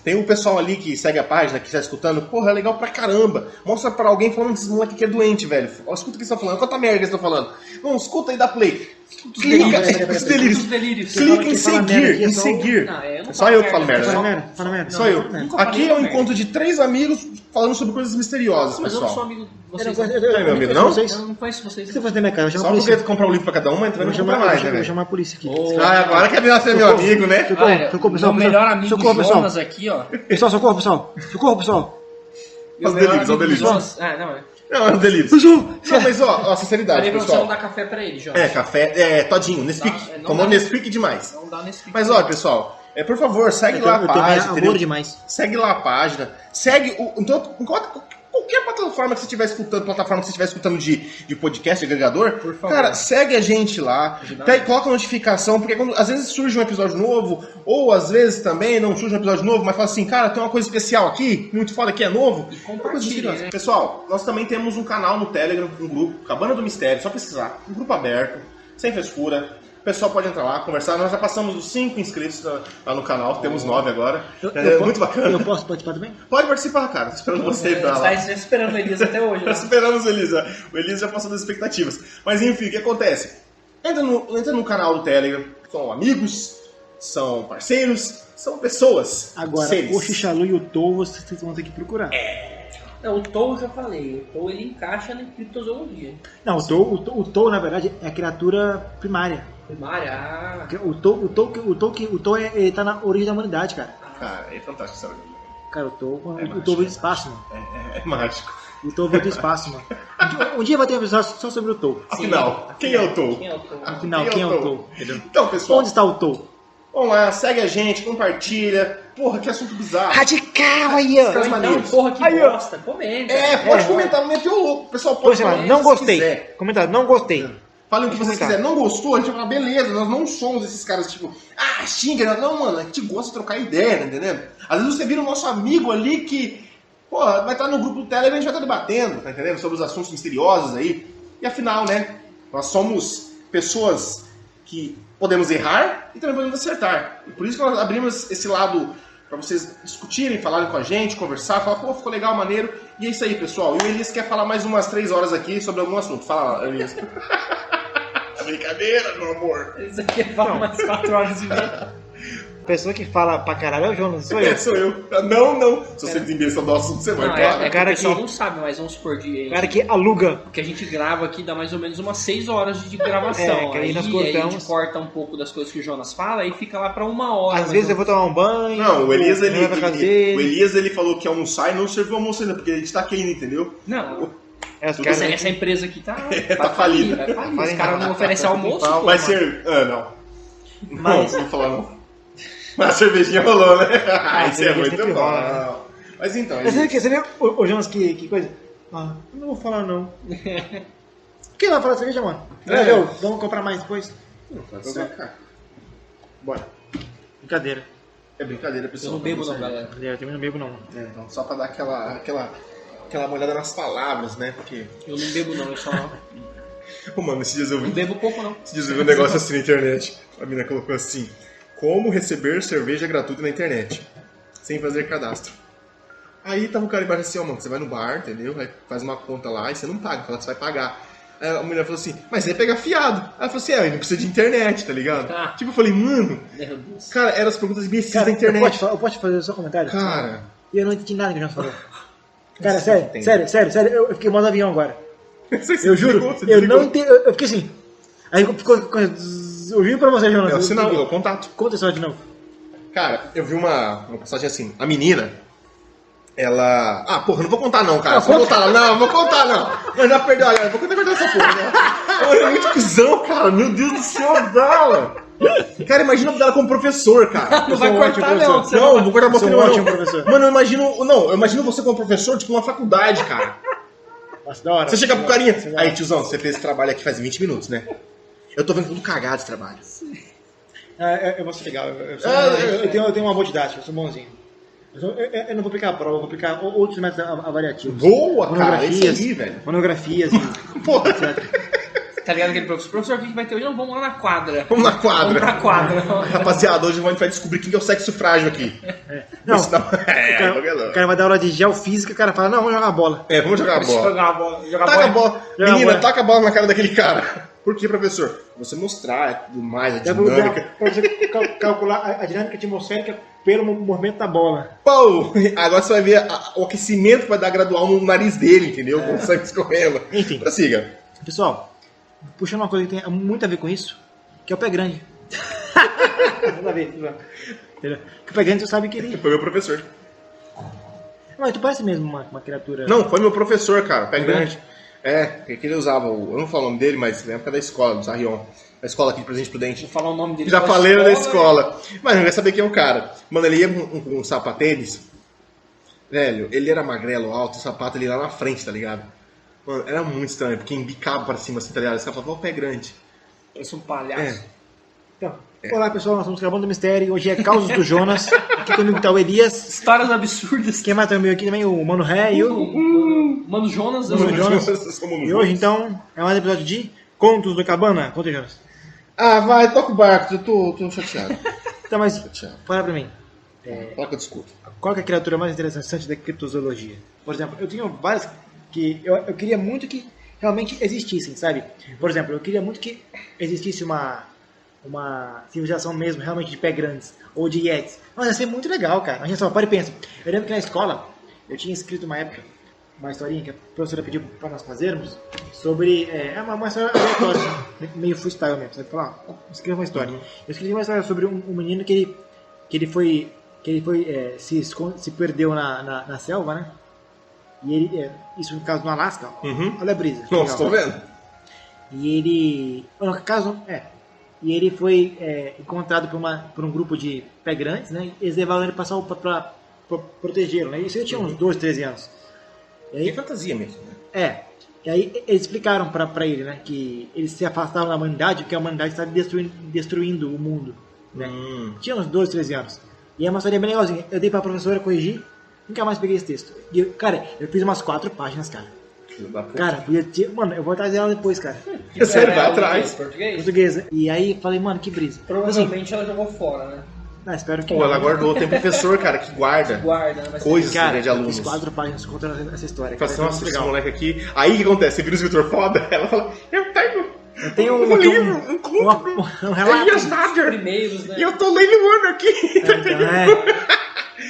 Speaker 1: Tem um pessoal ali que segue a página, que tá escutando, porra, é legal pra caramba. Mostra pra alguém falando desses moleque que é doente, velho. Ó, escuta o que eles estão falando, quanta merda eles estão falando. Não, escuta aí, dá play. Clica, os delírios.
Speaker 3: Os delírios.
Speaker 1: Clica em
Speaker 4: Quem fala merda aqui
Speaker 1: seguir,
Speaker 4: é
Speaker 1: em
Speaker 4: só-
Speaker 1: seguir.
Speaker 3: Não, eu não
Speaker 1: É só eu que falo
Speaker 3: merda,
Speaker 1: merda.
Speaker 4: Fala merda.
Speaker 1: Só eu.
Speaker 3: nunca
Speaker 1: Aqui
Speaker 3: falei
Speaker 1: é um
Speaker 3: merda.
Speaker 1: encontro de 3 amigos falando sobre coisas misteriosas,
Speaker 3: Mas eu não sou
Speaker 1: pessoal.
Speaker 3: amigo de
Speaker 4: Eu
Speaker 3: vocês.
Speaker 4: não
Speaker 3: não.
Speaker 4: conheço- eu
Speaker 1: meu amigo,
Speaker 4: conheço
Speaker 1: não?
Speaker 4: vocês.
Speaker 3: Eu não conheço vocês.
Speaker 4: O que você faz na minha casa? Eu chamo
Speaker 1: Só
Speaker 4: a
Speaker 1: porque
Speaker 4: polícia.
Speaker 1: comprar um livro pra cada um, entra
Speaker 4: Eu
Speaker 1: não
Speaker 4: vou
Speaker 1: compra
Speaker 4: chamar,
Speaker 1: mais, né,
Speaker 4: eu vou
Speaker 1: velho?
Speaker 4: chamar a polícia aqui.
Speaker 3: Ô,
Speaker 1: Ah, agora que é ser meu amigo, né?
Speaker 4: Socorro,
Speaker 3: Galera,
Speaker 4: socorro, pessoal,
Speaker 3: meu melhor
Speaker 4: pessoal.
Speaker 3: amigo
Speaker 4: Socorro, pessoal.
Speaker 3: Jonas aqui, ó.
Speaker 4: Pessoal, socorro, pessoal. Socorro, pessoal.
Speaker 3: Meu
Speaker 1: Os
Speaker 3: melhor
Speaker 1: delírios,
Speaker 3: amigo
Speaker 1: os delírios.
Speaker 3: Jonas. Ah, não, é.
Speaker 1: Não, é um delírio.
Speaker 4: Pessoal,
Speaker 1: Não, mas ó, sinceridade,
Speaker 3: Falei pra você não
Speaker 1: pessoal.
Speaker 3: dar café pra ele, Jonas.
Speaker 1: Café, todinho, Nesquik.
Speaker 3: Tá, não
Speaker 1: Tomou
Speaker 3: dá.
Speaker 1: Nesquik demais.
Speaker 3: Não dá nesse
Speaker 1: Mas ó, pessoal, por favor, segue lá a
Speaker 4: eu tenho
Speaker 1: página,
Speaker 4: amor
Speaker 1: entendeu?
Speaker 4: demais.
Speaker 1: Segue lá a página. Segue o. Então, qualquer plataforma que você estiver escutando, de podcast, de agregador,
Speaker 3: Por favor.
Speaker 1: cara, segue a gente lá. Coloca a notificação, porque às vezes surge um episódio novo, ou às vezes também não surge um episódio novo, mas fala assim, cara, tem uma coisa especial aqui, muito foda que é novo.
Speaker 3: E compartilhe, né?
Speaker 1: Pessoal, nós também temos um canal no Telegram, um grupo, Cabana do Mistério, só pesquisar. Um grupo aberto, sem frescura. O pessoal pode entrar lá, conversar. Nós já passamos dos 5 inscritos lá no canal, temos 9 agora. Muito bacana.
Speaker 4: Eu posso participar também?
Speaker 1: Pode participar, cara. Tô esperando você pra lá.
Speaker 3: Tá esperando o Elias até hoje, né?
Speaker 1: Esperamos o Elisa. O Elisa já passou das expectativas. Mas enfim, o que acontece? Entra no canal do Telegram. São amigos, são parceiros, são pessoas.
Speaker 4: Agora,
Speaker 1: seres.
Speaker 4: o Xixalu e o Tou, vocês vão ter que procurar.
Speaker 3: Não, o Tou eu já falei. O Tou ele encaixa na criptozoologia.
Speaker 4: Não, o Tou, na verdade, é a criatura primária.
Speaker 3: Primária.
Speaker 4: O Tou ele tá na origem da humanidade, cara.
Speaker 1: Cara, é fantástico, sabe?
Speaker 4: Cara, o Tou
Speaker 1: mágico,
Speaker 4: veio do espaço, mano.
Speaker 1: É mágico.
Speaker 4: O Tou veio do espaço, mano. Um dia vai ter um episódio só sobre o Tou.
Speaker 1: Afinal, quem é o Tou?
Speaker 3: Quem é o Tou?
Speaker 4: Afinal, quem é o Tou?
Speaker 1: Entendeu? Então, pessoal,
Speaker 4: Onde está o Tou?
Speaker 1: vamos lá, segue a gente, compartilha. Porra, que assunto bizarro.
Speaker 4: Radical aí, ó.
Speaker 1: Coisas
Speaker 3: Então,
Speaker 1: maneiras.
Speaker 3: porra, que
Speaker 4: Aí, ó.
Speaker 3: bosta. Comenta.
Speaker 1: Pode comentar, meteu o louco. O pessoal pode
Speaker 4: Pô, sei lá,
Speaker 1: falar o
Speaker 4: não
Speaker 1: que vocês
Speaker 4: gostei.
Speaker 1: quiser.
Speaker 4: Comentário, não gostei.
Speaker 1: Falem o que vocês
Speaker 4: Comentar.
Speaker 1: quiserem. Não gostou? A gente vai falar, beleza, nós não somos esses caras tipo, xinga. Não, mano, a gente gosta de trocar ideia, tá entendendo? Às vezes você vira o nosso amigo ali que, pô, vai estar no grupo do Telegram e a gente vai estar debatendo, tá entendendo? Sobre os assuntos misteriosos aí. E afinal, né, nós somos pessoas que podemos errar e também podemos acertar. E por isso que nós abrimos esse lado para vocês discutirem, falarem com a gente, conversar, falar, pô, ficou legal, maneiro. E é isso aí, pessoal. E o Elias quer falar mais umas 3 horas aqui sobre algum assunto. Fala lá, Elias. Brincadeira, meu amor.
Speaker 3: Isso aqui fala mais 4 horas e meia.
Speaker 4: A pessoa que fala pra caralho é o Jonas, sou eu.
Speaker 1: Sou eu. Não. Se você desembeça do assunto, você vai
Speaker 3: Não,
Speaker 1: embora.
Speaker 3: é que
Speaker 4: cara
Speaker 3: o pessoal
Speaker 4: que-
Speaker 3: não sabe, mas vamos supor de...
Speaker 4: O cara que aluga.
Speaker 3: Porque a gente grava aqui, dá mais ou menos umas 6 horas de gravação.
Speaker 4: É, que aí nós
Speaker 3: a
Speaker 4: cortamos.
Speaker 3: gente corta um pouco das coisas que o Jonas fala e fica lá pra 1 hora.
Speaker 4: Às vezes eu vou tomar um banho.
Speaker 1: Não, o Elias,
Speaker 4: ele vai pra casa
Speaker 1: o
Speaker 4: dele.
Speaker 1: Elias ele falou que ia almoçar e não serviu almoço ainda, porque a gente tá aqui ainda, entendeu?
Speaker 3: Não,
Speaker 4: É, os
Speaker 1: Tudo
Speaker 4: caras
Speaker 3: essa empresa aqui tá
Speaker 1: Tá falida.
Speaker 3: Vai falir.
Speaker 4: Vai
Speaker 3: Os caras não oferecem almoço.
Speaker 4: Pau.
Speaker 3: pô,
Speaker 1: Vai
Speaker 3: mano.
Speaker 1: ser. Ah, não.
Speaker 4: Mas-
Speaker 1: Não vou falar não. Mas a cervejinha rolou, né? Ah, isso é
Speaker 4: cerveja
Speaker 1: muito
Speaker 4: sempre
Speaker 1: bom.
Speaker 4: rola,
Speaker 1: Mas então,
Speaker 4: Mas você vê o Jonas que coisa? Ah, eu não vou falar não. Quem vai falar cerveja, mano?
Speaker 1: É.
Speaker 4: Eu, vamos comprar mais depois?
Speaker 1: Não, pode ser, cara.
Speaker 4: Bora. Brincadeira.
Speaker 1: É brincadeira,
Speaker 3: Eu
Speaker 1: pessoal.
Speaker 3: não bebo não,
Speaker 1: sei.
Speaker 3: galera.
Speaker 4: Eu também não bebo não.
Speaker 1: É, então, só pra dar aquela molhada nas palavras, né? Porque.
Speaker 3: Eu não bebo não, eu só não
Speaker 1: Pô, mano, esses dias eu vi.
Speaker 3: bebo pouco não.
Speaker 1: Esses dias eu vi um negócio assim na internet. A mina colocou assim: como receber cerveja gratuita na internet, sem fazer cadastro. Aí tava o cara embaixo assim, ó, mano, você vai no bar, entendeu? Aí faz uma conta lá e você não paga, fala que você vai pagar. Aí a mulher falou assim, mas você pega fiado. Aí ela falou assim, não precisa de internet, tá ligado?
Speaker 3: Ah.
Speaker 1: Tipo, eu falei, mano,
Speaker 3: Meu Deus.
Speaker 1: cara, eram as perguntas imbecis
Speaker 4: Cara,
Speaker 1: da internet.
Speaker 4: eu posso fazer o seu comentário?
Speaker 1: Cara,
Speaker 4: E eu não entendi nada que o Jonas falou. Cara,
Speaker 1: Você não entende.
Speaker 4: sério, eu fiquei em modo avião agora.
Speaker 1: você
Speaker 4: Eu juro,
Speaker 1: você
Speaker 4: eu
Speaker 1: desligou.
Speaker 4: não entendi, eu fiquei assim. Aí ficou, eu juro pra você, Jonas.
Speaker 1: É o sinal, é
Speaker 4: eu-
Speaker 1: o contato.
Speaker 4: Conta isso de novo.
Speaker 1: Cara, eu vi uma passagem assim, a menina, ela... Ah, porra, não vou contar não, cara. Não, não, vou contar não. Mas já perdeu, olha, vou contar essa porra, né? Ela é muito cuzão, cara. Meu Deus do céu, dela. Cara, imagina dela como professor, cara.
Speaker 3: Não vai
Speaker 4: sou um ótimo
Speaker 3: cortar não.
Speaker 4: professor.
Speaker 3: Você
Speaker 1: Não,
Speaker 3: vai-
Speaker 1: vou guardar uma
Speaker 4: Sou um
Speaker 1: opinião,
Speaker 4: ótimo
Speaker 1: não.
Speaker 4: professor.
Speaker 1: Mano, eu imagino você como professor, tipo, numa faculdade, cara.
Speaker 4: Nossa, da hora.
Speaker 1: Você chega pro carinha,
Speaker 4: Você
Speaker 1: aí, tiozão, você fez esse trabalho aqui faz 20 minutos, né? Eu tô vendo tudo cagado esse trabalho.
Speaker 4: Eu vou ser legal. Eu tenho uma boa didática, eu sou bonzinho. Eu não vou aplicar a prova, eu vou aplicar outros métodos avaliativos.
Speaker 1: Boa, cara, isso aí, velho.
Speaker 4: Monografias e
Speaker 1: Porra,
Speaker 4: etc.
Speaker 3: Tá ligado aquele professor? Professor, o que vai ter hoje? Não, vamos lá na quadra.
Speaker 1: vamos na quadra.
Speaker 3: Vamos pra quadra.
Speaker 1: Rapaziada, hoje a gente vai descobrir quem é o sexo frágil aqui.
Speaker 4: Não,
Speaker 1: Senão-
Speaker 4: o cara vai dar aula de geofísica, o cara fala, não, vamos jogar bola.
Speaker 1: É, vamos jogar a bola.
Speaker 3: Jogar a bola. Jogar
Speaker 1: Taca a
Speaker 3: bola.
Speaker 1: bola.
Speaker 4: Joga a
Speaker 1: Menina,
Speaker 4: bola.
Speaker 1: taca a bola na cara daquele cara. Por quê, professor? Você mostrar tudo mais, a dinâmica.
Speaker 4: Pra você calcular a dinâmica atmosférica pelo movimento da bola.
Speaker 1: Pô, agora você vai ver o aquecimento que vai dar gradual no nariz dele, entendeu? Com o sangue escorrendo.
Speaker 4: Enfim.
Speaker 1: Prossiga.
Speaker 4: Pessoal, puxando uma coisa que tem muito a ver com isso, que é o pé grande. Nada a ver, entendeu? Que o pé grande você sabe que ele...
Speaker 1: Foi meu professor.
Speaker 4: Mas tu parece mesmo uma criatura...
Speaker 1: Não, foi meu professor, cara, pé
Speaker 4: É
Speaker 1: grande. É, porque ele usava, eu não falo o nome dele, mas na época da escola, do Sarrion. Da escola aqui de Presidente Prudente.
Speaker 3: Vou falar o nome dele.
Speaker 1: Já
Speaker 3: pra
Speaker 1: falei da escola. Mas não ia saber quem é o cara. Mano, ele ia com um sapatênis. Velho, ele era magrelo, alto, o sapato ali lá na frente, tá ligado? Mano, era muito estranho, porque embicava pra cima assim, tá ligado? Esse cara falava, ó, o pé grande.
Speaker 3: Parece um palhaço.
Speaker 1: É.
Speaker 4: Então, olá pessoal, nós estamos gravando do Mistério, hoje é Causos do Jonas, aqui comigo tá o Elias,
Speaker 3: Histórias absurdas.
Speaker 4: quem mais tá comigo aqui também, o Mano Ré e o...
Speaker 3: Mano Jonas.
Speaker 4: Mano Jonas.
Speaker 1: Somos
Speaker 4: E hoje então, é mais um episódio de Contos do Cabana, conta aí, Jonas.
Speaker 1: Ah, vai, toca o barco, eu tô chateado.
Speaker 4: Então, mas,
Speaker 1: Chateado.
Speaker 4: fala pra mim,
Speaker 1: Toca, eu discuto.
Speaker 4: qual que é a criatura mais interessante da criptozoologia? Por exemplo, eu tenho várias que eu queria muito que realmente existissem, sabe? Por exemplo, eu queria muito que existisse uma civilização mesmo, realmente de pé grandes, ou de yetis. Mas ia ser muito legal, cara. A gente só para e pensa. Eu lembro que na escola, eu tinha escrito uma época, uma historinha que a professora pediu para nós fazermos, sobre, uma história aleatória, meio freestyle mesmo, sabe? Falar, escreva uma história. Eu escrevi uma história sobre um menino que ele foi se perdeu na selva, né? E ele, isso no caso no Alasca,
Speaker 1: Uhum.
Speaker 4: olha a brisa.
Speaker 1: Nossa, tô
Speaker 4: legal.
Speaker 1: vendo.
Speaker 4: E ele, no caso, e ele foi encontrado por um grupo de pé grandes, né? E eles levaram ele para protegê-lo, né? Isso eu tinha uns 12, 13 anos. E aí,
Speaker 1: É fantasia mesmo, né?
Speaker 4: e aí eles explicaram para ele, né? Que eles se afastavam da humanidade porque a humanidade estava destruindo o mundo, né? Tinha uns 12, 13 anos. E é uma história bem legalzinha. Eu dei pra professora corrigir, nunca mais peguei esse texto. E eu fiz umas 4 páginas, cara.
Speaker 1: Filho da puta.
Speaker 4: Cara, mano, eu vou trazer ela depois, cara.
Speaker 1: Sério, vai atrás.
Speaker 3: Português?
Speaker 4: Portuguesa. E aí falei, mano, que brisa.
Speaker 3: Provavelmente ela jogou fora, né?
Speaker 4: Ah, espero que
Speaker 1: Pô, ela guardou. Tem professor, cara, que guarda
Speaker 3: Guarda, né? Mas
Speaker 1: coisas
Speaker 4: Cara,
Speaker 1: de alunos.
Speaker 4: fiz 4 páginas contando essa história.
Speaker 1: Fala assim,
Speaker 4: Cara,
Speaker 1: nossa,
Speaker 4: é
Speaker 1: esse
Speaker 4: muito legal.
Speaker 1: moleque aqui. Aí o que acontece? Você vira o escritor foda, ela fala, eu tenho
Speaker 4: Eu tenho
Speaker 1: um livro, um conto,
Speaker 4: um relato.
Speaker 1: Elias Nader,
Speaker 3: primeiros, né?
Speaker 1: e eu tô lendo um ano aqui.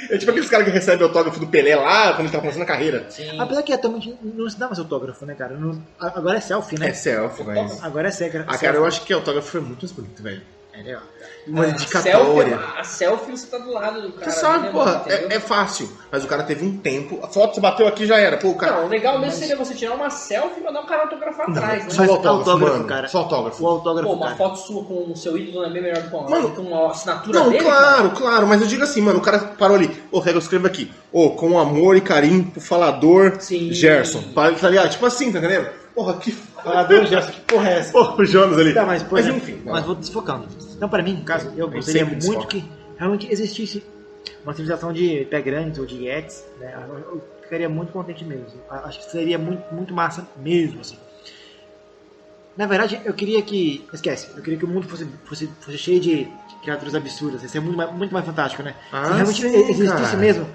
Speaker 4: É.
Speaker 1: É tipo aqueles caras que recebem autógrafo do Pelé lá, quando ele tá começando a carreira.
Speaker 3: Sim.
Speaker 4: Apesar que atualmente não se dá mais autógrafo, né, cara? Agora é selfie, né?
Speaker 1: É selfie, mas...
Speaker 4: Agora é selfie.
Speaker 1: Ah, cara, eu acho que autógrafo foi muito mais bonito, velho.
Speaker 4: É legal.
Speaker 1: Uma
Speaker 3: A
Speaker 1: dedicatória.
Speaker 3: selfie você tá do lado do cara.
Speaker 1: Você sabe,
Speaker 3: né,
Speaker 1: porra,
Speaker 3: entendeu?
Speaker 1: é fácil. Mas o cara teve um tempo. A foto você bateu aqui já era. Pô, o cara.
Speaker 3: Não, o legal mesmo seria você tirar uma selfie e mandar o cara autografar atrás, né?
Speaker 1: Só o autógrafo,
Speaker 4: autógrafo,
Speaker 1: mano.
Speaker 4: cara.
Speaker 1: Só autógrafo.
Speaker 4: O autógrafo,
Speaker 3: Pô, uma
Speaker 4: cara.
Speaker 3: foto sua com o seu ídolo não é bem melhor do que
Speaker 1: Mano,
Speaker 3: uma assinatura
Speaker 1: Não,
Speaker 3: dele?
Speaker 1: claro, mas eu digo assim, mano, o cara parou ali. Ô, Rega, eu escrevo aqui. Ô, com amor e carinho pro falador
Speaker 3: Sim.
Speaker 1: Gerson. Tá ligado? Tipo assim, tá entendendo? Porra, que.
Speaker 4: Falador, Gerson, que porra é essa?
Speaker 1: Porra, o Jonas ali.
Speaker 4: Tá, mas, por exemplo,
Speaker 1: enfim.
Speaker 4: mas vou desfocando. Então, para mim, no caso, eu
Speaker 1: gente
Speaker 4: gostaria
Speaker 1: sempre
Speaker 4: muito
Speaker 1: desfoca.
Speaker 4: que realmente existisse uma civilização de pé grandes ou de Yetis, né? Eu ficaria muito contente mesmo. Acho que seria muito massa mesmo, assim. Na verdade, eu queria que... Esquece. Eu queria que o mundo fosse cheio de criaturas absurdas. Isso é muito mais fantástico, né?
Speaker 1: Ah,
Speaker 4: Se realmente
Speaker 1: sim,
Speaker 4: existisse
Speaker 1: cara.
Speaker 4: mesmo,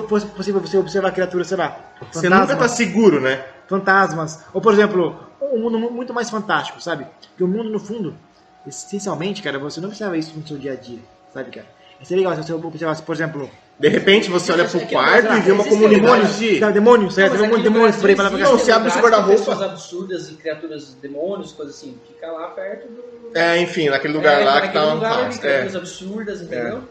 Speaker 4: fosse possível você observar criaturas, sei lá,
Speaker 1: Você nunca tá seguro, né?
Speaker 4: fantasmas, ou por exemplo, um mundo muito mais fantástico, sabe? Porque o mundo, no fundo, essencialmente, cara, você não observa isso no seu dia a dia, sabe, cara? Seria legal se você observasse, por exemplo,
Speaker 1: De repente você olha pro
Speaker 3: É que,
Speaker 1: quarto e vê uma
Speaker 3: existem
Speaker 1: comunidade
Speaker 3: lugares-
Speaker 1: de.
Speaker 4: demônios, certo?
Speaker 3: Mas
Speaker 4: Tem um monte de
Speaker 3: aqui no
Speaker 4: demônios por aí pra lá
Speaker 3: Brasil
Speaker 4: pra cá.
Speaker 1: Não, você abre o seu
Speaker 3: lugares com
Speaker 1: guarda-roupa.
Speaker 3: pessoas absurdas e criaturas, demônios, coisas assim. Fica lá perto do...
Speaker 1: É, enfim, naquele lugar lá que
Speaker 3: naquele
Speaker 1: tá um
Speaker 3: lugar ali,
Speaker 1: caos.
Speaker 3: criaturas
Speaker 1: É,
Speaker 3: absurdas, entendeu?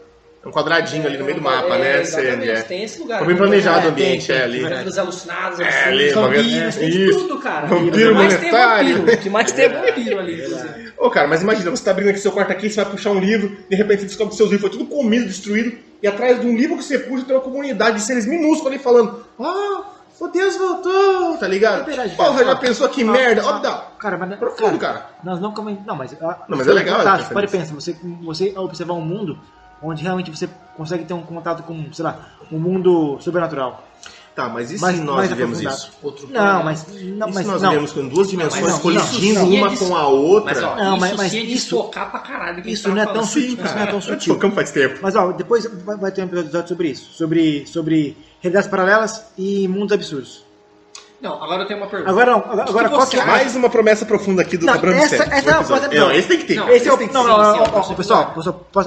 Speaker 1: um quadradinho ali no meio do mapa, né?
Speaker 3: Exatamente,
Speaker 1: Você,
Speaker 3: tem esse lugar.
Speaker 1: Foi bem
Speaker 3: ali.
Speaker 1: planejado o
Speaker 4: É,
Speaker 1: ambiente,
Speaker 4: tem,
Speaker 1: ali.
Speaker 3: Criaturas alucinadas,
Speaker 1: ali,
Speaker 3: vampiros, tem de
Speaker 1: isso.
Speaker 3: tudo, cara.
Speaker 1: Vampiro
Speaker 3: O que mais tem é
Speaker 1: monetário.
Speaker 3: vampiro. O que mais tem é vampiro ali, inclusive.
Speaker 1: Ô, cara, mas imagina, você tá abrindo aqui seu quarto aqui, você vai puxar um livro, de repente você descobre que seus livros foi tudo comido, destruído, e atrás de um livro que você puxa tem uma comunidade de seres minúsculos ali falando: Ah, o Deus voltou, tá ligado?
Speaker 4: É verdade,
Speaker 1: Porra,
Speaker 4: cara.
Speaker 1: já pensou que merda? Ó, dá.
Speaker 4: Cara, mas,
Speaker 1: Profundo, cara.
Speaker 4: Nós não comentamos. Não, mas.
Speaker 1: mas é legal,
Speaker 4: Fantástico.
Speaker 1: é
Speaker 4: Pode pensar, você observar um mundo onde realmente você consegue ter um contato com, sei lá, um mundo sobrenatural.
Speaker 1: Tá, mas e se
Speaker 4: Mais-
Speaker 1: nós
Speaker 4: mais
Speaker 1: vivemos
Speaker 4: aprofundado.
Speaker 1: isso?
Speaker 3: Outro
Speaker 4: Não,
Speaker 3: plano.
Speaker 4: mas. Não,
Speaker 1: E
Speaker 4: mas
Speaker 1: se nós
Speaker 4: não.
Speaker 1: vivemos com duas dimensões
Speaker 3: Mas não,
Speaker 1: colidindo
Speaker 3: isso
Speaker 1: uma
Speaker 3: sim é
Speaker 1: com a outra?
Speaker 3: Mas, ó,
Speaker 4: Não,
Speaker 3: isso
Speaker 4: mas
Speaker 3: sim é
Speaker 4: isso-
Speaker 3: desfocar pra caralho. que a gente
Speaker 4: Isso
Speaker 3: tava
Speaker 4: não é tão
Speaker 3: falando.
Speaker 4: sutil. Isso não é tão sutil.
Speaker 1: Focamos faz tempo.
Speaker 4: Mas ó, depois vai ter um episódio sobre isso. Sobre realidades paralelas e mundos absurdos.
Speaker 3: Não, agora eu tenho uma pergunta.
Speaker 4: Agora não. Agora
Speaker 3: que
Speaker 4: qual
Speaker 3: você
Speaker 4: que é?
Speaker 3: acha?
Speaker 1: Mais uma promessa profunda aqui do
Speaker 4: Não,
Speaker 1: Quebrando
Speaker 4: essa-
Speaker 1: Mistério.
Speaker 4: essa é uma
Speaker 1: Episódio.
Speaker 4: coisa-
Speaker 1: Não, esse tem que ter.
Speaker 3: Não,
Speaker 4: Esse é o.
Speaker 3: tem que
Speaker 4: Não,
Speaker 3: ser,
Speaker 4: não,
Speaker 3: sim,
Speaker 4: não,
Speaker 3: sim,
Speaker 4: ó,
Speaker 3: é um
Speaker 4: pessoal,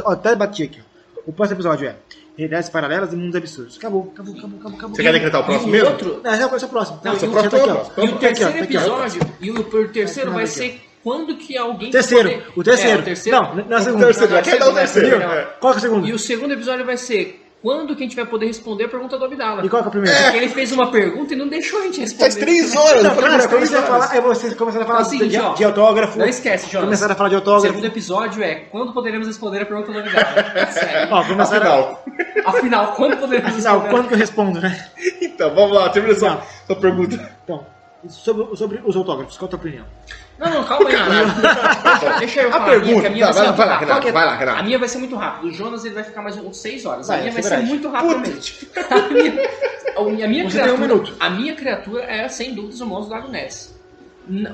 Speaker 4: ó, até bati aqui, ó. O próximo episódio é realidades paralelas e mundos absurdos. Acabou.
Speaker 1: Você quer decretar o
Speaker 3: E
Speaker 1: próximo
Speaker 3: o
Speaker 1: mesmo?
Speaker 3: outro,
Speaker 4: Não, esse é o próximo.
Speaker 3: Não,
Speaker 1: Esse é o
Speaker 3: e o-
Speaker 1: próximo,
Speaker 4: tá aqui,
Speaker 1: é o
Speaker 4: ó.
Speaker 1: próximo.
Speaker 3: e o
Speaker 4: Tá aqui, ó,
Speaker 3: terceiro
Speaker 4: tá aqui, ó.
Speaker 3: episódio, e o terceiro vai
Speaker 4: aqui,
Speaker 3: ser quando que alguém...
Speaker 4: Terceiro.
Speaker 3: vai poder-
Speaker 4: O terceiro.
Speaker 3: É, o terceiro.
Speaker 4: Não, não é o segundo.
Speaker 1: O terceiro, já quer dar o terceiro.
Speaker 3: Não.
Speaker 1: É.
Speaker 4: Qual que é o segundo?
Speaker 3: E o segundo episódio vai ser quando que a gente vai poder responder a pergunta do Abdala.
Speaker 4: E qual que é o primeiro?
Speaker 3: Porque ele fez uma pergunta e não deixou a gente responder.
Speaker 1: Faz 3 horas,
Speaker 4: Não,
Speaker 1: eu falei
Speaker 4: cara,
Speaker 1: umas
Speaker 4: eu
Speaker 1: 3
Speaker 4: comecei a
Speaker 1: horas.
Speaker 4: falar, aí vocês começaram a falar
Speaker 3: É o seguinte, ó.
Speaker 4: de autógrafo.
Speaker 3: Não esquece, Jonas.
Speaker 4: Começaram a falar de
Speaker 3: O
Speaker 4: autógrafo.
Speaker 3: segundo episódio é quando poderemos responder a pergunta do Abdala. Sério.
Speaker 4: Ó, começaram
Speaker 1: Afinal.
Speaker 3: Afinal, quando poderemos
Speaker 4: Afinal,
Speaker 3: responder?
Speaker 4: quando que eu respondo, né?
Speaker 1: Então, vamos lá, termina
Speaker 4: Não.
Speaker 1: sua pergunta.
Speaker 4: Então, sobre os autógrafos, qual a tua opinião?
Speaker 3: Não, calma aí, Renato. Deixa eu
Speaker 1: A
Speaker 3: falar
Speaker 1: pergunta,
Speaker 3: que a minha
Speaker 1: tá,
Speaker 3: vai ser muito
Speaker 1: vai lá,
Speaker 3: rápida.
Speaker 1: Renato, vai lá, Renato.
Speaker 3: A minha vai ser muito rápida. O Jonas ele vai ficar mais uns 6 horas.
Speaker 4: Vai,
Speaker 3: A minha vai
Speaker 4: isso é
Speaker 3: ser
Speaker 4: verdade.
Speaker 3: muito rápida mesmo. A minha
Speaker 4: Você tem um minuto.
Speaker 3: A minha criatura é, sem dúvidas, o monstro do Lago Ness.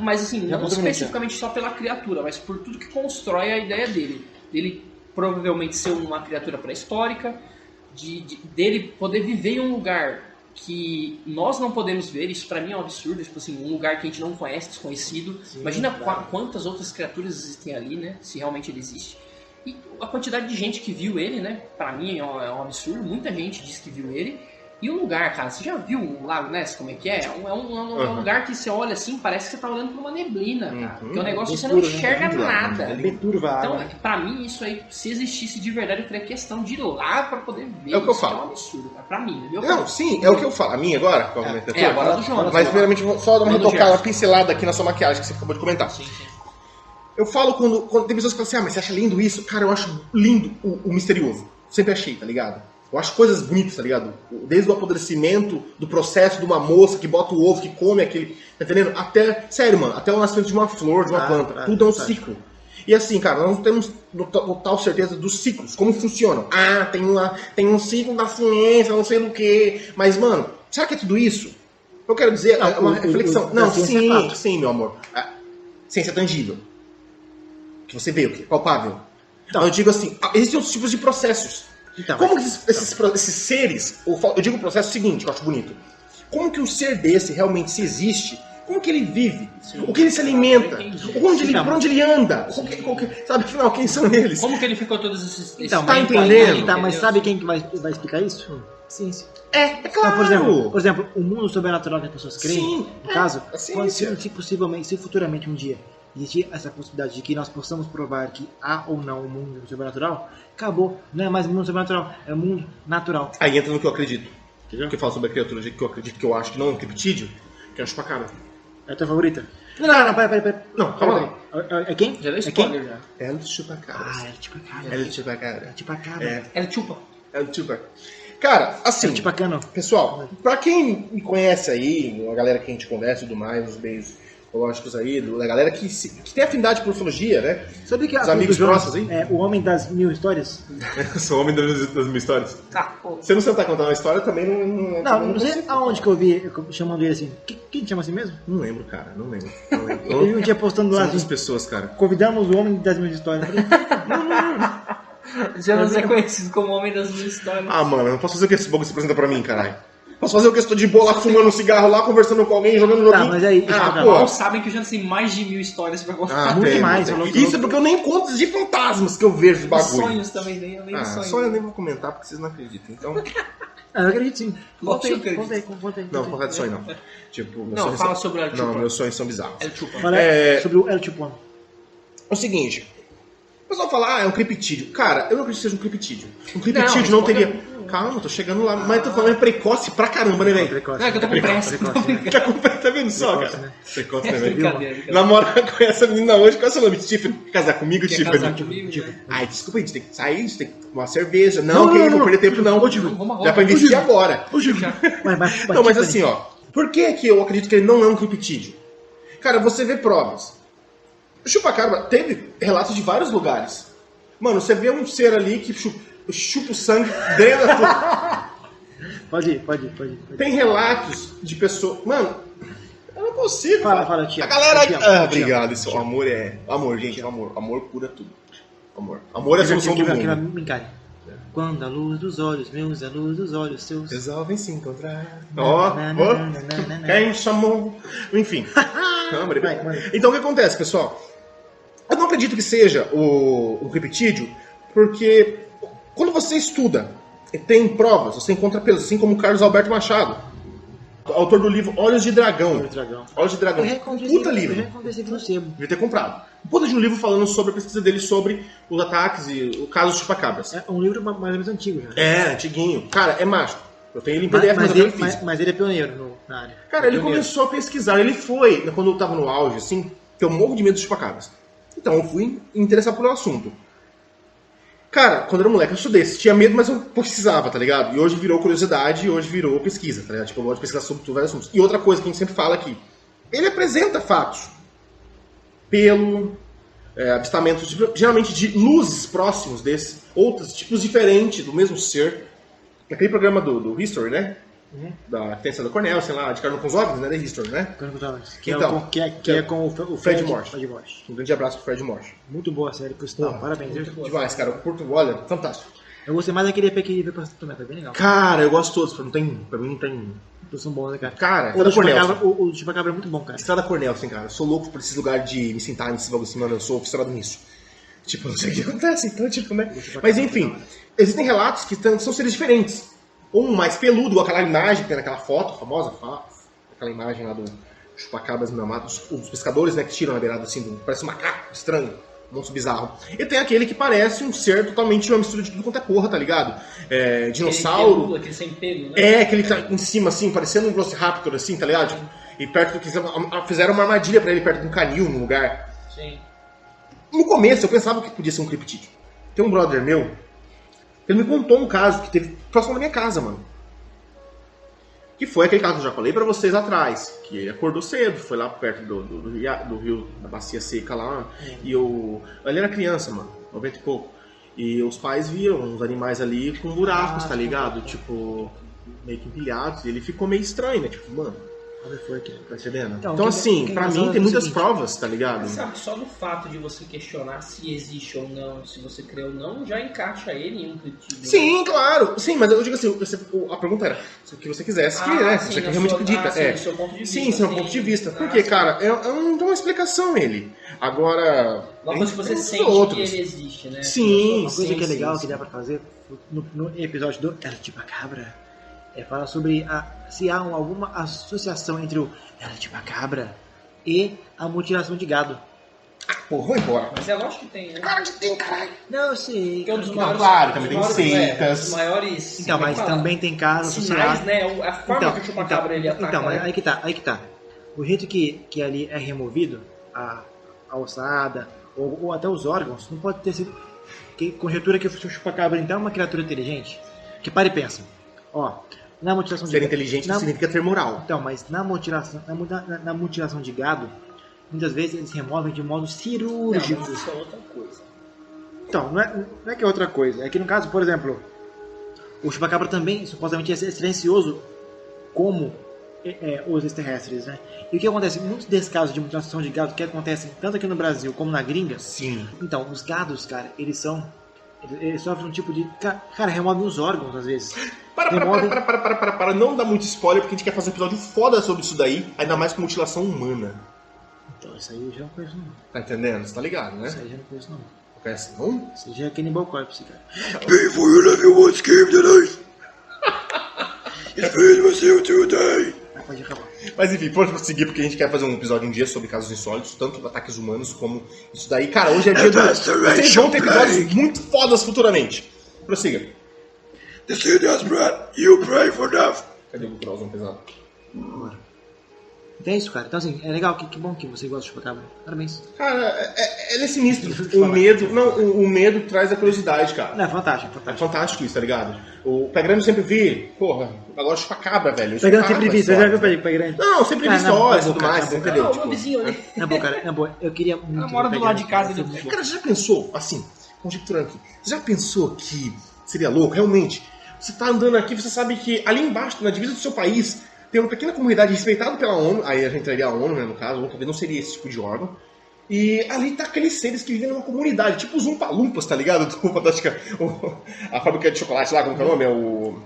Speaker 3: Mas assim,
Speaker 4: Já
Speaker 3: não
Speaker 4: conta comigo,
Speaker 3: especificamente só pela criatura, mas por tudo que constrói a ideia dele. Dele provavelmente ser uma criatura pré-histórica, dele poder viver em um lugar que nós não podemos ver. Isso pra mim é um absurdo, tipo assim, um lugar que a gente não conhece, desconhecido.
Speaker 4: Sim,
Speaker 3: Imagina
Speaker 4: claro.
Speaker 3: quantas outras criaturas existem ali, né? Se realmente ele existe. E a quantidade de gente que viu ele, né? Pra mim é um absurdo. Muita gente diz que viu ele. E o lugar, cara, você já viu o Lago Ness, como é que é? É um lugar que você olha assim, parece que você tá olhando pra uma neblina, cara. Que é um negócio que você não
Speaker 4: Escuro, né?
Speaker 3: enxerga
Speaker 1: Muito lá,
Speaker 3: nada.
Speaker 1: né?
Speaker 4: Bem turva a
Speaker 3: Então,
Speaker 4: água.
Speaker 3: pra mim, isso aí, se existisse de verdade, eu teria questão de ir lá pra poder ver.
Speaker 1: É o que eu
Speaker 3: Isso
Speaker 1: falo.
Speaker 3: é um absurdo, cara. Pra mim, meu
Speaker 1: Não, sim, é o que eu falo. A minha agora? Qual é a minha
Speaker 3: É,
Speaker 1: criatura?
Speaker 3: agora do Jonas.
Speaker 1: Mas primeiramente, vou só dar uma
Speaker 3: Manda o
Speaker 1: retocada, uma
Speaker 3: Gerson.
Speaker 1: pincelada aqui na sua maquiagem que você acabou de comentar.
Speaker 3: Sim, sim.
Speaker 1: Eu falo quando tem pessoas que falam assim, ah, mas você acha lindo isso? Cara, eu acho lindo o misterioso. Sempre achei, tá ligado? Eu acho coisas bonitas, tá ligado? Desde o apodrecimento do processo de uma moça que bota o ovo, que come aquele... Tá entendendo? Até, sério, mano, até o nascimento de uma flor, de uma planta. Tudo é um ciclo. E assim, cara, nós não temos total certeza dos ciclos, como funcionam. Ah, tem um ciclo da ciência, não sei do que. Mas, mano, será que é tudo isso? Eu quero dizer,
Speaker 4: Não,
Speaker 1: é uma reflexão.
Speaker 4: a
Speaker 1: Não,
Speaker 4: ciência é fato.
Speaker 1: sim, meu amor. A ciência é tangível. Que você vê, o que é palpável.
Speaker 4: Então.
Speaker 1: Eu digo assim, existem outros tipos de processos.
Speaker 4: Então,
Speaker 1: Como que esses seres, eu digo o processo seguinte, que eu acho bonito. Como que um ser desse realmente se existe? Como que ele vive? O que ele se alimenta? Por onde ele anda? Sabe, afinal, quem são eles?
Speaker 3: Como que ele ficou todos esses
Speaker 4: Então,
Speaker 1: tá
Speaker 3: tempos aí,
Speaker 1: entendendo?
Speaker 3: entendeu?
Speaker 4: Tá, mas sabe quem que vai explicar isso? Ciência.
Speaker 1: É claro.
Speaker 4: Então, por exemplo, o mundo sobrenatural que as pessoas creem,
Speaker 1: Sim,
Speaker 4: no caso,
Speaker 1: a ciência.
Speaker 4: se possivelmente, se futuramente um dia existir essa possibilidade de que nós possamos provar que há ou não um mundo sobrenatural, acabou. Não é mais um mundo sobrenatural, é um mundo natural.
Speaker 1: Aí entra no que eu acredito. Entendeu? Que eu falo sobre a criatura que eu acredito, que eu acho que não é um criptídeo, que é o chupacabra.
Speaker 4: É a tua favorita?
Speaker 1: Não,
Speaker 4: Pera.
Speaker 1: Não, calma lá.
Speaker 4: É quem?
Speaker 3: Já deu
Speaker 4: É quem?
Speaker 3: spoiler já.
Speaker 1: É o chupacabra.
Speaker 4: Ah, é tipo a cabra.
Speaker 1: É o chupacabra.
Speaker 4: É tipo a cabra.
Speaker 1: É,
Speaker 3: Ele chupa.
Speaker 1: é o chupacabra. Cara, assim,
Speaker 4: É tipo a cano.
Speaker 1: pessoal, pra quem me conhece aí, a galera que a gente conversa e tudo mais, os meios ecológicos aí, da galera que tem afinidade por ufologia, né?
Speaker 4: Sabe que
Speaker 1: Os amigos próximos aí?
Speaker 4: É o homem das 1000 histórias?
Speaker 1: Eu sou homem das minhas histórias.
Speaker 3: Tá, pô.
Speaker 1: Se você não tá contando uma história, também
Speaker 4: Não sei aonde que eu vi chamando ele assim. Quem chama assim mesmo?
Speaker 1: Não lembro, cara, não lembro.
Speaker 4: Eu vi um dia postando
Speaker 1: São
Speaker 4: lá
Speaker 1: muitas
Speaker 4: assim.
Speaker 1: pessoas, cara.
Speaker 4: Convidamos o homem das 1000 histórias.
Speaker 3: Já não é conhecido como homem das minhas histórias.
Speaker 1: Ah, mano, eu não posso fazer o que esse bagulho se apresenta pra mim, caralho. Posso fazer o que eu estou de boa lá, fumando um cigarro lá, conversando com alguém, jogando joguinho.
Speaker 4: Tá, mas aí-
Speaker 1: Ah,
Speaker 3: Não
Speaker 1: pô.
Speaker 3: sabem que eu já sei mais de 1000 histórias pra contar.
Speaker 1: Ah,
Speaker 4: muito
Speaker 1: tem,
Speaker 4: mais,
Speaker 1: tem.
Speaker 4: louco.
Speaker 1: Isso é porque eu nem conto de fantasmas que eu vejo de
Speaker 3: Os
Speaker 1: bagulho.
Speaker 3: sonhos também, nem
Speaker 1: Ah,
Speaker 3: sonhos.
Speaker 1: sonho eu nem vou comentar porque vocês não acreditam. Então,
Speaker 4: Ah, eu acredito sim.
Speaker 3: Lógico que eu acredito.
Speaker 4: Conta aí.
Speaker 1: não, vou falar de sonho não. Tipo, meus
Speaker 3: Não,
Speaker 1: sonhos
Speaker 3: fala
Speaker 1: são...
Speaker 3: sobre o El Chupa.
Speaker 1: Não, meus sonhos são bizarros.
Speaker 3: El Chupa.
Speaker 4: Fala
Speaker 1: É-
Speaker 4: sobre o El Chupon.
Speaker 1: É o seguinte, o pessoal fala, é um criptídeo. Cara, eu não acredito que seja um criptídeo. Um criptídeo
Speaker 3: Não,
Speaker 1: não teria... Calma, tô chegando lá. Mas tô falando é precoce pra caramba, né, velho?
Speaker 4: Precoce.
Speaker 3: Não, é que eu tô com pressa.
Speaker 4: Precoce, né?
Speaker 1: Que a culpa tá vendo só,
Speaker 4: Precoce,
Speaker 1: cara?
Speaker 4: né?
Speaker 1: Precoce,
Speaker 3: É
Speaker 1: né, velho?
Speaker 3: brincadeira.
Speaker 1: Namorar com essa menina hoje, qual é o seu nome? Tiffany? Quer casar comigo,
Speaker 3: Quer
Speaker 1: Tiffany?
Speaker 3: casar comigo, né?
Speaker 1: Ai, desculpa, a gente tem que sair, a gente tem que tomar uma cerveja. Não,
Speaker 4: Não,
Speaker 1: não perder tempo não.
Speaker 3: Vamos agora.
Speaker 1: Já pra investir agora.
Speaker 3: Já.
Speaker 1: Não, mas assim, ó. Por que que eu acredito que ele não é um criptídeo? Cara, você vê provas. O chupacabra teve relatos de vários lugares. Mano, você vê um ser ali que chupa o sangue, drena tudo.
Speaker 4: Pode ir.
Speaker 1: Tem relatos de pessoas... Mano, eu não consigo.
Speaker 4: Fala,
Speaker 1: cara.
Speaker 4: tia.
Speaker 1: A galera...
Speaker 4: Te amo,
Speaker 1: Ah,
Speaker 4: te
Speaker 1: obrigado.
Speaker 4: amo,
Speaker 1: Isso,
Speaker 4: te
Speaker 1: o
Speaker 4: amo.
Speaker 1: amor é... Amor, gente, amor. Amor cura tudo. Amor. Amor é a solução do
Speaker 4: Que vai
Speaker 1: mundo.
Speaker 4: me encare. Quando a luz dos olhos meus, a luz dos olhos seus.
Speaker 1: Resolvem se encontrar. Ó, quem chamou? Enfim. Câmara,
Speaker 4: Vai, manda.
Speaker 1: então o que acontece, pessoal? Eu não acredito que seja um criptídeo, porque quando você estuda e tem provas, você encontra pelos, assim como o Carlos Alberto Machado, autor do livro Olhos de Dragão.
Speaker 4: Olho de dragão.
Speaker 1: Olhos de Dragão.
Speaker 4: Eu recomendo
Speaker 1: Puta
Speaker 4: esse-
Speaker 1: livro.
Speaker 4: Eu recomendo esse livro no sebo.
Speaker 1: Devia ter comprado. Um puta de um livro falando sobre a pesquisa dele sobre os ataques e o caso dos chupacabras.
Speaker 4: É um livro mais ou menos antigo já.
Speaker 1: É, antiguinho. Cara, é mágico. Eu tenho ele em PDF, mas eu não fiz.
Speaker 4: Mas ele é pioneiro na área.
Speaker 1: Cara, ele
Speaker 4: Pioneiro.
Speaker 1: começou a pesquisar. Ele foi, quando eu tava no auge, assim, que eu morro de medo de chupacabras. Então eu fui interessar por um assunto. Cara, quando eu era moleque, eu estudei. Tinha medo, mas eu pesquisava, tá ligado? E hoje virou curiosidade e hoje virou pesquisa, tá ligado? Tipo, eu gosto de pesquisar sobre vários assuntos. E outra coisa que a gente sempre fala aqui. Ele apresenta fatos. Pelo... avistamentos, geralmente de luzes próximos desses. Outros tipos diferentes do mesmo ser. Aquele programa do History, né?
Speaker 4: Uhum.
Speaker 1: Da Tência da Cornell, sei lá, de Carlos com os OVNIs, né? Da History, né?
Speaker 4: Que
Speaker 1: Então,
Speaker 4: é com o
Speaker 1: Fred Morse.
Speaker 4: Fred Morse.
Speaker 1: Um grande abraço pro Fred Morse.
Speaker 4: Muito boa a série, por sinal.
Speaker 1: Pô,
Speaker 4: Parabéns. viu?
Speaker 1: Demais, cara. O Porto, olha, fantástico.
Speaker 4: Eu gostei mais daquele EP que ele veio pra também, foi bem legal.
Speaker 1: Cara, eu gosto de todos. Pra mim não tem...
Speaker 4: Todos são bons, né, cara?
Speaker 1: Cara,
Speaker 4: O
Speaker 1: Estrada
Speaker 4: do
Speaker 1: Cornel.
Speaker 4: Chupacabra, o do Chupacabra é muito bom, cara.
Speaker 1: Estrada Cornel, assim, cara. Eu sou louco por esses lugares de me sentar nesses bagulho assim, mano. Eu sou fissurado nisso. Tipo, eu não sei o que acontece, então, tipo, né? Mas enfim, existem relatos que são seres diferentes. Um mais peludo, igual aquela imagem que tem naquela foto famosa, aquela imagem lá do chupacabras mamados, os pescadores, né, que tiram na beirada assim, parece um macaco estranho, um monstro bizarro. E tem aquele que parece um ser totalmente uma mistura de tudo quanto é porra, tá ligado? Dinossauro.
Speaker 3: Aquele sem pelo, né?
Speaker 1: É, aquele que tá em cima, assim, parecendo um Velociraptor, assim, tá ligado? E perto do fizeram uma armadilha pra ele perto de um canil, num lugar.
Speaker 3: Sim.
Speaker 1: No começo eu pensava que podia ser um criptídeo. Tem um brother meu, ele me contou um caso que teve próximo da minha casa, mano. Que foi aquele caso que eu já falei pra vocês atrás. Que ele acordou cedo, foi lá perto do rio, da bacia seca lá. E ele era criança, mano, 90 e pouco. E os pais viam uns animais ali com buracos, tá ligado? Tipo, meio que empilhados. E ele ficou meio estranho, né? Tipo, mano, Tá entendendo?
Speaker 4: Então,
Speaker 1: Então, assim,
Speaker 4: quem
Speaker 1: pra
Speaker 4: razão
Speaker 1: mim
Speaker 4: é
Speaker 1: tem
Speaker 4: o
Speaker 1: muitas
Speaker 4: seguinte.
Speaker 1: provas, tá ligado?
Speaker 3: Sabe, só no fato de você questionar se existe ou não, se você crê ou não, já encaixa ele em um critério.
Speaker 1: Sim, claro. Sim, mas eu digo assim, a pergunta era o que você quisesse, que, né?
Speaker 3: sim,
Speaker 1: Você
Speaker 3: na
Speaker 1: realmente
Speaker 3: sua-
Speaker 1: acredita.
Speaker 3: sim,
Speaker 1: É.
Speaker 3: do seu ponto de vista.
Speaker 1: Sim, seu ponto de vista. Porque,
Speaker 3: sim.
Speaker 1: cara, eu não dou uma explicação ele. Agora.
Speaker 3: Uma coisa que você
Speaker 1: tem
Speaker 3: sente
Speaker 1: outros.
Speaker 3: que ele existe, né?
Speaker 1: Sim,
Speaker 4: Uma coisa
Speaker 1: sim,
Speaker 4: que é legal
Speaker 1: sim,
Speaker 4: que
Speaker 1: sim.
Speaker 4: dá pra fazer no episódio do El Chupacabra é falar sobre se há alguma associação entre o El Chupacabra e a mutilação de gado.
Speaker 1: Pô, vou embora.
Speaker 3: Mas é lógico que tem, né?
Speaker 1: Cara, que tem, caralho.
Speaker 4: Não, eu sei.
Speaker 3: Porque é um dos
Speaker 1: Não,
Speaker 3: maiores,
Speaker 1: claro, também tem
Speaker 3: dos maiores-
Speaker 1: seitas.
Speaker 3: dos maiores.
Speaker 4: Então, mas também tem casos
Speaker 3: sinais,
Speaker 4: associados.
Speaker 3: né? A forma que o chupacabra ele ataca.
Speaker 4: Então, mas
Speaker 3: né?
Speaker 4: aí que tá. O jeito que ali é removido, a ossada, ou até os órgãos, não pode ter sido. Que conjectura que o chupacabra então é uma criatura inteligente? Que para e pensa. Ó, na mutilação
Speaker 1: Ser
Speaker 4: de
Speaker 1: inteligente
Speaker 4: na-
Speaker 1: não significa ter moral.
Speaker 4: Então, mas na mutilação de gado, muitas vezes eles removem de modo
Speaker 3: Não,
Speaker 4: cirúrgico.
Speaker 3: mas isso é outra coisa.
Speaker 4: Então, não é que é outra coisa. É que no caso, por exemplo, o chupacabra também supostamente é silencioso como os extraterrestres, né? E o que acontece? Muitos desses casos de mutilação de gado que acontecem tanto aqui no Brasil como na gringa,
Speaker 1: Sim.
Speaker 4: então, os gados, cara, eles sofrem um tipo de... Cara, removem os órgãos, às vezes.
Speaker 1: Para. Não dá muito spoiler, porque a gente quer fazer um episódio foda sobre isso daí, ainda mais com mutilação humana.
Speaker 4: Então, isso aí eu já não conheço, não.
Speaker 1: Tá entendendo? Você tá ligado, né?
Speaker 4: Isso aí eu já não conheço, não.
Speaker 1: Não conhece, não?
Speaker 4: Isso aí já é Cannibal Corpse, cara.
Speaker 5: Before you leave your one scheme tonight, it's been with you today.
Speaker 4: Pode acabar.
Speaker 1: Mas enfim, pode prosseguir, porque a gente quer fazer um episódio um dia sobre casos insólitos, tanto ataques humanos como isso daí. Cara, hoje é dia do... Vocês vão ter episódios muito fodas futuramente. Prossiga.
Speaker 5: The serious bread, you pray for death.
Speaker 1: Cadê o culturalzão pesado?
Speaker 4: Então é isso, cara. Então, assim, é legal. Que bom que você gosta de chupacabra. Parabéns.
Speaker 1: Cara, ele é sinistro.
Speaker 4: Deixa eu te
Speaker 1: O
Speaker 4: falar.
Speaker 1: medo... Não, o medo traz a curiosidade, cara.
Speaker 4: Não, é fantástico,
Speaker 1: É
Speaker 4: fantástico.
Speaker 1: fantástico isso, tá ligado? O Pé Grande eu sempre vi, porra, agora chupacabra, velho.
Speaker 4: Pegando
Speaker 1: Chupacabra
Speaker 4: sempre
Speaker 1: é
Speaker 4: visto, você já
Speaker 1: história.
Speaker 4: viu Pé Grande?
Speaker 1: Não, sempre vi
Speaker 4: Ah,
Speaker 1: histórias e
Speaker 4: na
Speaker 1: tudo
Speaker 4: boca,
Speaker 1: mais,
Speaker 4: na boca.
Speaker 1: entendeu?
Speaker 3: Ah, o
Speaker 1: Tipo,
Speaker 3: meu vizinho ali.
Speaker 4: Na boa, cara, na boa. Eu queria muito.
Speaker 3: Eu moro do
Speaker 4: ver
Speaker 3: lado
Speaker 4: Pé
Speaker 3: de casa
Speaker 4: Grande.
Speaker 3: dele.
Speaker 1: cara, você já pensou, assim, conjecturando aqui, você já pensou que seria louco, realmente, você tá andando aqui, você sabe que ali embaixo, na divisa do seu país, tem uma pequena comunidade respeitada pela ONU, aí a gente entraria a ONU, né, no caso, ou talvez não seria esse tipo de órgão, e ali tá aqueles seres que vivem numa comunidade, tipo os Umpa-Lumpas, tá ligado? Do Fantástica, a fábrica de chocolate lá, como que é o nome? É o...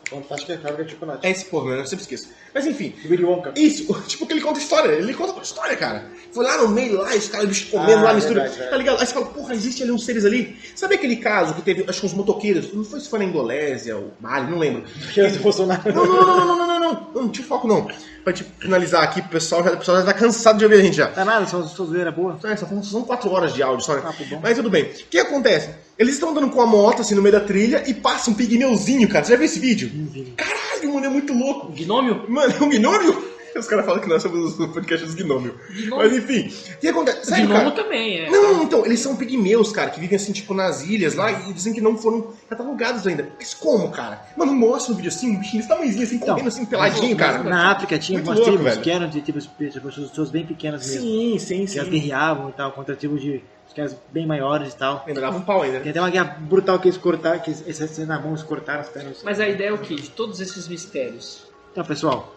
Speaker 4: Fantástico é fábrica de chocolate.
Speaker 1: É esse porra, eu sempre esqueço. Mas enfim,
Speaker 4: Willy Wonka.
Speaker 1: isso, tipo que ele conta história, ele conta uma história, cara. Foi lá no meio, lá, os caras bicho comendo lá, mistura,
Speaker 4: verdade,
Speaker 1: tá ligado? Aí você fala, porra, existe ali uns seres ali. Sabe aquele caso que teve, acho que uns motoqueiros, não foi se foi na Indonésia, ou Bali, não lembro.
Speaker 4: Criança Bolsonaro.
Speaker 1: Não, tira foco não. Pra gente finalizar aqui pro pessoal, o pessoal já tá cansado de ouvir a gente já.
Speaker 4: Tá nada, só zoeira boa.
Speaker 1: São 4 horas de áudio só, né?
Speaker 4: Papo bom.
Speaker 1: Mas tudo bem. O que acontece? Eles estão andando com a moto, assim, no meio da trilha e passa um pigmeuzinho, cara. Você já viu esse vídeo? Caralho, mano, é muito louco.
Speaker 3: Gnômio?
Speaker 1: Mano, é um gnômio? Os caras falam que nós somos o podcast dos gnômios. Mas enfim, o que acontece? Sério,
Speaker 3: Gnomo
Speaker 1: cara?
Speaker 3: também, é.
Speaker 1: Não, então, eles são pigmeus, cara, que vivem assim, tipo, nas ilhas lá e dizem que não foram catalogados ainda. Mas como, cara? Mano, mostra um vídeo assim, um bichinho desse tamanhozinho, assim, correndo assim, peladinho, cara.
Speaker 4: Na África tinha
Speaker 1: Muito
Speaker 4: algumas
Speaker 1: louco,
Speaker 4: tribos
Speaker 1: velho.
Speaker 4: que eram de tipo, pessoas bem pequenas mesmo.
Speaker 1: Sim.
Speaker 4: Que as guerreavam e tal, contra tribos de os caras bem maiores e tal.
Speaker 1: Ainda dava um pau ainda,
Speaker 4: Tem
Speaker 1: né?
Speaker 4: até uma guerra brutal que eles cortaram, que eles na mão eles cortaram as pernas.
Speaker 3: Mas a ideia é o quê? De todos esses mistérios.
Speaker 4: Então, pessoal,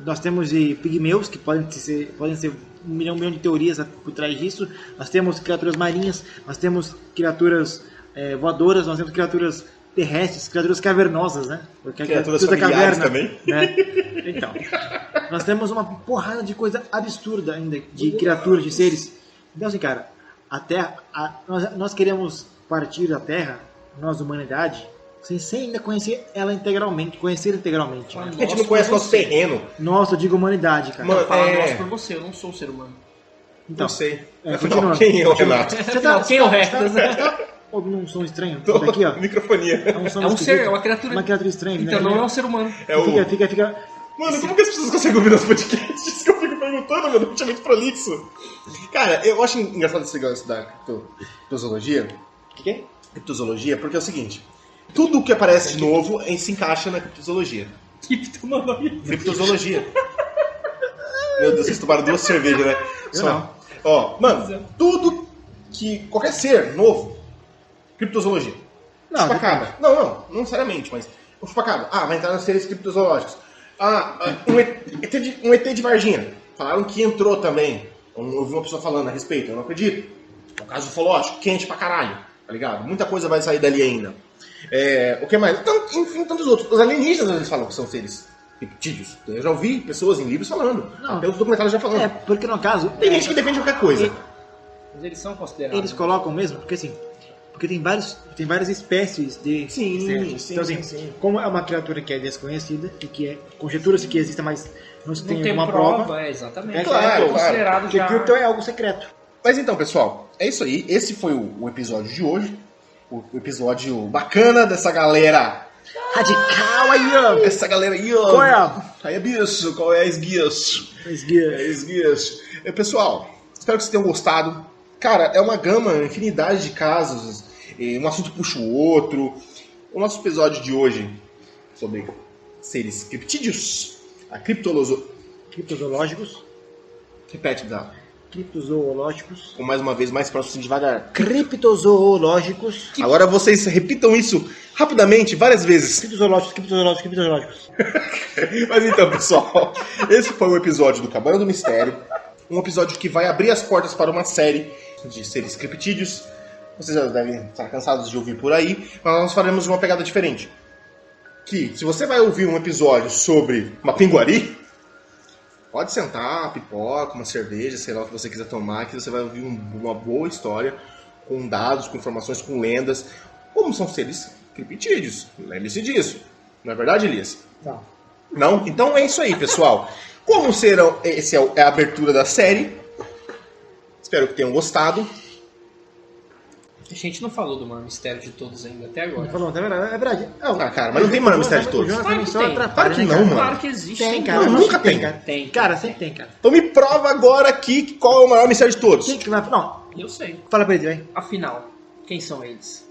Speaker 4: nós temos pigmeus, que podem ser um milhão de teorias por trás disso. Nós temos criaturas marinhas, nós temos criaturas voadoras, nós temos criaturas terrestres, criaturas cavernosas, né? Porque
Speaker 1: Criaturas
Speaker 4: tudo é
Speaker 1: familiares
Speaker 4: caverna,
Speaker 1: também.
Speaker 4: né? Então, nós temos uma porrada de coisa absurda ainda, de criaturas, de seres. Então, assim, cara, a Terra, nós queremos partir da Terra, nós, humanidade, sem ainda conhecer ela integralmente,
Speaker 1: A gente não conhece nosso terreno.
Speaker 4: Nossa, eu digo humanidade, cara.
Speaker 1: Mano,
Speaker 3: Fala
Speaker 1: É.
Speaker 3: nós por você, eu não sou um ser humano.
Speaker 4: Então,
Speaker 1: Não sei.
Speaker 4: continuando.
Speaker 1: Quem é o Renato?
Speaker 4: Você
Speaker 3: Não, quem é o resto?
Speaker 4: Você tá ouvindo um som estranho? Isso daqui, ó.
Speaker 1: Microfonia.
Speaker 4: um som
Speaker 3: É um
Speaker 4: esquisito.
Speaker 3: ser, é uma criatura.
Speaker 4: Uma criatura estranha.
Speaker 3: Então
Speaker 4: né?
Speaker 3: não é um ser humano.
Speaker 1: É o...
Speaker 4: Fica.
Speaker 1: Mano, como que as pessoas conseguem ouvir nosso podcast? Isso que eu fico perguntando, meu. Deixa muito prolixo. Cara, eu acho engraçado esse negócio da criptozoologia.
Speaker 4: O que é?
Speaker 1: Criptozoologia, porque é o seguinte. Tudo que aparece de novo se encaixa na criptozoologia. Criptozoologia. Meu Deus, vocês tomaram 2 cervejas, né?
Speaker 4: Eu não.
Speaker 1: Ó, mano, tudo que... Qualquer ser novo, criptozoologia.
Speaker 4: Não,
Speaker 1: Chupacabra. Não necessariamente, mas... O chupacabra. Ah, vai entrar nos seres criptozoológicos. Um ET de Varginha. Falaram que entrou também. Eu ouvi uma pessoa falando a respeito, eu não acredito. É um caso ufológico, quente pra caralho, tá ligado? Muita coisa vai sair dali ainda. O que mais? Então, enfim, tantos outros. Os alienígenas eles falam que são seres reptídeos. Eu já ouvi pessoas em livros falando.
Speaker 4: Não.
Speaker 1: Até os documentários já falando.
Speaker 4: Porque no caso...
Speaker 1: Tem gente que defende qualquer coisa.
Speaker 3: Mas eles são considerados.
Speaker 4: Eles colocam mesmo, porque assim... Porque tem várias espécies de...
Speaker 1: Sim,
Speaker 4: então, assim, como é uma criatura que é desconhecida, e que conjetura-se que exista, mas não se tem uma prova...
Speaker 3: Exatamente.
Speaker 1: Claro,
Speaker 3: considerado
Speaker 4: Porque
Speaker 3: já...
Speaker 4: cripto é algo secreto.
Speaker 1: Mas então, pessoal, é isso aí. Esse foi o episódio de hoje. O episódio bacana dessa galera.
Speaker 4: Radical aí, ó!
Speaker 1: Essa galera aí, ó.
Speaker 4: Qual é?
Speaker 1: Aí é bicho, qual é esguiço? Esguiço. Pessoal, espero que vocês tenham gostado. Cara, é uma gama, infinidade de casos. Um assunto puxa o outro. O nosso episódio de hoje sobre seres criptídeos. A
Speaker 4: Criptozoológicos.
Speaker 1: Repete, Dá.
Speaker 4: Criptozoológicos.
Speaker 1: Com mais uma vez, mais próximo, assim, devagar.
Speaker 4: Criptozoológicos.
Speaker 1: Agora vocês repitam isso rapidamente, várias vezes.
Speaker 4: Criptozoológicos.
Speaker 1: Mas então, pessoal, esse foi o episódio do Cabana do Mistério. Um episódio que vai abrir as portas para uma série de seres criptídeos. Vocês já devem estar cansados de ouvir por aí, mas nós faremos uma pegada diferente. Que, se você vai ouvir um episódio sobre uma pinguari, pode sentar, pipoca, uma cerveja, sei lá o que você quiser tomar, que você vai ouvir uma boa história, com dados, com informações, com lendas, como são seres criptídeos. Lembre-se disso. Não é verdade, Elias?
Speaker 4: Não.
Speaker 1: Não? Então é isso aí, pessoal. Como serão... Essa é a abertura da série. Espero que tenham gostado.
Speaker 3: A gente não falou do maior mistério de todos ainda, até agora.
Speaker 4: Falou, é verdade.
Speaker 1: Ah, cara, mas não tem maior mistério de todos.
Speaker 4: O Jonathan
Speaker 3: Claro que
Speaker 4: só
Speaker 3: tem.
Speaker 4: atrapalha,
Speaker 1: Claro que
Speaker 4: né,
Speaker 1: não,
Speaker 4: cara?
Speaker 1: mano.
Speaker 3: Claro que existe.
Speaker 4: Tem,
Speaker 3: sim.
Speaker 4: cara.
Speaker 1: Não,
Speaker 4: lógico
Speaker 1: nunca
Speaker 4: que
Speaker 1: tem.
Speaker 4: cara.
Speaker 3: Tem.
Speaker 4: Cara, sempre tem, cara.
Speaker 1: Então me prova agora aqui qual é o maior mistério de todos.
Speaker 4: Quem que vai... Não,
Speaker 3: Eu sei.
Speaker 4: fala pra ele, vai.
Speaker 3: Afinal, quem são eles?